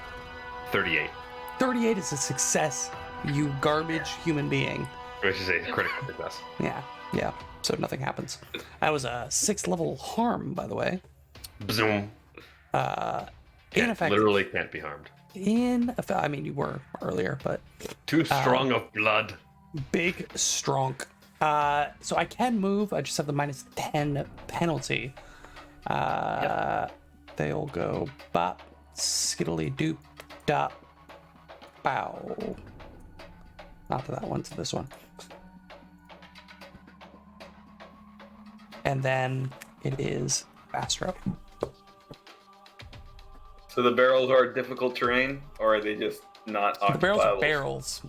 38. 38 is a success, you garbage human being. Which is a critical success. Yeah. So nothing happens. That was a 6th level harm, by the way. Zoom. In effect, Literally can't be harmed. I mean, you were earlier, but Too strong of blood. big strong. So I can move. I just have the -10 penalty. They'll go bop, skiddly doop, dop, bow. Not to that one, to this one. And then it is Astro. So the barrels are difficult terrain, or are they just not The barrels are occupiable? barrels.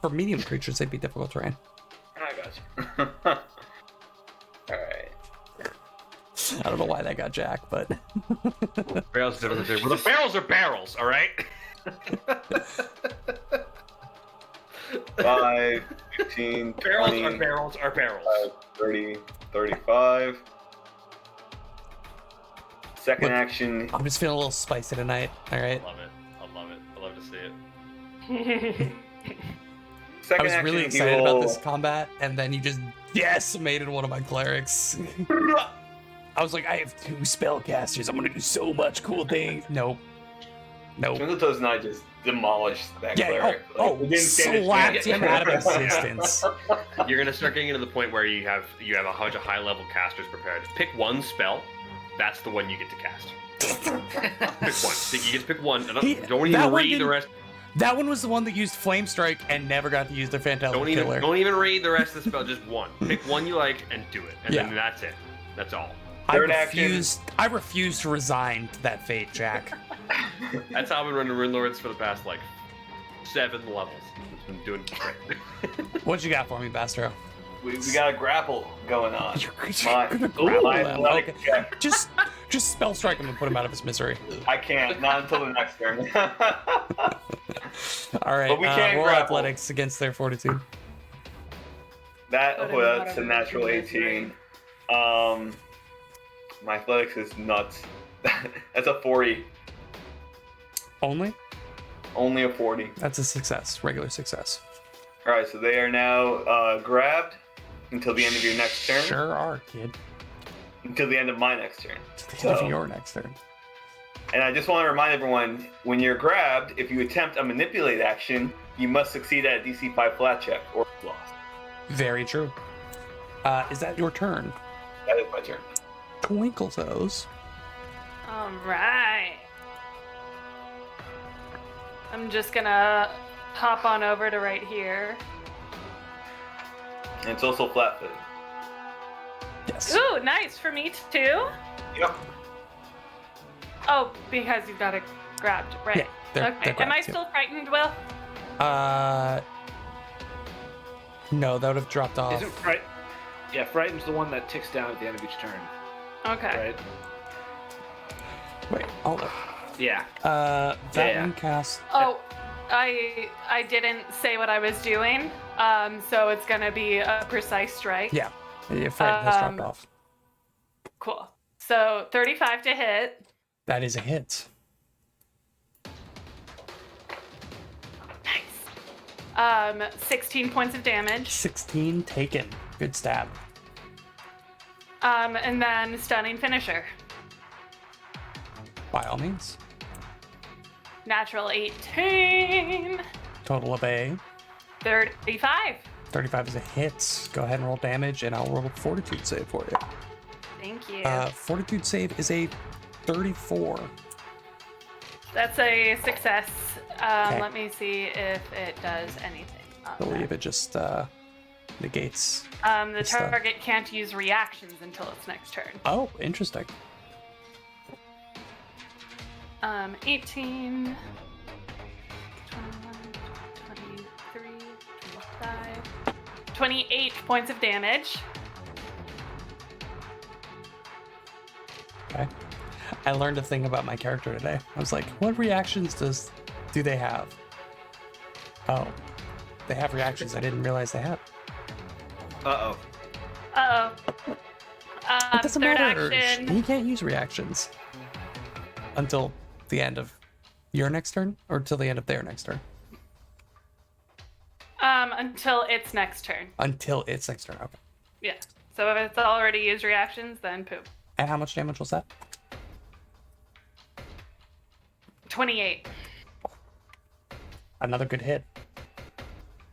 For medium creatures, they'd be difficult terrain. I got you. Alright. I don't know why that got Jack, but Barrels are difficult. Well, the barrels are barrels, all right? 5, 15, 20, barrels are barrels. 30, 35. Second Look, action. I'm just feeling a little spicy tonight. All right. I love it. I love it. I love to see it. I Second was action, really he excited about will- this combat, and then you just decimated one of my clerics. I was like, I have 2 spellcasters. I'm gonna do so much cool things. Nope. Twinkletoes and I just demolished that Yeah. cleric. Oh, he didn't stand a slapped chance. him out of existence. You're gonna start getting into the point where you have a bunch of high level casters prepared. Pick one spell. That's the one you get to cast. Pick one. You get to pick one. Don't He- even that one read the didn't- rest. That one was the one that used Flame Strike and never got to use their Phantasmal Killer. Don't even read the rest of the spell. Just one. Pick one you like and do it, and Yeah. then that's it. That's all. I Third action. refuse to resign to that fate, Jack. That's how I've been running Rune Lords for the past 7 levels. It's been doing great. What you got for me, Bastro? We got a grapple going on. You're My, gonna grapple my him. athletic Okay. check. Just spell strike him and put him out of his misery. I can't. Not until the next turn. All right, But we can't roll grapple. athletics against their fortitude. That's But a natural 18. My athletics is nuts. That's a 40. Only? Only a 40. That's a success, regular success. All right, so they are now grabbed until the end of your next turn. Sure are, kid. Until the end of my next turn. To the end So- of your next turn. And I just want to remind everyone, when you're grabbed, if you attempt a manipulate action, you must succeed at a DC 5 flat check or lost. Very true. Is that your turn? That is my turn. Twinkle toes. All right. I'm just gonna hop on over to right here. And it's also flat-footed. Yes. Ooh, nice for me too. Yep. Oh, because you've got it grabbed, right? Yeah, they're okay. Am grabbed I too. still frightened, Will? No, that would have dropped off. Isn't fright? Yeah, frightened's the one that ticks down at the end of each turn, Okay. right? Wait, hold up. Yeah. That Yeah. one cast. Oh, I didn't say what I was doing. So it's gonna be a precise strike. Yeah, your friend has dropped Um, off. Cool. So 35 to hit. That is a hit. Nice. 16 points of damage. 16 taken. Good stab. And then stunning finisher. By all means. Natural 18. Total of a 35. 35 is a hit. Go ahead and roll damage, and I'll roll a fortitude save for you. Thank you. Fortitude save is a 34. That's a success. Okay. Let me see if it does anything. I believe it just negates. The it's done. target can't use reactions until its next turn. Oh, interesting. 18, 21, 23, 25, 28 points of damage. Okay. I learned a thing about my character today. I was like, what reactions do they have? Oh, they have reactions I didn't realize they had. Uh-oh. Uh-oh. It doesn't Third matter. action. He can't use reactions until the end of your next turn, or till the end of their next turn. Until its next turn. Until its next turn. Okay. Yeah. So if it's already used reactions, then poop. And how much damage was that? 28. Another good hit.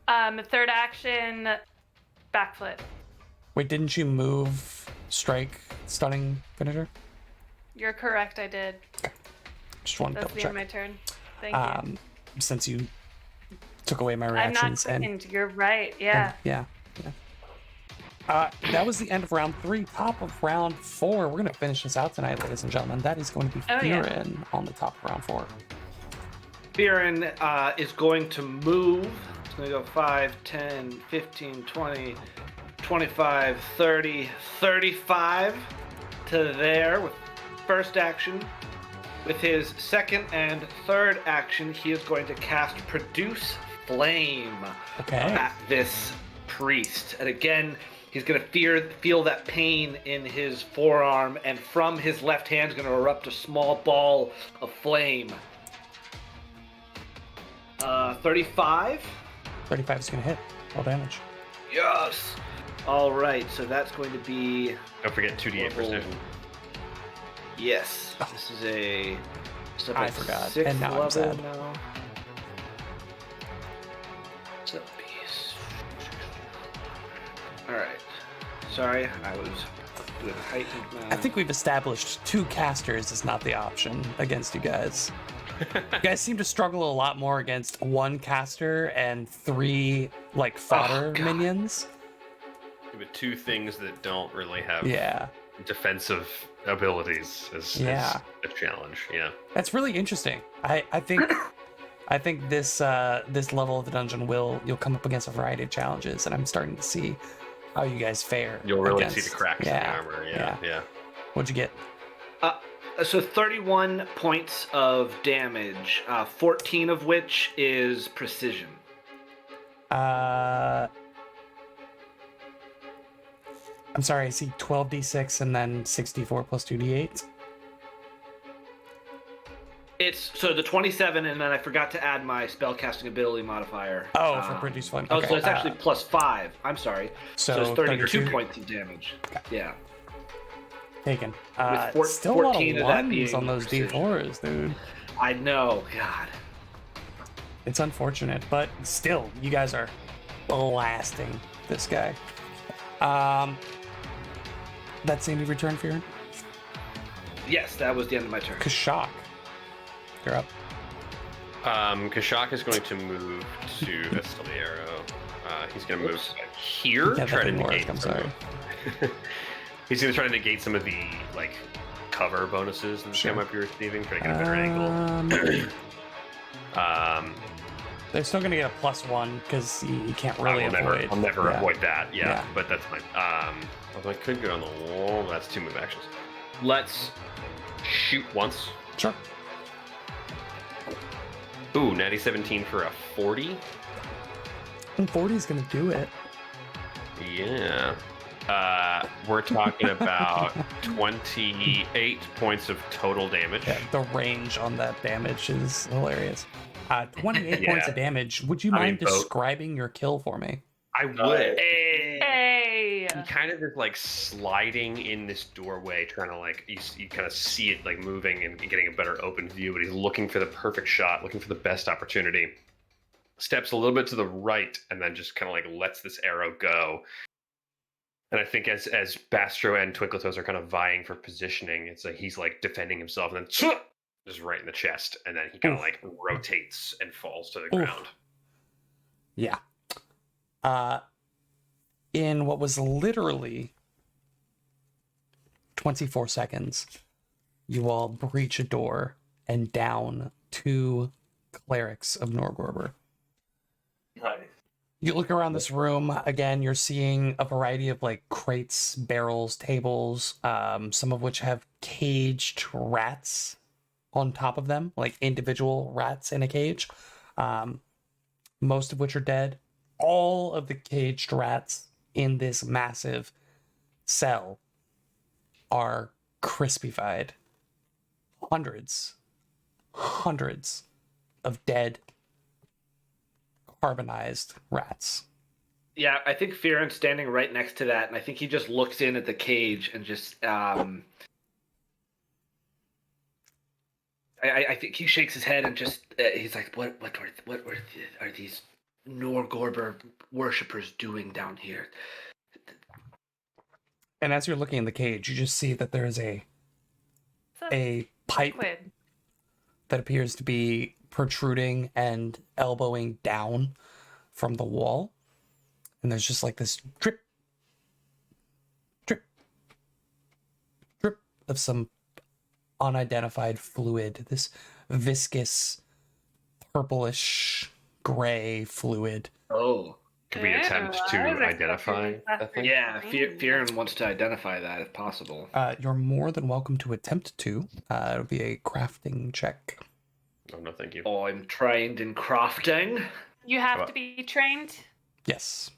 Third action, backflip. Wait, didn't you move strike, stunning finisher? You're correct, I did. Just want to That's double the end of check. my turn. Thank you. Since you took away my I'm not reactions quickened. You're right. Yeah. yeah. That was the end of round 3. Top of round 4. We're gonna finish this out tonight, ladies and gentlemen. That is going to be Oh, yeah. Fearin on the top of round 4. Fearin is going to move. It's going to go 5, 10, 15, 20, 25, 30, 35 to there with first action. With his second and third action, he is going to cast Produce Flame Okay. at this priest. And again, he's going to feel that pain in his forearm, and from his left hand is going to erupt a small ball of flame. 35. 35 is gonna hit. All damage. Yes. All right, so that's going to be. Don't forget 2d8 precision. Yes. This is a. So I it's forgot, 6th and now I'm level sad. now. So that'll be. All right. Sorry, I was doing heightened math. I think we've established 2 casters is not the option against you guys. You guys seem to struggle a lot more against 1 caster and 3 like fodder God. minions. With 2 things that don't really have Yeah. defensive abilities is a challenge. Yeah. That's really interesting. I think this this level of the dungeon you'll come up against a variety of challenges, and I'm starting to see how you guys fare. You'll really against- see the cracks in the armor. Yeah. What'd you get? So 31 points of damage, 14 of which is precision. I'm sorry, I see 12d6 and then 64 plus 2d8. It's so the 27, and then I forgot to add my spellcasting ability modifier. Oh, for Produce Flame. Oh, Okay, so it's actually plus 5. I'm sorry. so So it's 32 32. points of damage. Yeah. Taken. With Still a lot of 14 of that ones being on those precision. D4s, dude. I know, God. It's unfortunate, but still, you guys are blasting this guy. That's the end of your turn, Fearon? Yes, that was the end of my turn. Kashak, you're up. Kashak is going to move to Esteliero. He's going to move here. Yeah, Try to that didn't work, negate I'm some of- sorry. He's going to try to negate some of the like cover bonuses that this guy Sure. might be receiving. Try to get a better angle. They're still gonna get a +1 because you can't really avoid. I'll never yeah. avoid that. Yeah, Yeah. but that's fine. Although I could go on the wall. That's 2 move actions. Let's shoot once. Sure. Ooh, natty 17 for a 40. And 40 is gonna do it. Yeah. We're talking about 28 points of total damage. Yeah, the range on that damage is hilarious. 28 points of damage. Would you I mean, mind both. describing your kill for me? I would. Hey. He kind of is like sliding in this doorway, trying to like you kind of see it like moving and getting a better open view, but he's looking for the perfect shot, looking for the best opportunity. Steps a little bit to the right and then just kind of like lets this arrow go. And I think as Bastro and Twinkletoes are kind of vying for positioning, it's like he's like defending himself and then just right in the chest, and then he kind of like rotates and falls to the ground. Yeah. In what was literally 24 seconds, you all breach a door and down 2 clerics of Norgorber. Nice. You look around this room, again, you're seeing a variety of like crates, barrels, tables, some of which have caged rats on top of them, like individual rats in a cage, most of which are dead. All of the caged rats in this massive cell are crispified. Hundreds of dead, carbonized rats. Yeah, I think Fearon's standing right next to that, and I think he just looks in at the cage and just I think he shakes his head and just he's like, what are these Norgorber worshippers doing down here? And as you're looking in the cage, you just see that there is a pipe Liquid. that appears to be protruding and elbowing down from the wall. And there's just like this drip, drip, drip of some unidentified fluid, this viscous, purplish, gray fluid. Oh. Could we attempt to identify that thing? Yeah, Fearon wants to identify that if possible. You're more than welcome to attempt to. It'll be a crafting check. Oh, no, thank you. Oh, I'm trained in crafting. You have to be trained. Yes.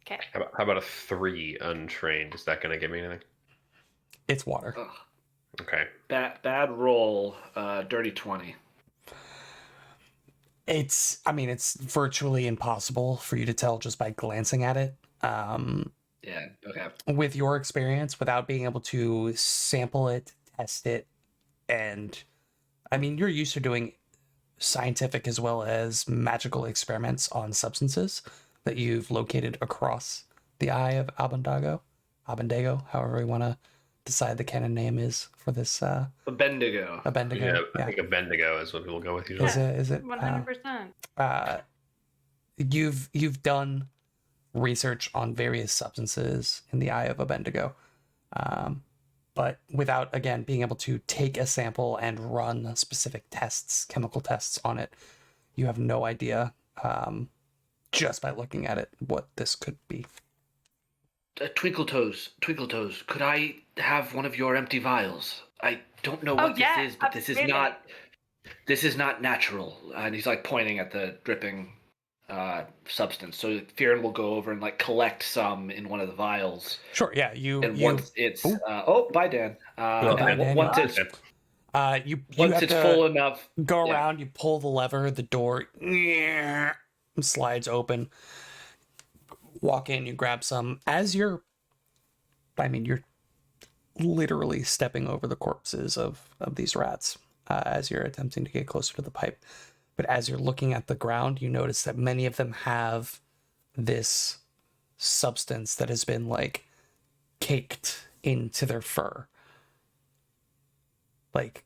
Okay. How about a 3 untrained? Is that going to give me anything? It's water. Ugh. Okay. Bad roll. Dirty 20. It's virtually impossible for you to tell just by glancing at it. Yeah. Okay. With your experience, without being able to sample it, test it, and you're used to doing scientific as well as magical experiments on substances that you've located across the eye of Abendago, however we want to decide the canon name is for this. Bendigo. Abendago. I think a Bendigo is what people go with usually. Is it? 100%. You've done research on various substances in the eye of Abendago, but without again being able to take a sample and run specific tests, chemical tests on it, you have no idea just by looking at it what this could be. Twinkletoes, could I have one of your empty vials? I don't know what this is, but this is not natural. And he's like pointing at the dripping substance. So Fearon will go over and like collect some in one of the vials. Sure, yeah. Once it's bye Dan. Bye, Dan. Once it's full enough, go around, you pull the lever, the door slides open. Walk in, you grab some. You're literally stepping over the corpses of these rats as you're attempting to get closer to the pipe. But as you're looking at the ground, you notice that many of them have this substance that has been like caked into their fur. Like,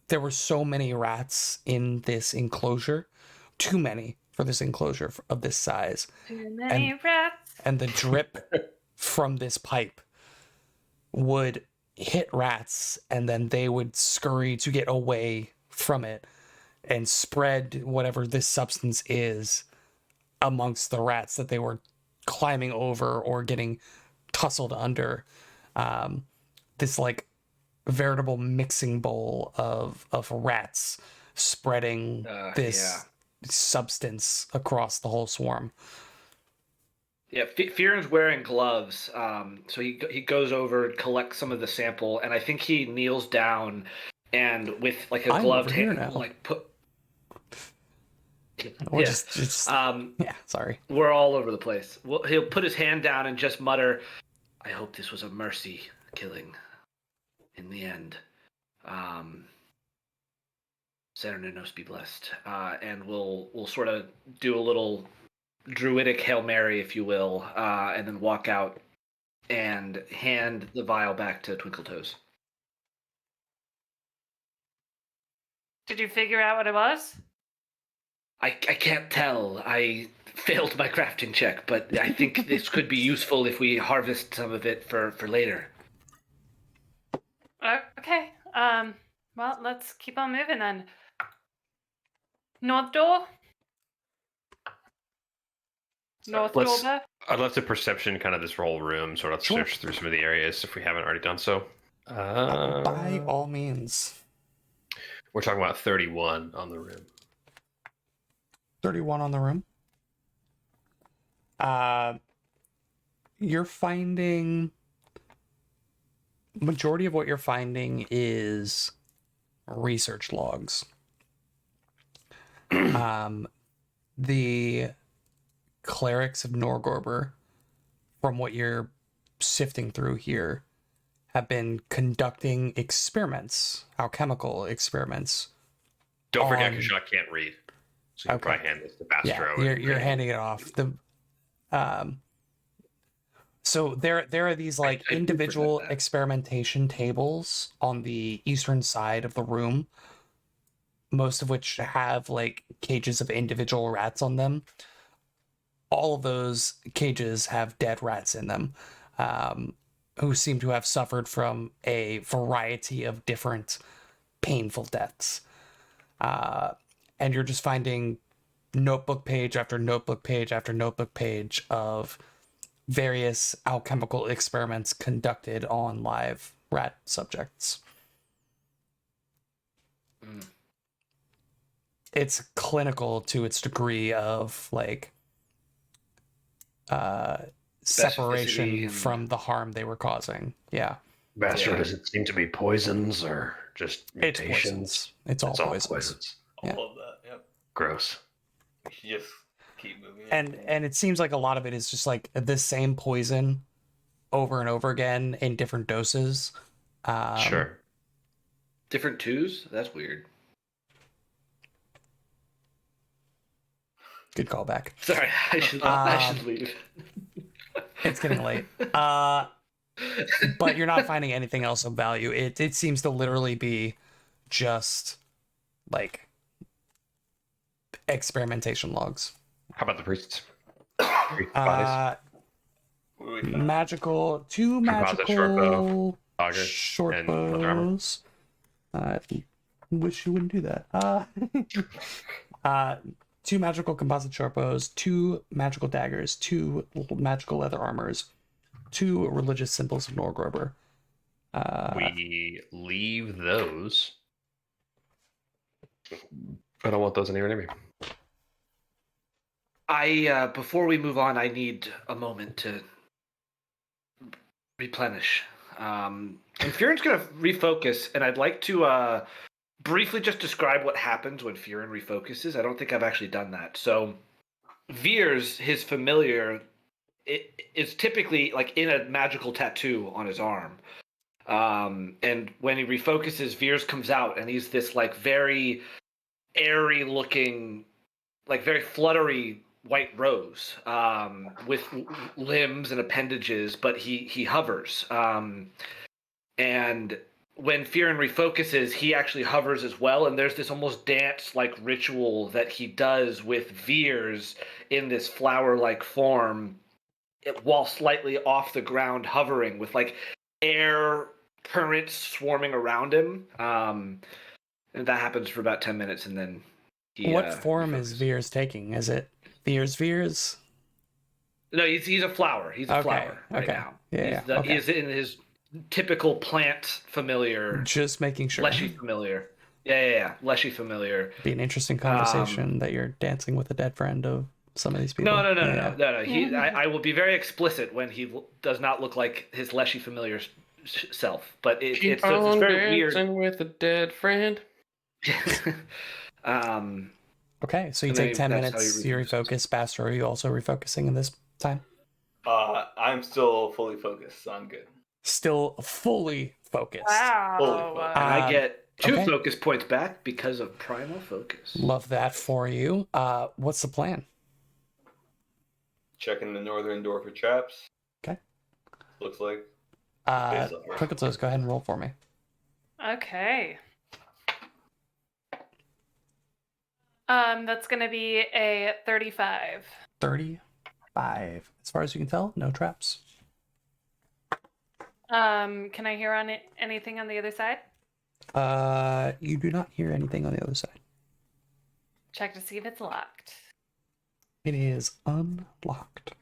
there were so many rats in this enclosure, too many for this enclosure of this size. Too many rats. And the drip from this pipe would hit rats, and then they would scurry to get away from it and spread whatever this substance is amongst the rats that they were climbing over or getting tussled under. This like veritable mixing bowl of rats spreading this substance across the whole swarm. Yeah, Fearon's wearing gloves, so he goes over and collects some of the sample, and I think he kneels down and with like a gloved hand, like put. Or just sorry. We're all over the place. Well, he'll put his hand down and just mutter, "I hope this was a mercy killing. In the end, Cernunnos be blessed." And we'll sort of do a little druidic Hail Mary, if you will, and then walk out and hand the vial back to Twinkletoes. Did you figure out what it was? I can't tell. I failed my crafting check, but I think this could be useful if we harvest some of it for later. Okay. Well, let's keep on moving then. North door? North door? I'd love to perception kind of this whole room, sort of search through some of the areas if we haven't already done so. By all means. We're talking about 31 on the room. 31 on the room. You're finding... Majority of what you're finding is research logs. The clerics of Norgorber, from what you're sifting through here, have been conducting experiments, alchemical experiments. Don't forget, Kashak can't read. So you can probably hand this to Bastro. Yeah, you're handing it off. So there are these like individual experimentation tables on the eastern side of the room, most of which have like cages of individual rats on them. All of those cages have dead rats in them, who seem to have suffered from a variety of different painful deaths. And you're just finding notebook page after notebook page after notebook page of various alchemical experiments conducted on live rat subjects. It's clinical to its degree of like separation from the harm they were causing. Yeah. Bastard, does it seem to be poisons or just mutations? It's all poisons. Yeah. All of that, yep. Gross. We should just keep moving. And it seems like a lot of it is just like the same poison over and over again in different doses. Sure. Different twos? That's weird. Good callback. Sorry, I should leave. It's getting late. But you're not finding anything else of value. It seems to literally be just like experimentation logs. How about the priests? Magical, two magical short bows. I wish you wouldn't do that. Two magical composite short bows, two magical daggers, two magical leather armors, two religious symbols of Norgorber. We leave those. I don't want those anywhere near me. Before we move on, I need a moment to replenish. And Fearon's going to refocus, and I'd like to briefly just describe what happens when Fearon refocuses. I don't think I've actually done that. So Veers, his familiar, is typically like in a magical tattoo on his arm. And when he refocuses, Veers comes out, and he's this like very airy looking, like very fluttery white rose with limbs and appendages, but he hovers. And when Fearon refocuses, he actually hovers as well, and there's this almost dance-like ritual that he does with Veers in this flower-like form, while slightly off the ground, hovering with like air currents swarming around him. And that happens for about 10 minutes, and then he, What form refocuses. is Veers taking? Is it Veers? No, he's a flower. He's a Okay, flower right okay. now. Yeah, okay. He's in his typical plant familiar, Just making sure. fleshy familiar. Yeah. Fleshy familiar. Be an interesting conversation that you're dancing with a dead friend of some of these people. No. Yeah. I will be very explicit when he does not look like his leshy familiar self. But it's very weird. with a dead friend. Okay, so you And take then 10 that's how minutes, you you refocus. refocus. Bastard, are you also refocusing in this time? I'm still fully focused, so I'm good. Still fully focused. Wow. Holy And I get 2 okay. focus points back because of primal focus. Love that for you. What's the plan? Checking the northern door for traps. Okay. Looks like. Twinkle Toes, go ahead and roll for me. Okay. That's gonna be a 35. 35. As far as you can tell, no traps. Can I hear on it anything on the other side? You do not hear anything on the other side. Check to see if it's locked. It is unlocked.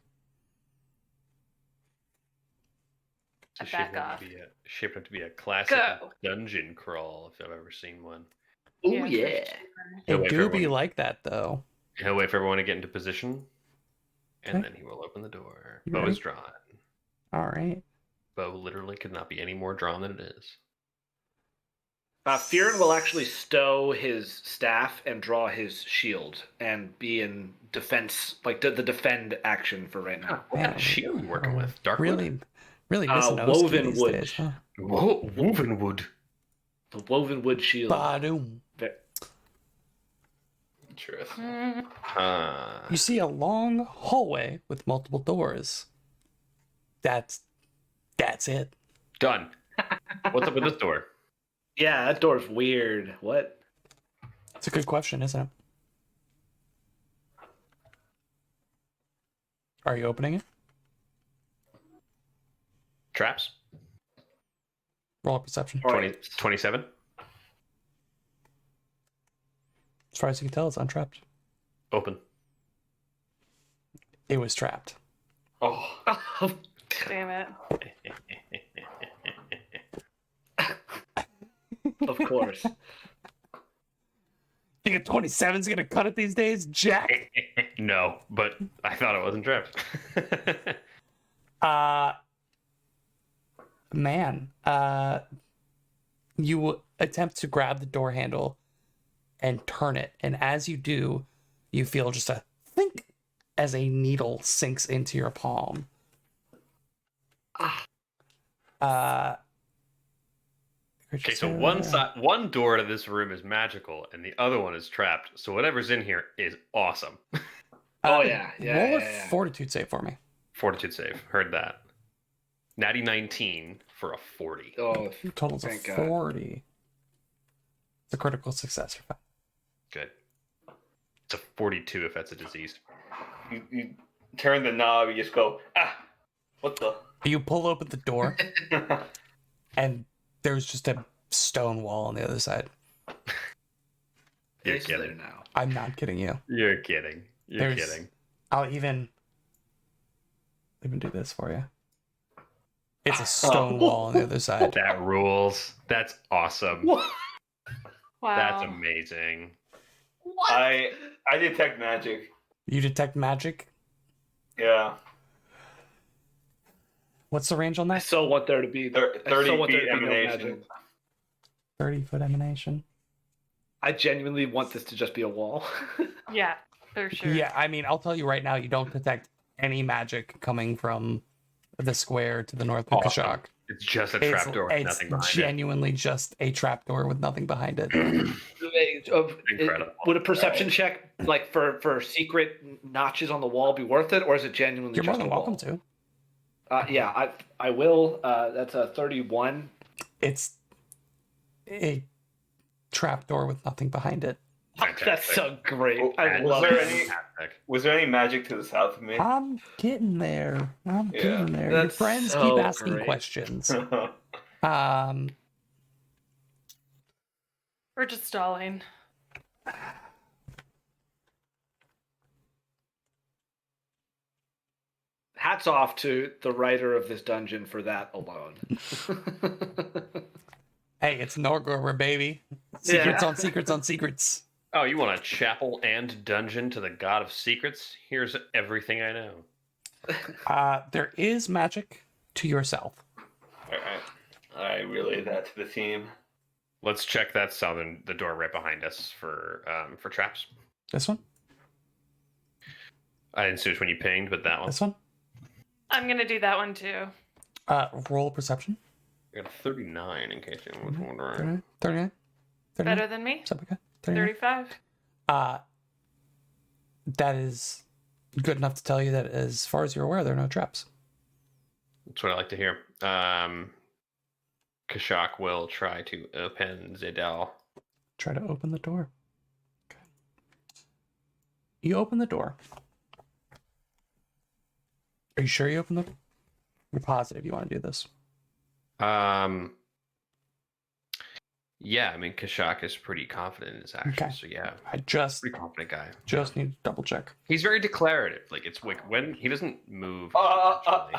I It's back off. Shaped up to be a classic Go. dungeon crawl, if I've ever seen one. Oh yeah. It wait for do be everyone. like that, though. He'll wait for everyone to get into position, and Okay. then he will open the door. You Bow ready? is drawn. All right. Bow literally could not be any more drawn than it is. Fearon will actually stow his staff and draw his shield and be in defense, like the defend action for right now. What kind of shield are you working with? Darkwood? Really missing woven these wood. days, huh? Woven wood. The woven wood shield. Ba-doom. Interesting. You see a long hallway with multiple doors. That's it. Done. What's up with this door? Yeah, that door's weird. What? It's a good question, isn't it? Are you opening it? Traps? Roll a perception. 20, 27? As far as you can tell, it's untrapped. Open. It was trapped. Oh, Damn it. Of course. Think a 27's gonna cut it these days, Jack? No, but I thought it wasn't trapped. You attempt to grab the door handle and turn it, and as you do, you feel just a think as a needle sinks into your palm. Okay, so one door to this room is magical, and the other one is trapped. So whatever's in here is awesome. Oh, yeah. Roll a fortitude save for me. Fortitude save. Heard that. Natty 19 for a 40. Oh, Totals of Thank God. 40. It's a critical success. Good. It's a 42 if that's a disease. you turn the knob, you just go, what the? You pull open the door, and there's just a stone wall on the other side. You're it's there kidding. now. I'm not kidding you. You're kidding. You're There's- kidding. I'll even do this for you. It's a stone wall on the other side. That rules. That's awesome. Wow. That's amazing. What? I detect magic. You detect magic. Yeah. What's the range on I that? so want there to be 30 want there feet to be no emanation. magic. 30-foot emanation. I genuinely want this to just be a wall. Yeah, for sure. Yeah, I mean, I'll tell you right now, you don't detect any magic coming from the square to the north of Awesome. Kashak. It's just a It's, trapdoor with it's nothing behind genuinely just a trapdoor with nothing behind it. Incredible. Would a perception check, like for secret notches on the wall, be worth it, or is it genuinely You're more just than a wall? welcome to. Yeah, I will. That's a 31. It's a trapdoor with nothing behind it. Fantastic. That's so great. Oh, I And love there it. any- fantastic. Was there any magic to the south of me? I'm getting there. I'm Yeah. getting there. Your That's friends so keep asking great. questions. We're just stalling. Hats off to the writer of this dungeon for that alone. Hey, it's Norgorber, baby. Secrets Yeah. on secrets on secrets. Oh, you want a chapel and dungeon to the god of secrets? Here's everything I know. There is magic to your south. I relay that to the team. Let's check that the door right behind us for traps. This one? I didn't see which one you pinged, but that one. This one? I'm gonna do that one too. Roll perception. I got a 39 in case you was wondering. 39? 39? 39? Better than me. Sepika? 39? 35. That is good enough to tell you that as far as you're aware, there are no traps. That's what I like to hear. Kashak will try to open the door. Try to open the door. Okay. You open the door. Are you sure you opened the door? You're positive you want to do this? Yeah, I mean Kashak is pretty confident in his actions, Okay. so yeah, I just pretty confident guy. need to double check. He's very declarative. Like it's like when he doesn't move. Naturally.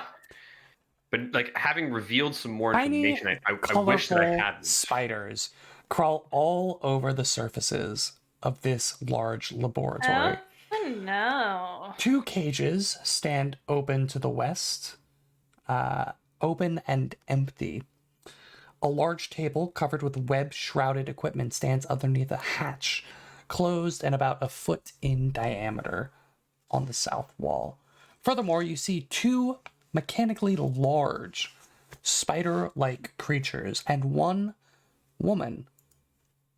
But like having revealed some more Tiny, information, I wish that I colorful hadn't. spiders crawl all over the surfaces of this large laboratory. Oh no. 2 cages stand open to the west, open and empty. A large table covered with web-shrouded equipment stands underneath a hatch, closed and about a foot in diameter on the south wall. Furthermore, you see 2 mechanically large spider-like creatures and 1 woman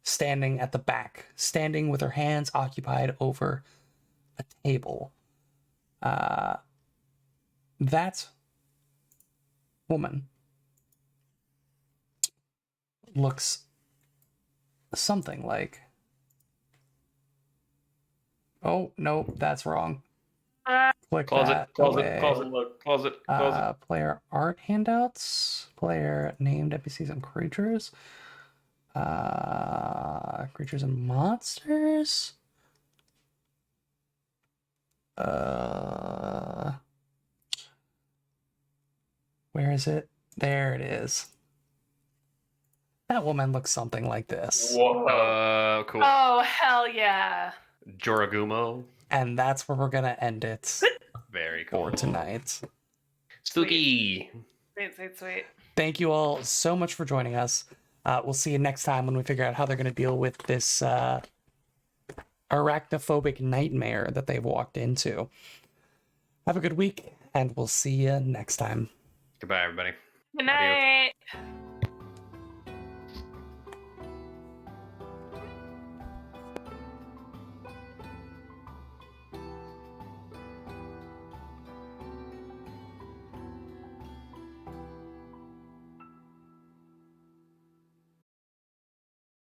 standing at the back, standing with her hands occupied over a table. That woman looks something like... Oh, no, that's wrong. Click Close that it. Close away. it. Close it. Close it. Close it. Player art handouts. Player named NPCs and creatures. Creatures and monsters. Where is it? There it is. That woman looks something like this. Whoa. Cool. Oh hell yeah. Joragumo. And that's where we're gonna end it Very cool. for tonight. Spooky. Sweet. Thank you all so much for joining us. We'll see you next time when we figure out how they're going to deal with this arachnophobic nightmare that they've walked into. Have a good week, and we'll see you next time. Goodbye, everybody. Good night.